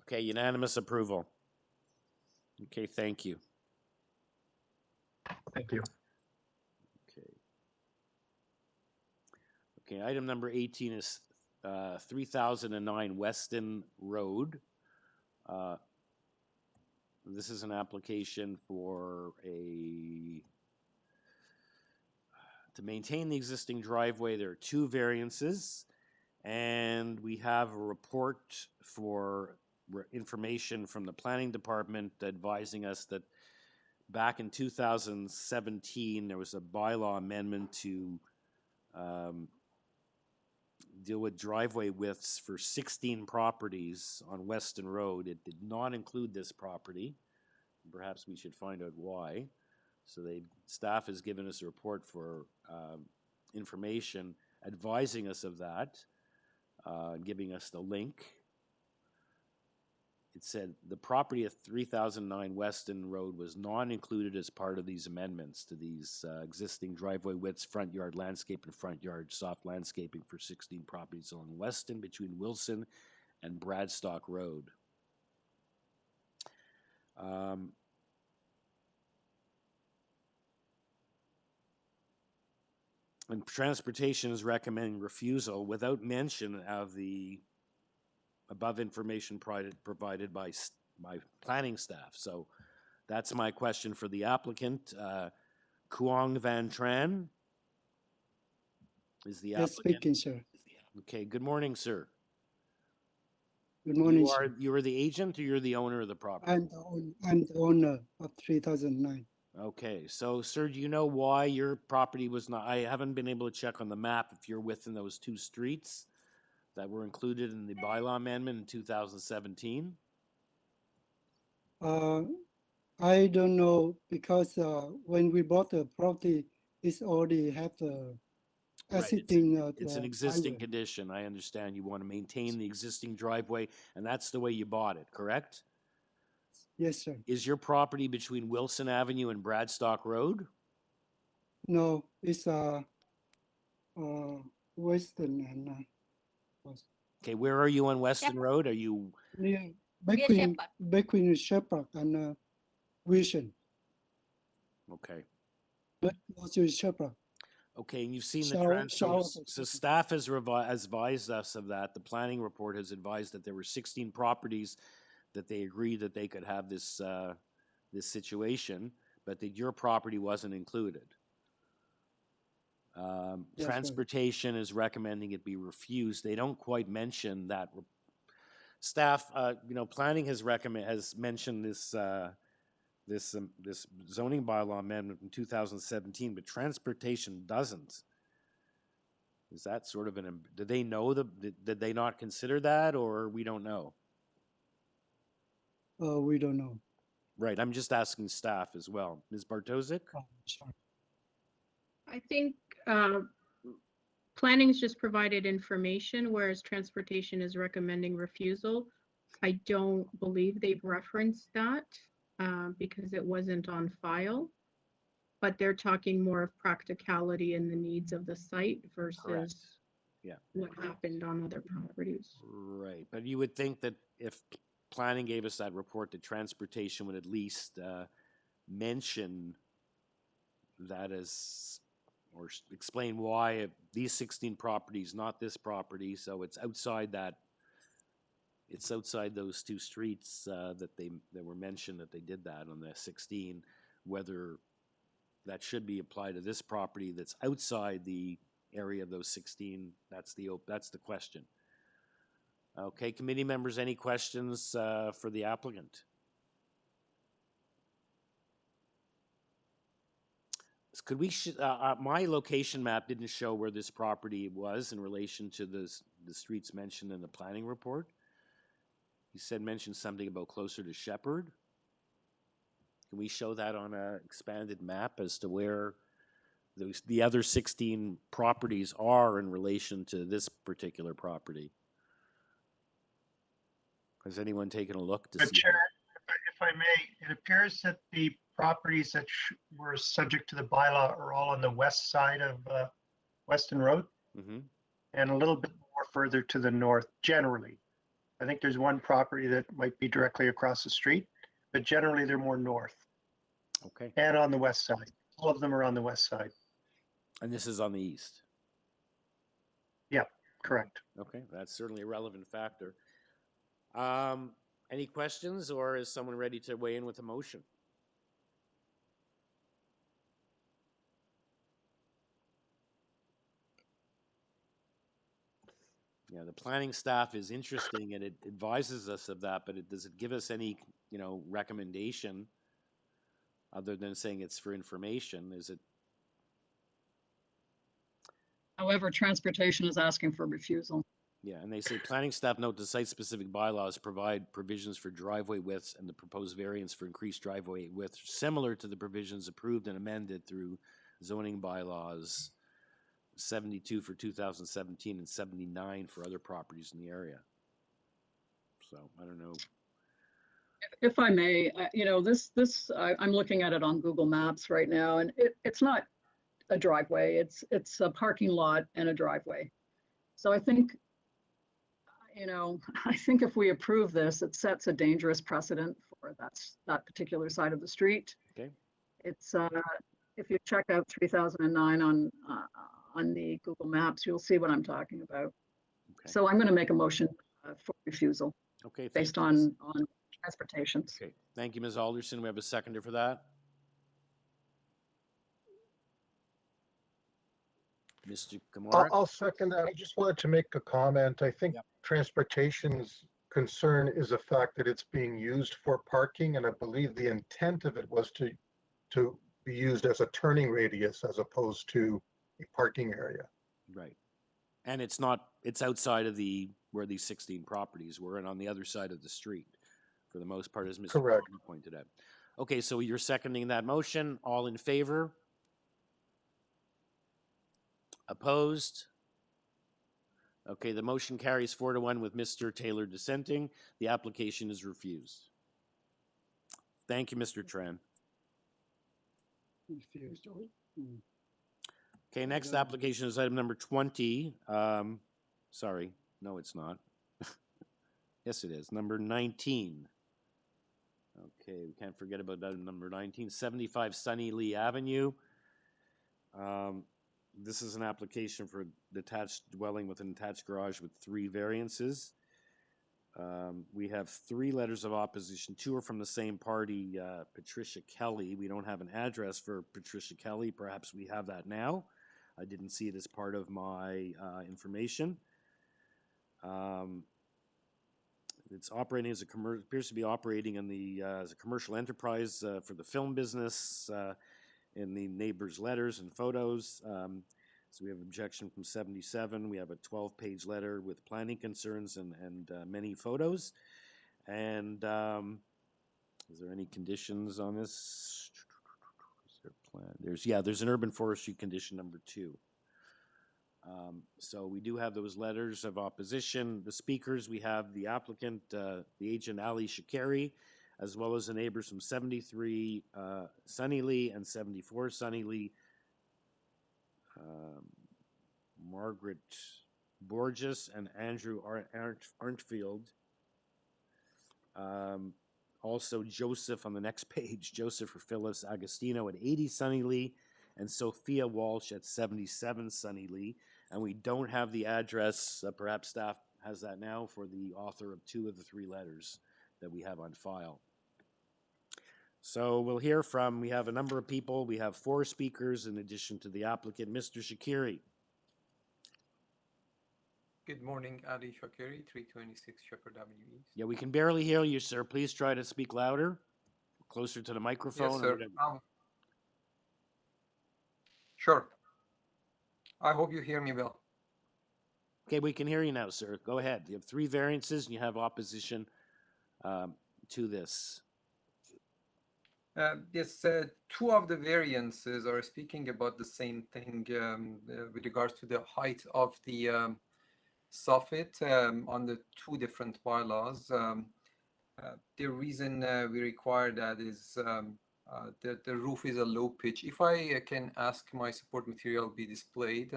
Okay. Unanimous approval. Okay. Thank you. Thank you. Okay. Okay. Item number 18 is 3009 Weston Road. This is an application for to maintain the existing driveway. There are 2 variances, and we have a report for information from the planning department advising us that back in 2017 there was a bylaw amendment to deal with driveway widths for 16 properties on Weston Road. It did not include this property. Perhaps we should find out why. So staff has given us a report for information advising us of that, giving us the link. it said the property at 3009 Weston Road was not included as part of these amendments to these existing driveway widths, front yard landscape, and front yard soft landscaping for 16 properties along Weston between Wilson and Bradstock Road. And transportation is recommending refusal without mention of the above information provided by planning staff. So that's my question for the applicant. Kuang Van Tran is the Yes, applicant. speaking, sir. Okay, good morning, sir. Good morning, You sir. are the agent or you're the owner of the property? I'm the owner of 3009. Okay, so sir, do you know why your property was not, I haven't been able to check on the map if you're within those two streets that were included in the bylaw amendment in 2017? I don't know because when we bought the property, it's already have the Right, existing. it's an existing condition. I understand you want to maintain the existing driveway, and that's the way you bought it, correct? Yes, sir. Is your property between Wilson Avenue and Bradstock Road? No, it's Western and Okay, where are you on Weston Road? Are you near between Shepherd and Vision. okay? But also Shepherd. Okay, and you've seen the Shower- shower so staff has advised us of that. The planning report has advised that there were 16 properties that they agreed that they could have this this situation, but that your property wasn't included. Yes, sir. Transportation is recommending it be refused. They don't quite mention that. Staff, planning has mentioned this this zoning bylaw amendment in 2017, but transportation doesn't. Is that sort of did they know did they not consider that, or we don't know? We don't know. Right, I'm just asking staff as well. Ms. Bartosik? I think planning's just provided information, whereas transportation is recommending refusal. I don't believe they've referenced that because it wasn't on file, but they're talking more of practicality and the needs of the site versus what happened on other properties. Right, but you would think that if planning gave us that report, that transportation would at least mention that as, or explain why these 16 properties, not this property, so it's outside that, it's outside those two streets that were mentioned that they did that on the 16, whether that should be applied to this property that's outside the area of those 16, that's the question. Okay, committee members, any questions for the applicant? Could we, my location map didn't show where this property was in relation to the streets mentioned in the planning report. You mentioned something about closer to Shepherd. Can we show that on an expanded map as to where the other 16 properties are in relation to this particular property? Has anyone taken a look to see? Chair, if I may, it appears that the properties that were subject to the bylaw are all on the west side of Weston Road and a little bit more further to the north generally. I think there's one property that might be directly across the street, but generally they're more north. Okay. And on the west side. All of them are on the west side. And this is on the east? Yeah, correct. Okay, that's certainly a relevant factor. Any questions, or is someone ready to weigh in with a motion? Yeah, the planning staff is interesting and it advises us of that, but does it give us any, recommendation other than saying it's for information? Is it? However, transportation is asking for refusal. Yeah, and they say planning staff note the site-specific bylaws provide provisions for driveway widths and the proposed variance for increased driveway width similar to the provisions approved and amended through zoning bylaws 72 for 2017 and 79 for other properties in the area. So I don't know. If I may, I'm looking at it on Google Maps right now, and it's not a driveway. It's a parking lot and a driveway. So I think, I think if we approve this, it sets a dangerous precedent for that particular side of the street. Okay. It's if you check out 3009 on the Google Maps, you'll see what I'm talking about. Okay. So I'm going to make a motion for refusal. Okay. Based thank you, on transportations. Okay. Thank you, Ms. Alderson. We have a seconder for that. Mr. Kamara? I'll second that. I just wanted to make a comment. I think transportation's concern is the fact that it's being used for parking, and I believe the intent of it was to be used as a turning radius as opposed to a parking area. Right. And it's outside of where these 16 properties were and on the other side of the street for the most part, as Mr. Correct. Gordon pointed out. Okay, so you're seconding that motion. All in favor? Opposed? Okay, the motion carries 4-1 with Mr. Taylor dissenting. The application is refused. Thank you, Mr. Tran. Refused. Okay, next application is item number 20. Sorry, no, it's not. Yes, it is. Number 19. Okay, we can't forget about item number 19, 75 Sunny Lee Avenue. This is an application for a detached dwelling with an attached garage with 3 variances. We have 3 letters of opposition. 2 are from the same party, Patricia Kelly. We don't have an address for Patricia Kelly. Perhaps we have that now. I didn't see it as part of my information. It's operating as appears to be operating in as a commercial enterprise for the film business in the neighbors' letters and photos. So we have objection from 77. We have a 12-page letter with planning concerns and many photos. And is there any conditions on this? Is there a plan? There's an urban forestry condition number 2. So we do have those letters of opposition. The speakers, we have the applicant, the agent Ali Shakari, as well as the neighbors from 73 Sunny Lee and 74 Sunny Lee. Margaret Borges and Andrew Arntfield. Also Joseph on the next page, Joseph or Phyllis Agostino at 80 Sunny Lee, and Sophia Walsh at 77 Sunny Lee. And we don't have the address, perhaps staff has that now, for the author of 2 of the 3 letters that we have on file. So we'll hear from, we have a number of people. We have 4 speakers in addition to the applicant, Mr. Shakiri. Good morning, Ali Shakiri, 326 Shepherd Avenue East. Yeah, we can barely hear you, sir. Please try to speak louder, closer to the microphone. Yes, sir. Sure. I hope you hear me well. Okay, we can hear you now, sir. Go ahead. You have 3 variances and you have opposition to this. Yes, 2 of the variances are speaking about the same thing with regards to the height of the soffit on the 2 different bylaws. The reason we require that is the roof is a low pitch. If I can ask my support material be displayed,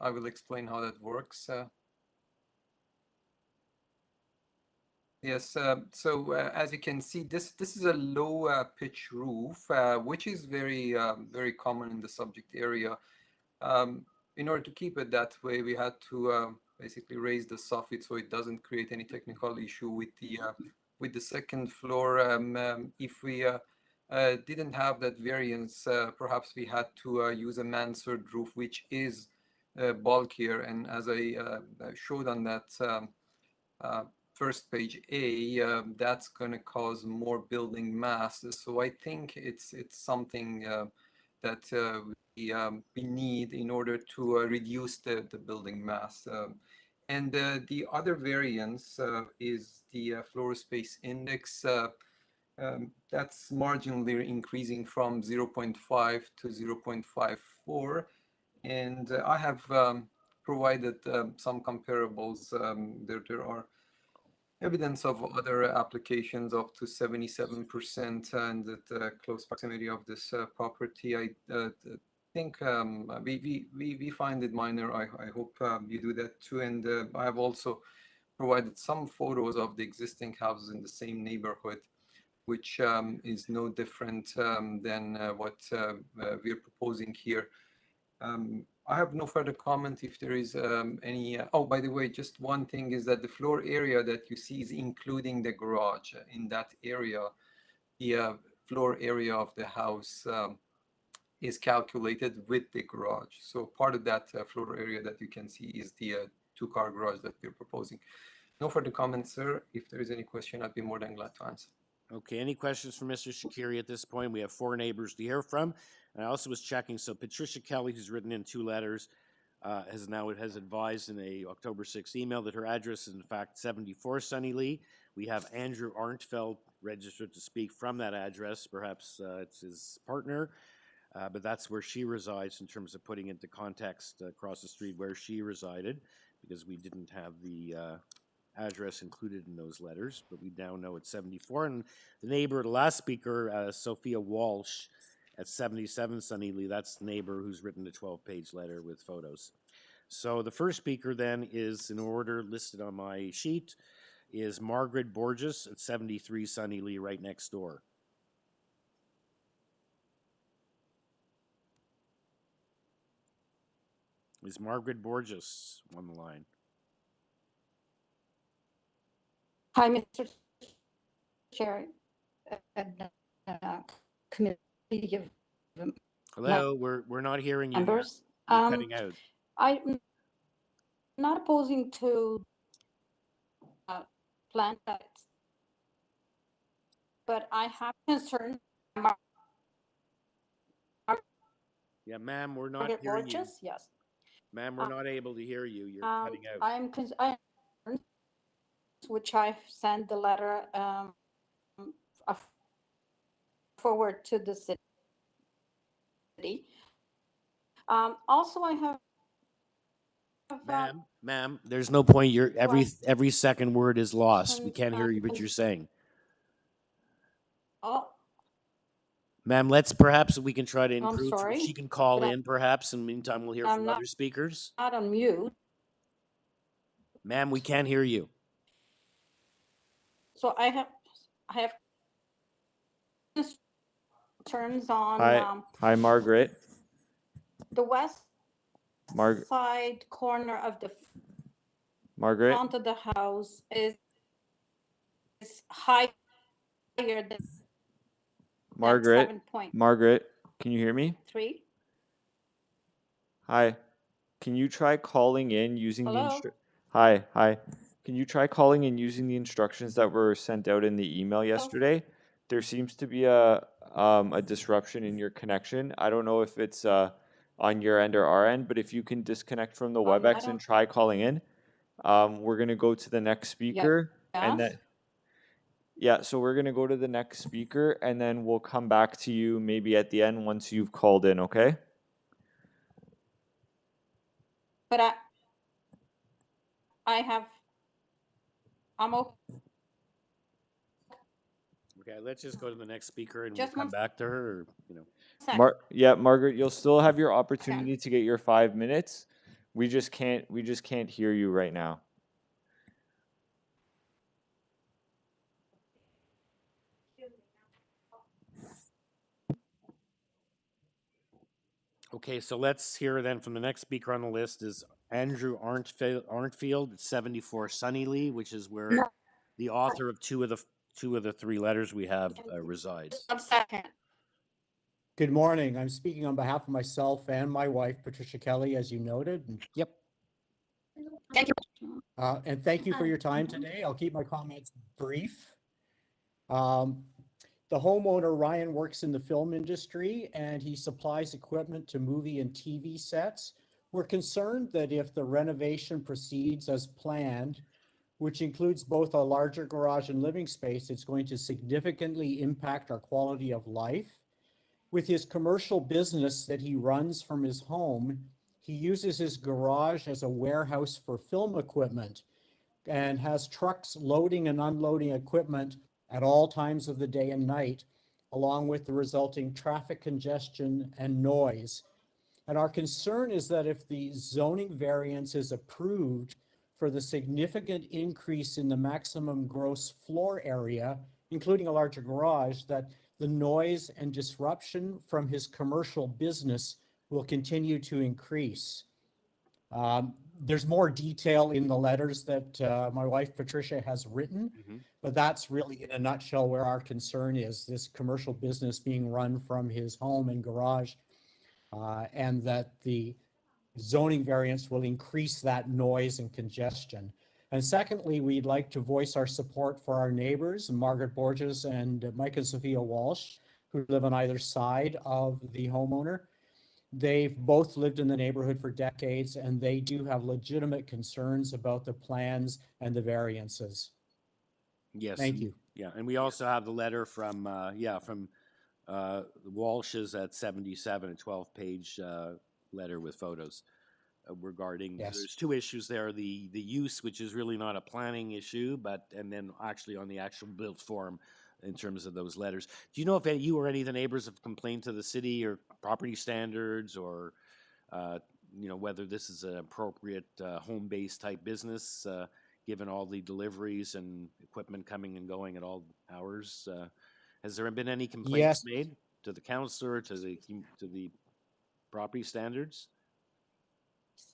I will explain how that works. Yes, so as you can see, this is a low pitch roof, which is very common in the subject area. In order to keep it that way, we had to basically raise the soffit so it doesn't create any technical issue with the second floor. If we didn't have that variance, perhaps we had to use a mansard roof, which is bulkier. And as I showed on that first page A, that's going to cause more building mass. So I think it's something that we need in order to reduce the building mass. And the other variance is the floor space index. That's marginally increasing from 0.5 to 0.54. And I have provided some comparables. There are evidence of other applications up to 77% and the close proximity of this property. I think we find it minor. I hope you do that too. And I have also provided some photos of the existing houses in the same neighborhood, which is no different than what we're proposing here. I have no further comment if there is any. Oh, by the way, just one thing is that the floor area that you see is including the garage. In that area, the floor area of the house is calculated with the garage. So part of that floor area that you can see is the two-car garage that we're proposing. No further comments, sir. If there is any question, I'd be more than glad to answer. Okay, any questions for Mr. Shakiri at this point? We have 4 neighbors to hear from. And I also was checking, so Patricia Kelly, who's written in 2 letters, has advised in a October 6th email that her address is in fact 74 Sunnylee. We have Andrew Arntfeld registered to speak from that address. Perhaps it's his partner, but that's where she resides in terms of putting into context across the street where she resided, because we didn't have the address included in those letters, but we now know it's 74. And the neighbor, the last speaker, Sophia Walsh at 77 Sunnylee, that's the neighbor who's written a 12-page letter with photos. So the first speaker then is, in order listed on my sheet, is Margaret Borges at 73 Sunnylee, right next door. Is Margaret Borges on the line? Hi, Mr. Chair, committee of Hello, we're not hearing you. members. You're cutting out. I'm not opposing to plant sites, but I have concern. Yeah, ma'am, we're not Margaret hearing you. Borges, yes. Ma'am, we're not able to hear you. You're cutting out. I am concerned, which I sent the letter forward to the city. Also, I have. Ma'am, there's no point. You're every second word is lost. We can't hear you what you're saying. Oh, Ma'am, perhaps we can try to I'm improve. sorry, She can call but in, perhaps. In the meantime, we'll hear I'm from not- other speakers. not on mute. Ma'am, we can't hear you. So I have concerns on Hi, Margaret. the west Margaret. side corner of the Margaret. front of the house is higher than Margaret. 7.3. Margaret, can you hear me? Hi. Can you try calling in using Hello? Hi. Can you try calling in using the instructions that were sent out in the email yesterday? There seems to be a disruption in your connection. I don't know if it's on your end or our end, but if you can disconnect from the WebEx and try calling in, we're gonna go to the next speaker, and then so we're gonna go to the next speaker, and then we'll come back to you maybe at the end once you've called in. Okay? But I'm okay. Okay, let's just go to the next speaker and Just we'll come one back to her. Or, Margaret, you'll still have your opportunity to get your 5 minutes. We just can't hear you right now. Okay, so let's hear then from the next speaker on the list is Andrew Arntfield at 74 Sunnylee, which is where the author of two of the 3 letters we have resides. Good morning. I'm speaking on behalf of myself and my wife, Patricia Kelly, as you noted. Yep. Thank you. And thank you for your time today. I'll keep my comments brief. The homeowner, Ryan, works in the film industry and he supplies equipment to movie and TV sets. We're concerned that if the renovation proceeds as planned, which includes both a larger garage and living space, it's going to significantly impact our quality of life. With his commercial business that he runs from his home, he uses his garage as a warehouse for film equipment. and has trucks loading and unloading equipment at all times of the day and night, along with the resulting traffic congestion and noise. And our concern is that if the zoning variance is approved for the significant increase in the maximum gross floor area, including a larger garage, that the noise and disruption from his commercial business will continue to increase. There's more detail in the letters that my wife Patricia has written, but that's really in a nutshell where our concern is, this commercial business being run from his home and garage, and that the zoning variance will increase that noise and congestion. And secondly, we'd like to voice our support for our neighbors, Margaret Borges and Mike and Sophia Walsh, who live on either side of the homeowner. They've both lived in the neighborhood for decades, and they do have legitimate concerns about the plans and the variances. Yes. Thank you. Yeah, and we also have the letter from the Walshes at 77, a 12-page letter with photos regarding, there's two issues there, the use, which is really not a planning issue, and then actually on the actual built form in terms of those letters. Do you know if you or any of the neighbors have complained to the city or property standards, or whether this is an appropriate home-based type business, given all the deliveries and equipment coming and going at all hours? Has there been any complaints made to the councillor, to the property standards?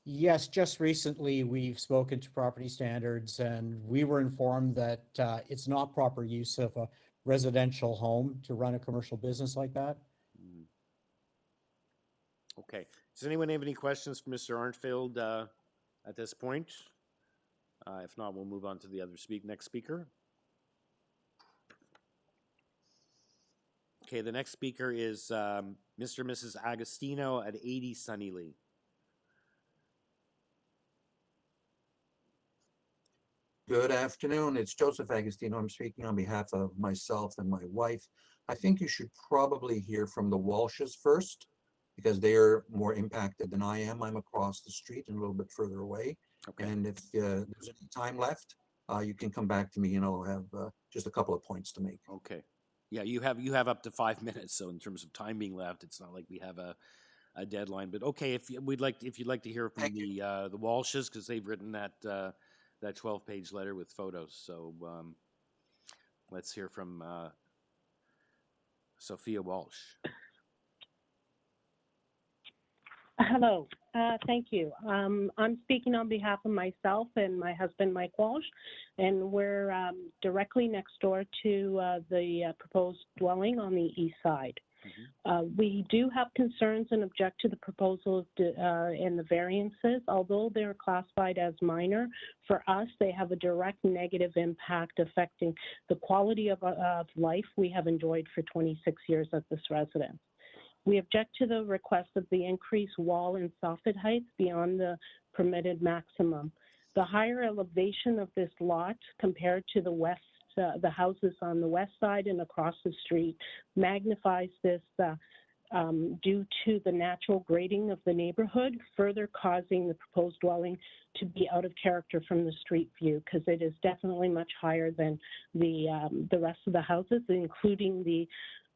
Yes, just recently we've spoken to property standards, and we were informed that it's not proper use of a residential home to run a commercial business like that. Okay. Does anyone have any questions for Mr. Arnfield at this point? If not, we'll move on to the other next speaker. Okay, the next speaker is Mr. and Mrs. Agostino at 80 Sunnylee. Good afternoon. It's Joseph Agostino. I'm speaking on behalf of myself and my wife. I think you should probably hear from the Walshes first, because they are more impacted than I am. I'm across the street and a little bit further away. Okay. And if there's any time left, you can come back to me, and I'll have just a couple of points to make. Okay. Yeah, you have up to 5 minutes. So in terms of time being left, it's not like we have a deadline. But okay, if you'd like to hear from the Walshes, because they've written that 12-page letter with photos. So let's hear from Sophia Walsh. Hello, thank you. I'm speaking on behalf of myself and my husband, Mike Walsh, and we're directly next door to the proposed dwelling on the east side. We do have concerns and object to the proposals and the variances. Although they're classified as minor, for us, they have a direct negative impact affecting the quality of life we have enjoyed for 26 years at this residence. We object to the request of the increased wall and soffit heights beyond the permitted maximum. The higher elevation of this lot compared to the west, the houses on the west side and across the street, magnifies this due to the natural grading of the neighborhood, further causing the proposed dwelling to be out of character from the street view, because it is definitely much higher than the rest of the houses, including the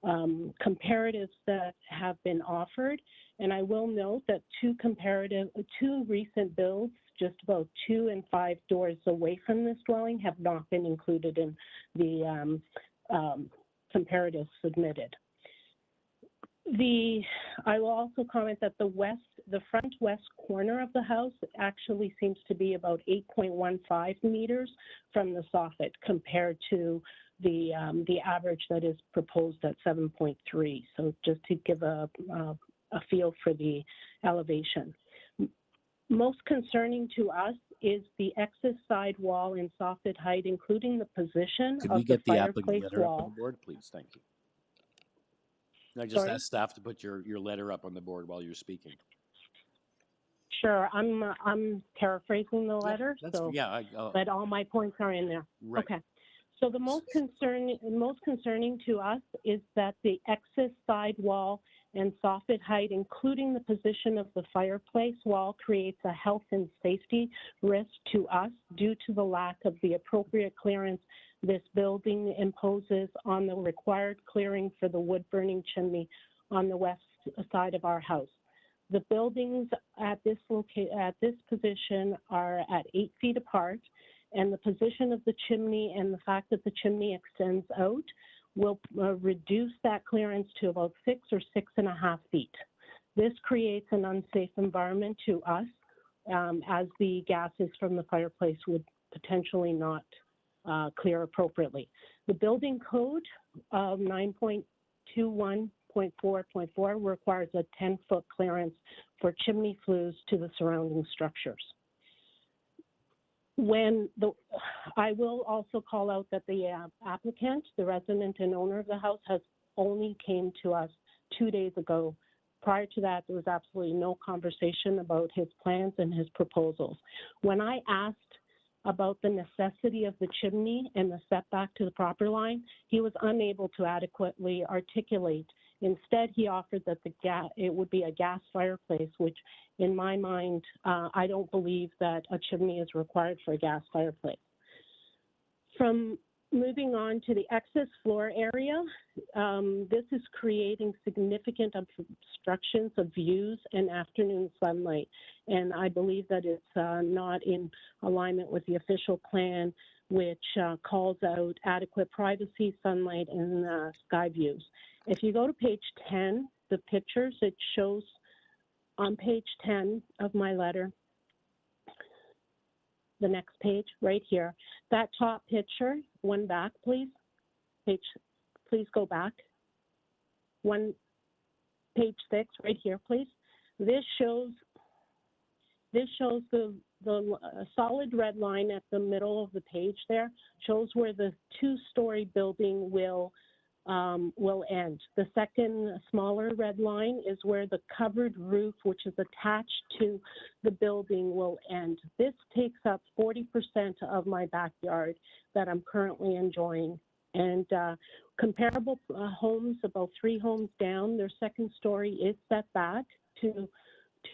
comparatives that have been offered. And I will note that two recent builds, just about 2 and 5 doors away from this dwelling, have not been included in the comparatives submitted. I will also comment that the front west corner of the house actually seems to be about 8.15 meters from the soffit compared to the average that is proposed at 7.3. So just to give a feel for the elevation. Most concerning to us is the excess side wall and soffit height, including the position Could of we get the the applicant fireplace letter up on wall. the board, please? Thank you. I just Sorry? asked staff to put your letter up on the board while you're speaking. Sure, I'm paraphrasing the letter, so but all my points are in there. Right. Okay. So the most concerning to us is that the excess side wall and soffit height, including the position of the fireplace wall, creates a health and safety risk to us due to the lack of the appropriate clearance this building imposes on the required clearing for the wood-burning chimney on the west side of our house. The buildings at this position are at 8 feet apart, and the position of the chimney and the fact that the chimney extends out will reduce that clearance to about 6 or 6.5 feet. This creates an unsafe environment to us, as the gases from the fireplace would potentially not clear appropriately. The building code of 9.21.4.4 requires a 10-foot clearance for chimney flues to the surrounding structures. I will also call out that the applicant, the resident and owner of the house, has only came to us 2 days ago. Prior to that, there was absolutely no conversation about his plans and his proposals. When I asked about the necessity of the chimney and the setback to the property line, he was unable to adequately articulate. Instead, he offered that it would be a gas fireplace, which in my mind, I don't believe that a chimney is required for a gas fireplace. From moving on to the excess floor area, this is creating significant obstructions of views and afternoon sunlight. And I believe that it's not in alignment with the official plan, which calls out adequate privacy, sunlight, and sky views. If you go to page 10, the pictures, it shows on page 10 of my letter, the next page right here, that top picture, one back, please. Please go back. Page 6, right here, please. This shows the solid red line at the middle of the page there, shows where the two-story building will end. The second smaller red line is where the covered roof, which is attached to the building, will end. This takes up 40% of my backyard that I'm currently enjoying. And comparable homes, about 3 homes down, their second story is set back to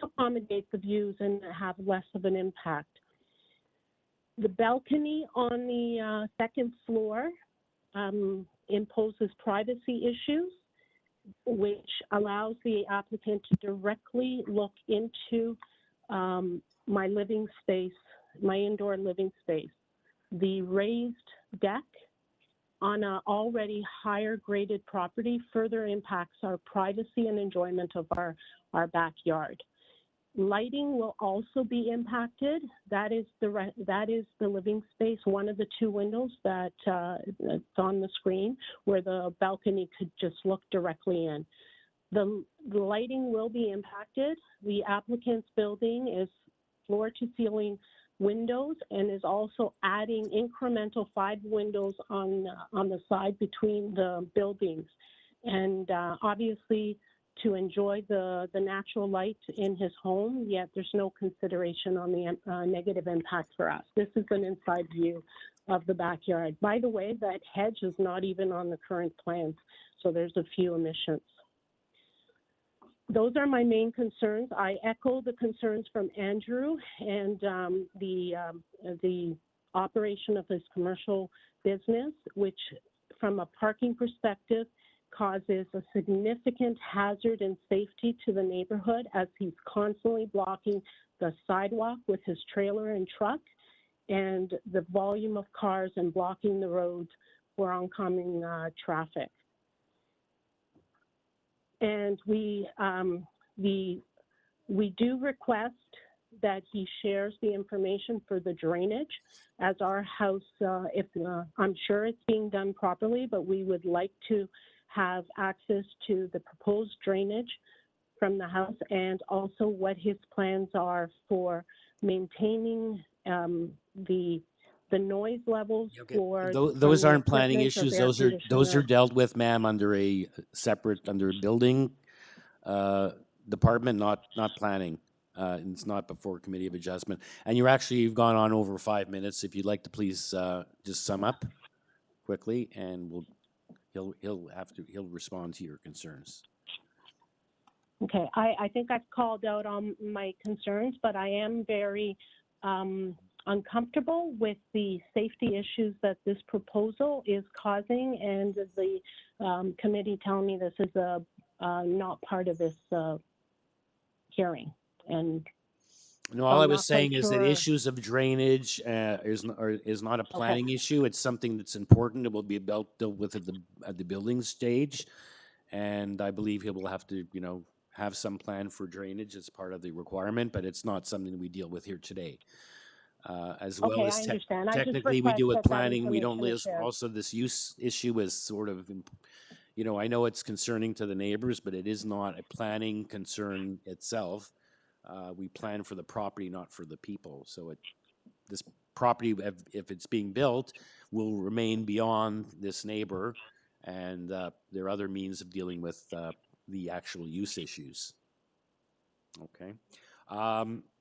accommodate the views and have less of an impact. The balcony on the second floor imposes privacy issues, which allows the applicant to directly look into my living space, my indoor living space. The raised deck on an already higher graded property further impacts our privacy and enjoyment of our backyard. Lighting will also be impacted. That is the living space, one of the 2 windows that's on the screen, where the balcony could just look directly in. The lighting will be impacted. The applicant's building is floor to ceiling windows and is also adding incremental 5 windows on the side between the buildings. And obviously, to enjoy the natural light in his home, yet there's no consideration on the negative impact for us. This is an inside view of the backyard. By the way, that hedge is not even on the current plans, so there's a few omissions. Those are my main concerns. I echo the concerns from Andrew and the operation of his commercial business, which from a parking perspective causes a significant hazard and safety to the neighborhood, as he's constantly blocking the sidewalk with his trailer and truck, and the volume of cars and blocking the roads for oncoming traffic. And we do request that he shares the information for the drainage, as our house, I'm sure it's being done properly, but we would like to have access to the proposed drainage from the house, and also what his plans are for maintaining the noise levels for those from the aren't planning equipment of issues. air Those are conditioner. dealt with, ma'am, under a building department, not planning. And it's not before Committee of Adjustment. And you've gone on over 5 minutes. If you'd like to please just sum up quickly, and he'll respond to your concerns. Okay, I think I've called out on my concerns, but I am very uncomfortable with the safety issues that this proposal is causing, and the committee telling me this is not part of this hearing. And No, all I I'm was not quite saying is that sure. issues of drainage is not a planning issue. It's something that's important. It will be dealt with at the building stage, and I believe he will have to, have some plan for drainage as part of the requirement, but it's not something we deal with here today. As well Okay, as I understand. I just technically we request deal with that planning. We don't information is list shared. also this use issue is sort of, I know it's concerning to the neighbors, but it is not a planning concern itself. We plan for the property, not for the people. So this property, if it's being built, will remain beyond this neighbor, and there are other means of dealing with the actual use issues. Okay.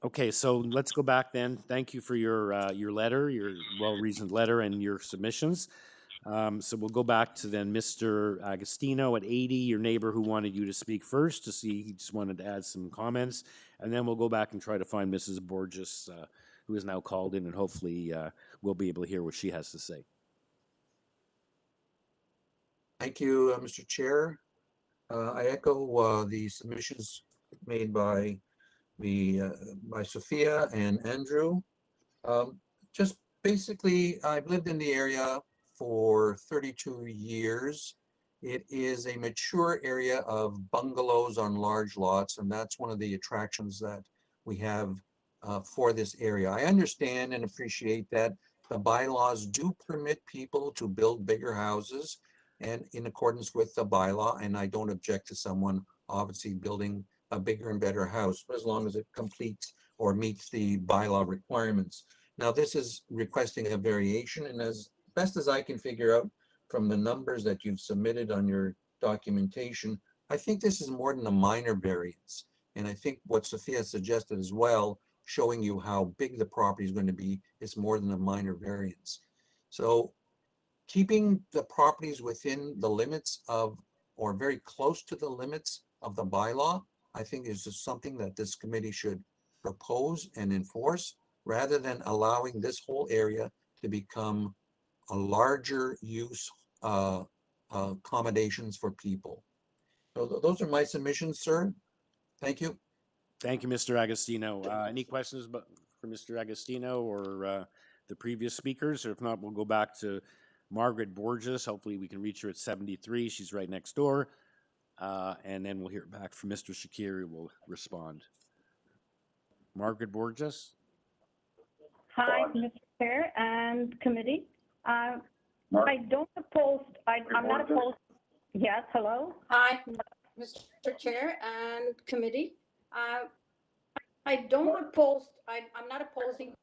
Okay, so let's go back then. Thank you for your letter, your well-reasoned letter, and your submissions. So we'll go back to then Mr. Agostino at 80, your neighbor who wanted you to speak first to see, he just wanted to add some comments. And then we'll go back and try to find Mrs. Borges, who is now called in, and hopefully we'll be able to hear what she has to say. Thank you, Mr. Chair. I echo the submissions made by Sophia and Andrew. Just basically, I've lived in the area for 32 years. It is a mature area of bungalows on large lots, and that's one of the attractions that we have for this area. I understand and appreciate that the bylaws do permit people to build bigger houses and in accordance with the bylaw, and I don't object to someone obviously building a bigger and better house, as long as it completes or meets the bylaw requirements. Now, this is requesting a variation, and as best as I can figure out from the numbers that you've submitted on your documentation, I think this is more than a minor variance. And I think what Sophia suggested as well, showing you how big the property is going to be, is more than a minor variance. So keeping the properties within the limits of, or very close to the limits of the bylaw, I think is just something that this committee should propose and enforce, rather than allowing this whole area to become a larger use accommodations for people. So those are my submissions, sir. Thank you. Thank you, Mr. Agostino. Any questions for Mr. Agostino or the previous speakers? Or if not, we'll go back to Margaret Borges. Hopefully we can reach her at 73. She's right next door. And then we'll hear back from Mr. Shakiri, who will respond. Margaret Borges. Hi, Mr. Chair and committee. I don't oppose, I'm not opposed. Yes, hello. Hi, Mr. Chair and committee. I don't oppose, I'm not opposing.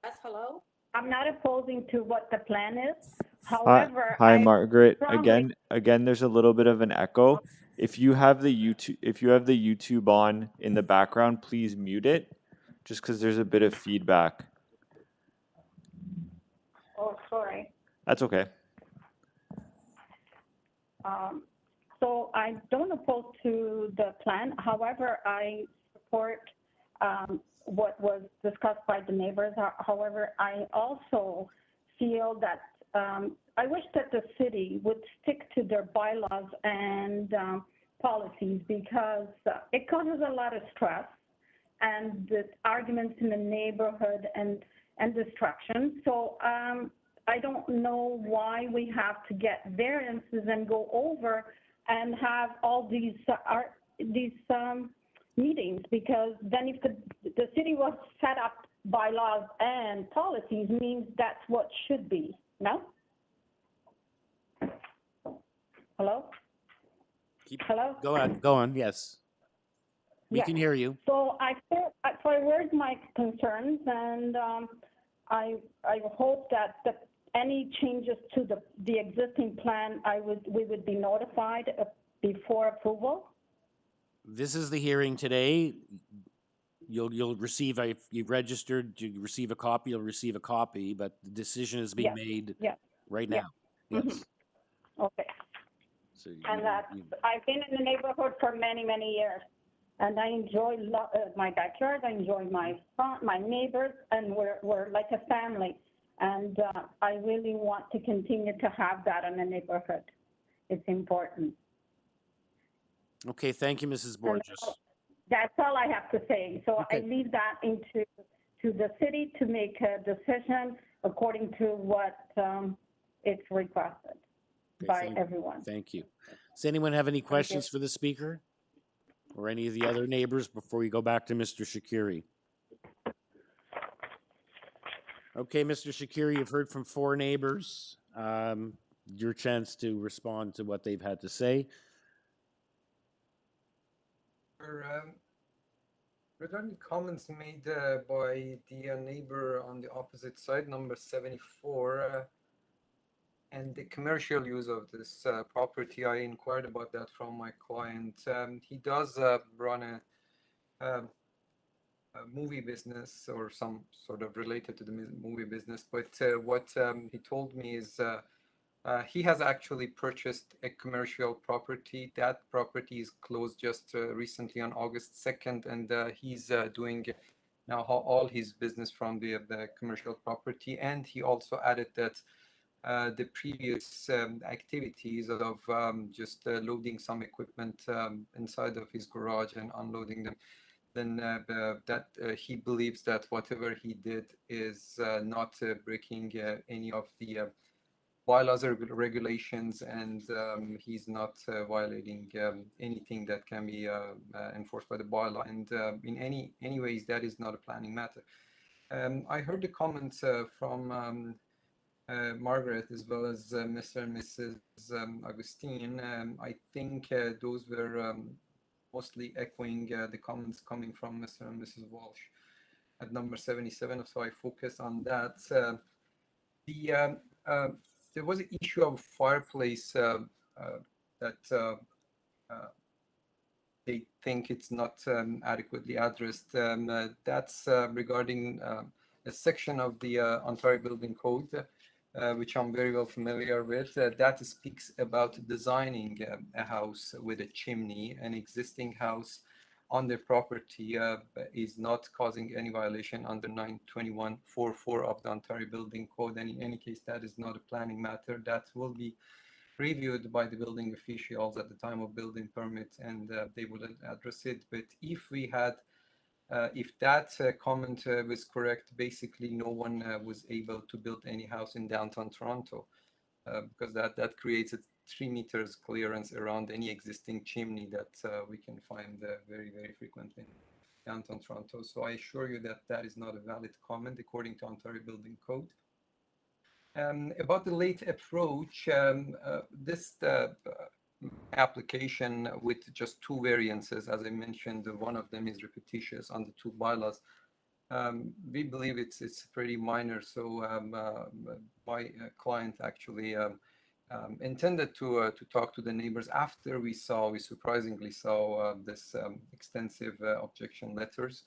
Yes, hello. I'm not opposing to what the plan is. However, Hi, I Margaret. strongly- Again, there's a little bit of an echo. If you have the YouTube on in the background, please mute it, just because there's a bit of feedback. Oh, sorry. That's okay. So I don't oppose to the plan. However, I support what was discussed by the neighbors. However, I also feel that I wish that the city would stick to their bylaws and policies, because it causes a lot of stress and the arguments in the neighborhood and destruction. So I don't know why we have to get variances and go over and have all these meetings, because then if the city was set up bylaws and policies, means that's what should be. No? Hello? Hello? Go on, yes. We Yeah. can hear you. So I word my concerns, and I hope that any changes to the existing plan, we would be notified before approval. This is the hearing today. You'll receive, if you've registered, you receive a copy, you'll receive a copy, but the decision is being made right now. Yes. Okay. So And I've been in the neighborhood for many, many years. And I enjoy my backyard. I enjoy my front, my neighbors, and we're like a family. And I really want to continue to have that in the neighborhood. It's important. Okay, thank you, Mrs. Borges. That's all I have to say. So Okay. I leave that to the city to make a decision according to what it's requested by everyone. Thank you. Does anyone have any questions for the speaker or any of the other neighbors before we go back to Mr. Shakiri? Okay, Mr. Shakiri, you've heard from 4 neighbors. Your chance to respond to what they've had to say. Regarding comments made by the neighbor on the opposite side, number 74, and the commercial use of this property, I inquired about that from my client. He does run a movie business or some sort of related to the movie business, but what he told me is he has actually purchased a commercial property. That property is closed just recently on August 2nd, and he's doing now all his business from the commercial property. And he also added that the previous activities of just loading some equipment inside of his garage and unloading them, then that he believes that whatever he did is not breaking any of the bylaws or regulations, and he's not violating anything that can be enforced by the bylaw. And in any ways, that is not a planning matter. I heard the comments from Margaret as well as Mr. and Mrs. Agustin. I think those were mostly echoing the comments coming from Mr. and Mrs. Walsh at number 77. So I focus on that. There was an issue of fireplace that they think it's not adequately addressed. That's regarding a section of the Ontario Building Code, which I'm very well familiar with. That speaks about designing a house with a chimney. An existing house on the property is not causing any violation under 921.44 of the Ontario Building Code. And in any case, that is not a planning matter. That will be reviewed by the building officials at the time of building permit, and they will address it. But if we had, if that comment was correct, basically no one was able to build any house in downtown Toronto because that creates a 3 meters clearance around any existing chimney that we can find very, very frequently in downtown Toronto. So I assure you that that is not a valid comment according to Ontario Building Code. About the late approach, this application with just 2 variances, as I mentioned, one of them is repetitious on the 2 bylaws. We believe it's pretty minor. So my client actually intended to talk to the neighbors after we surprisingly saw this extensive objection letters.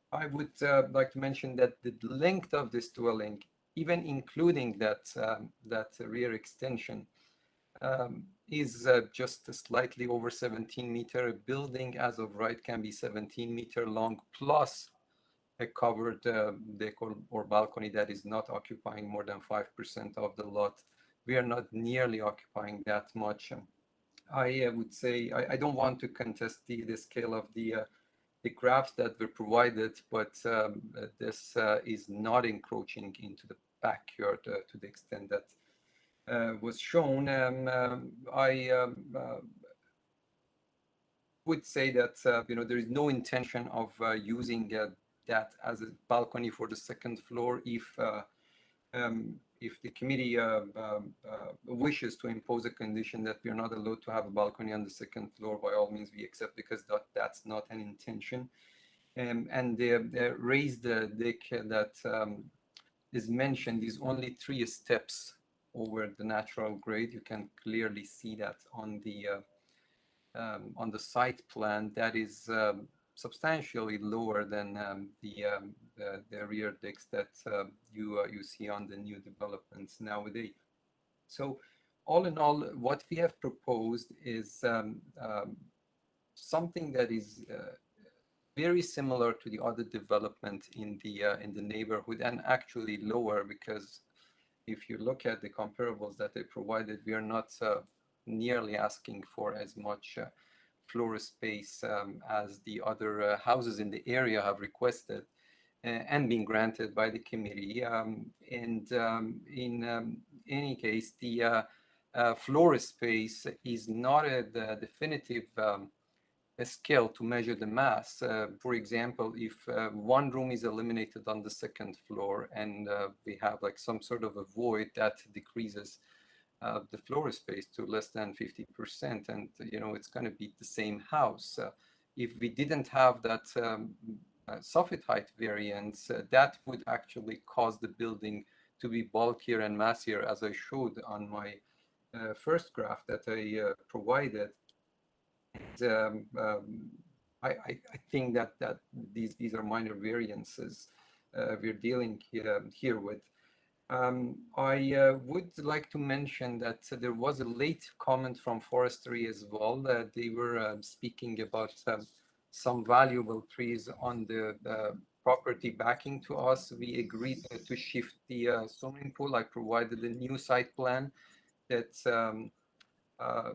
I would like to mention that the length of this dwelling, even including that rear extension, is just slightly over 17 meter. A building as of right can be 17 meter long plus a covered deck or balcony that is not occupying more than 5% of the lot. We are not nearly occupying that much. I would say I don't want to contest the scale of the graphs that were provided, but this is not encroaching into the backyard to the extent that was shown. I would say that there is no intention of using that as a balcony for the second floor. If the committee wishes to impose a condition that we are not allowed to have a balcony on the second floor, by all means we accept, because that's not an intention. And the raised deck that is mentioned is only 3 steps over the natural grade. You can clearly see that on the site plan. That is substantially lower than the rear decks that you see on the new developments nowadays. So all in all, what we have proposed is something that is very similar to the other development in the neighborhood, and actually lower, because if you look at the comparables that they provided, we are not nearly asking for as much floor space as the other houses in the area have requested and been granted by the committee. In any case, the floor space is not the definitive a scale to measure the mass. For example, if one room is eliminated on the second floor and we have like some sort of a void, that decreases the floor space to less than 50%, and it's going to be the same house. If we didn't have that soffit height variance, that would actually cause the building to be bulkier and massier, as I showed on my first graph that I provided. I think that these are minor variances we're dealing here with. I would like to mention that there was a late comment from Forestry as well. They were speaking about some valuable trees on the property backing to us. We agreed to shift the swimming pool. I provided a new site plan that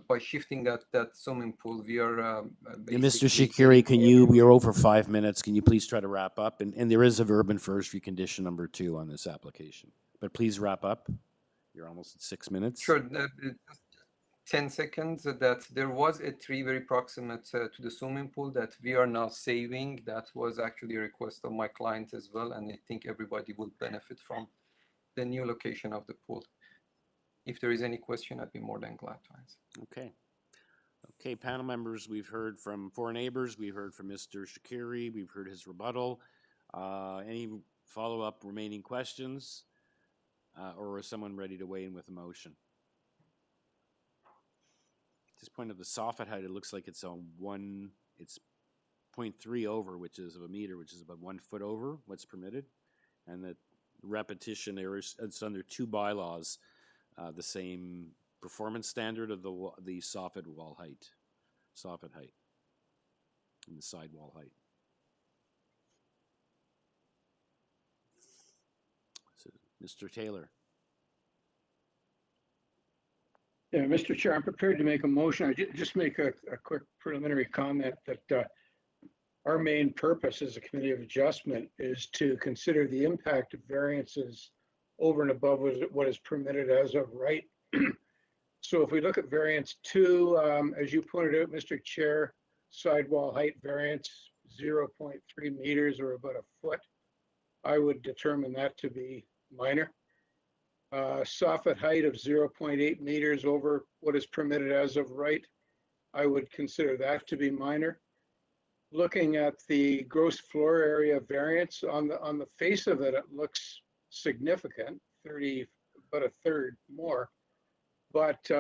by shifting that swimming pool, we are Mr. Shakiri, we are over 5 minutes. Can you please try to wrap up? And there is a urban forestry condition number 2 on this application, but please wrap up. You're almost at 6 minutes. Sure. 10 seconds. That there was a tree very proximate to the swimming pool that we are now saving. That was actually a request of my client as well, and I think everybody will benefit from the new location of the pool. If there is any question, I'd be more than glad to answer. Okay. Okay, panel members, we've heard from 4 neighbors. We've heard from Mr. Shakiri. We've heard his rebuttal. Any follow-up remaining questions? Or is someone ready to weigh in with a motion? At this point of the soffit height, it looks like it's on it's 0.3 over, which is of a meter, which is about 1 foot over what's permitted. And the repetition there is, it's under 2 bylaws. The same performance standard of the soffit wall height, and the side wall height. So, Mr. Taylor. Yeah, Mr. Chair, I'm prepared to make a motion. I just make a quick preliminary comment that our main purpose as a committee of adjustment is to consider the impact of variances over and above what is permitted as of right. So if we look at variance 2, as you pointed out, Mr. Chair, sidewall height variance 0.3 meters or about a foot, I would determine that to be minor. Soffit height of 0.8 meters over what is permitted as of right, I would consider that to be minor. Looking at the gross floor area variance on the face of it, it looks significant, about a third more. But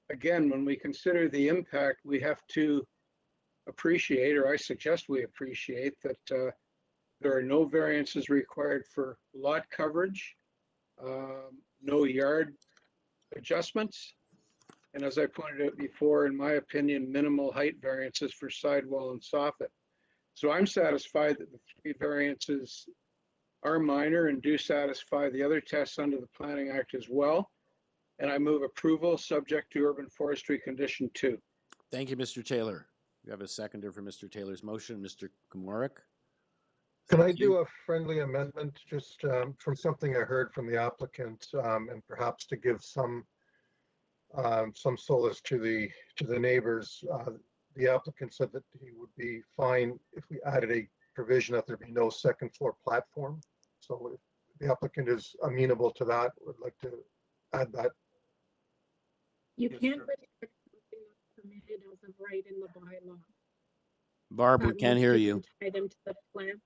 again, when we consider the impact, we have to appreciate, or I suggest we appreciate, that there are no variances required for lot coverage, no yard adjustments, and as I pointed out before, in my opinion, minimal height variances for sidewall and soffit. So I'm satisfied that the 3 variances are minor and do satisfy the other tests under the Planning Act as well. And I move approval subject to urban forestry condition 2. Thank you, Mr. Taylor. We have a seconder for Mr. Taylor's motion, Mr. Kumwarik. Can I do a friendly amendment just from something I heard from the applicant and perhaps to give some solace to the neighbors? The applicant said that he would be fine if we added a provision that there be no second floor platform. So if the applicant is amenable to that, would like to add that. You can't restrict something that's permitted as of right in the bylaw. Barb, we can't hear you. Tie them to the plan.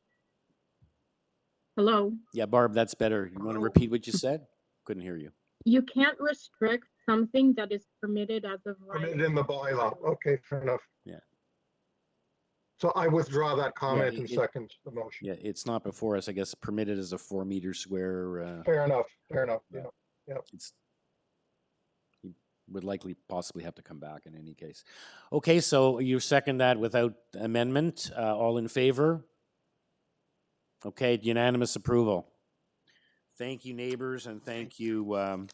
Hello? Yeah, Barb, that's better. You want to repeat what you said? Couldn't hear you. You can't restrict something that is permitted as of right. Permitted in the bylaw. Okay, fair enough. Yeah. So I withdraw that comment and second the motion. Yeah, it's not before us. I guess permitted as a 4 meter square. Fair enough. Fair enough. Yeah. Yeah. would likely possibly have to come back in any case. Okay, so you second that without amendment. All in favor? Okay, unanimous approval. Thank you, neighbors, and thank you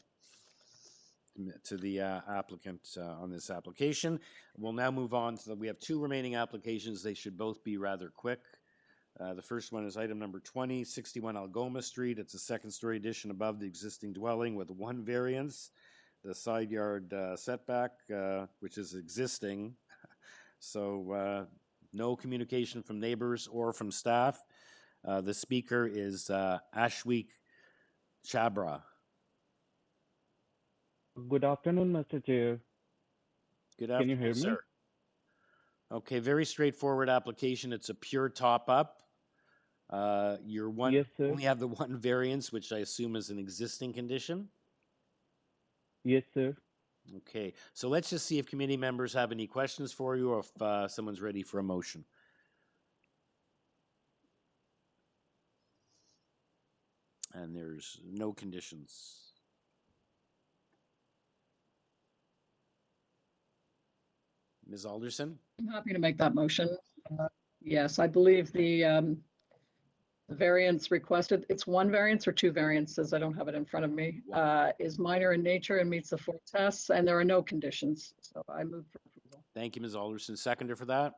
to the applicant on this application. We'll now move on to we have two remaining applications. They should both be rather quick. The first one is item number 20, 61 Algoma Street. It's a second-story addition above the existing dwelling with one variance. The side yard setback, which is existing. So no communication from neighbors or from staff. The speaker is Ashweek Chabra. Good afternoon, Mr. Chair. Good Can afternoon, you hear me? sir. Okay, very straightforward application. It's a pure top-up. You're one, Yes, sir. only have the one variance, which I assume is an existing condition. Yes, sir. Okay, so let's just see if committee members have any questions for you, or if someone's ready for a motion. And there's no conditions. Ms. Alderson? I'm happy to make that motion. Yes, I believe the variance requested, it's one variance or two variances, I don't have it in front of me, is minor in nature and meets the four tests, and there are no conditions. So I move for approval. Thank you, Ms. Alderson. Seconder for that?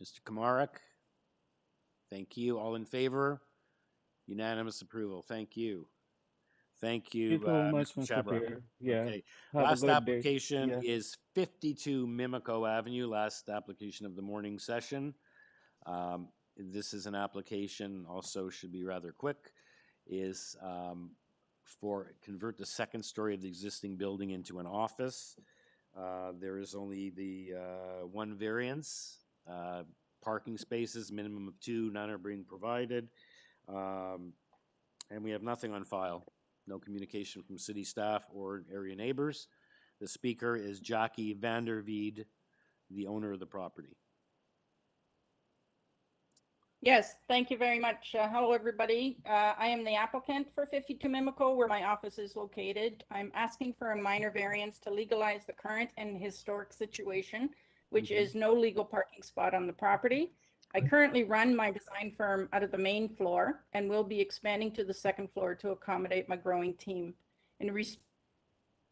Mr. Komarek? Thank you. All in favor? Unanimous approval. Thank you. Thank you, Thank you so much, Mr. Mr. Chabra. Chair. Yeah. Okay. Have a Last good day. application Yeah. is 52 Mimico Avenue, last application of the morning session. This is an application, also should be rather quick, is for convert the second story of the existing building into an office. There is only the one variance, parking spaces, minimum of 2, none are being provided. And we have nothing on file, no communication from city staff or area neighbors. The speaker is Jackie Vanderveed, the owner of the property. Yes, thank you very much. Hello, everybody. I am the applicant for 52 Mimico, where my office is located. I'm asking for a minor variance to legalize the current and historic situation, which is no legal parking spot on the property. I currently run my design firm out of the main floor and will be expanding to the second floor to accommodate my growing team. In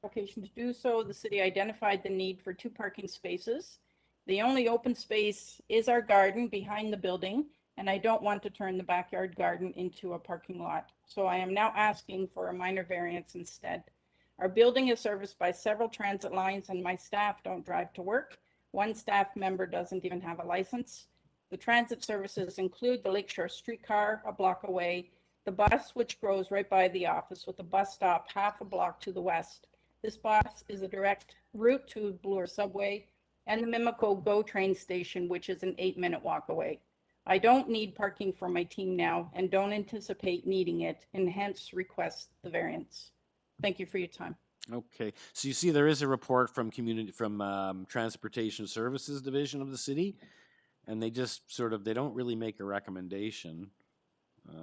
application to do so, the city identified the need for 2 parking spaces. The only open space is our garden behind the building, and I don't want to turn the backyard garden into a parking lot. So I am now asking for a minor variance instead. Our building is serviced by several transit lines, and my staff don't drive to work. One staff member doesn't even have a license. The transit services include the Lakeshore streetcar a block away, the bus, which goes right by the office, with the bus stop half a block to the west. This bus is a direct route to Bloor Subway and the Mimico GO train station, which is an 8-minute walk away. I don't need parking for my team now and don't anticipate needing it, and hence request the variance. Thank you for your time. Okay, so you see there is a report from Transportation Services Division of the city, and they just they don't really make a recommendation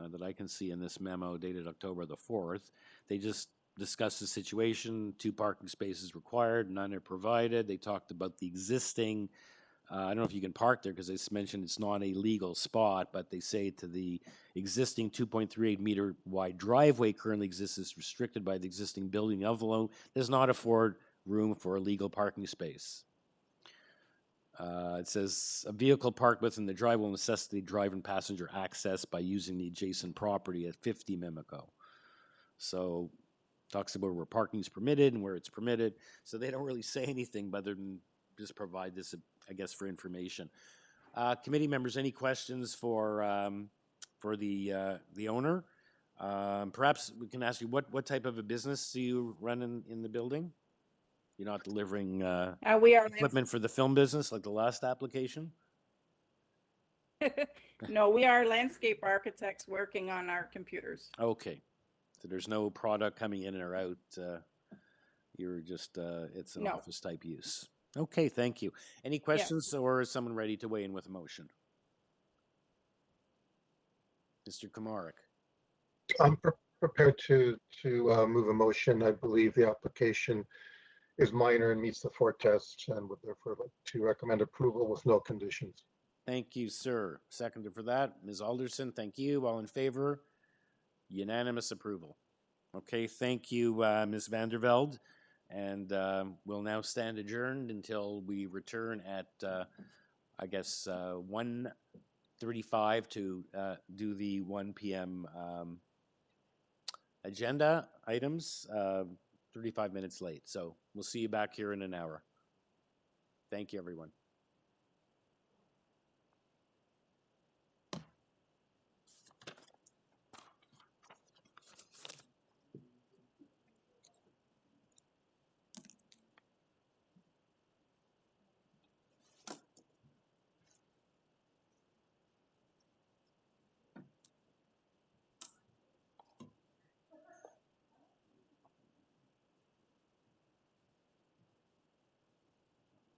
that I can see in this memo dated October the 4th. They just discussed the situation, 2 parking spaces required, none are provided. They talked about the existing, I don't know if you can park there because they mentioned it's not a legal spot, but they say to the existing 2.38 meter wide driveway currently exists is restricted by the existing building envelope, does not afford room for a legal parking space. It says a vehicle parked within the drive will necessitate driver and passenger access by using the adjacent property at 50 Mimico. So talks about where parking is permitted and where it's permitted. So they don't really say anything other than just provide this, I guess, for information. Committee members, any questions for the owner? Perhaps we can ask you what type of a business do you run in the building? You're not delivering We are equipment for the film business like the last application? No, we are landscape architects working on our computers. Okay. So there's no product coming in or out. You're just, it's an No. office type use. Okay, thank you. Any questions or is someone ready to weigh in with a motion? Mr. Komarek. prepared to move a motion. I believe the application is minor and meets the 4 tests and would therefore like to recommend approval with no conditions. Thank you, sir. Seconder for that, Ms. Alderson, thank you. All in favor? Unanimous approval. Okay, thank you, Ms. Vandervelde. And we'll now stand adjourned until we return at, I guess, 1:35 to do the 1 p.m. Agenda items, 35 minutes late. So we'll see you back here in an hour. Thank you, everyone.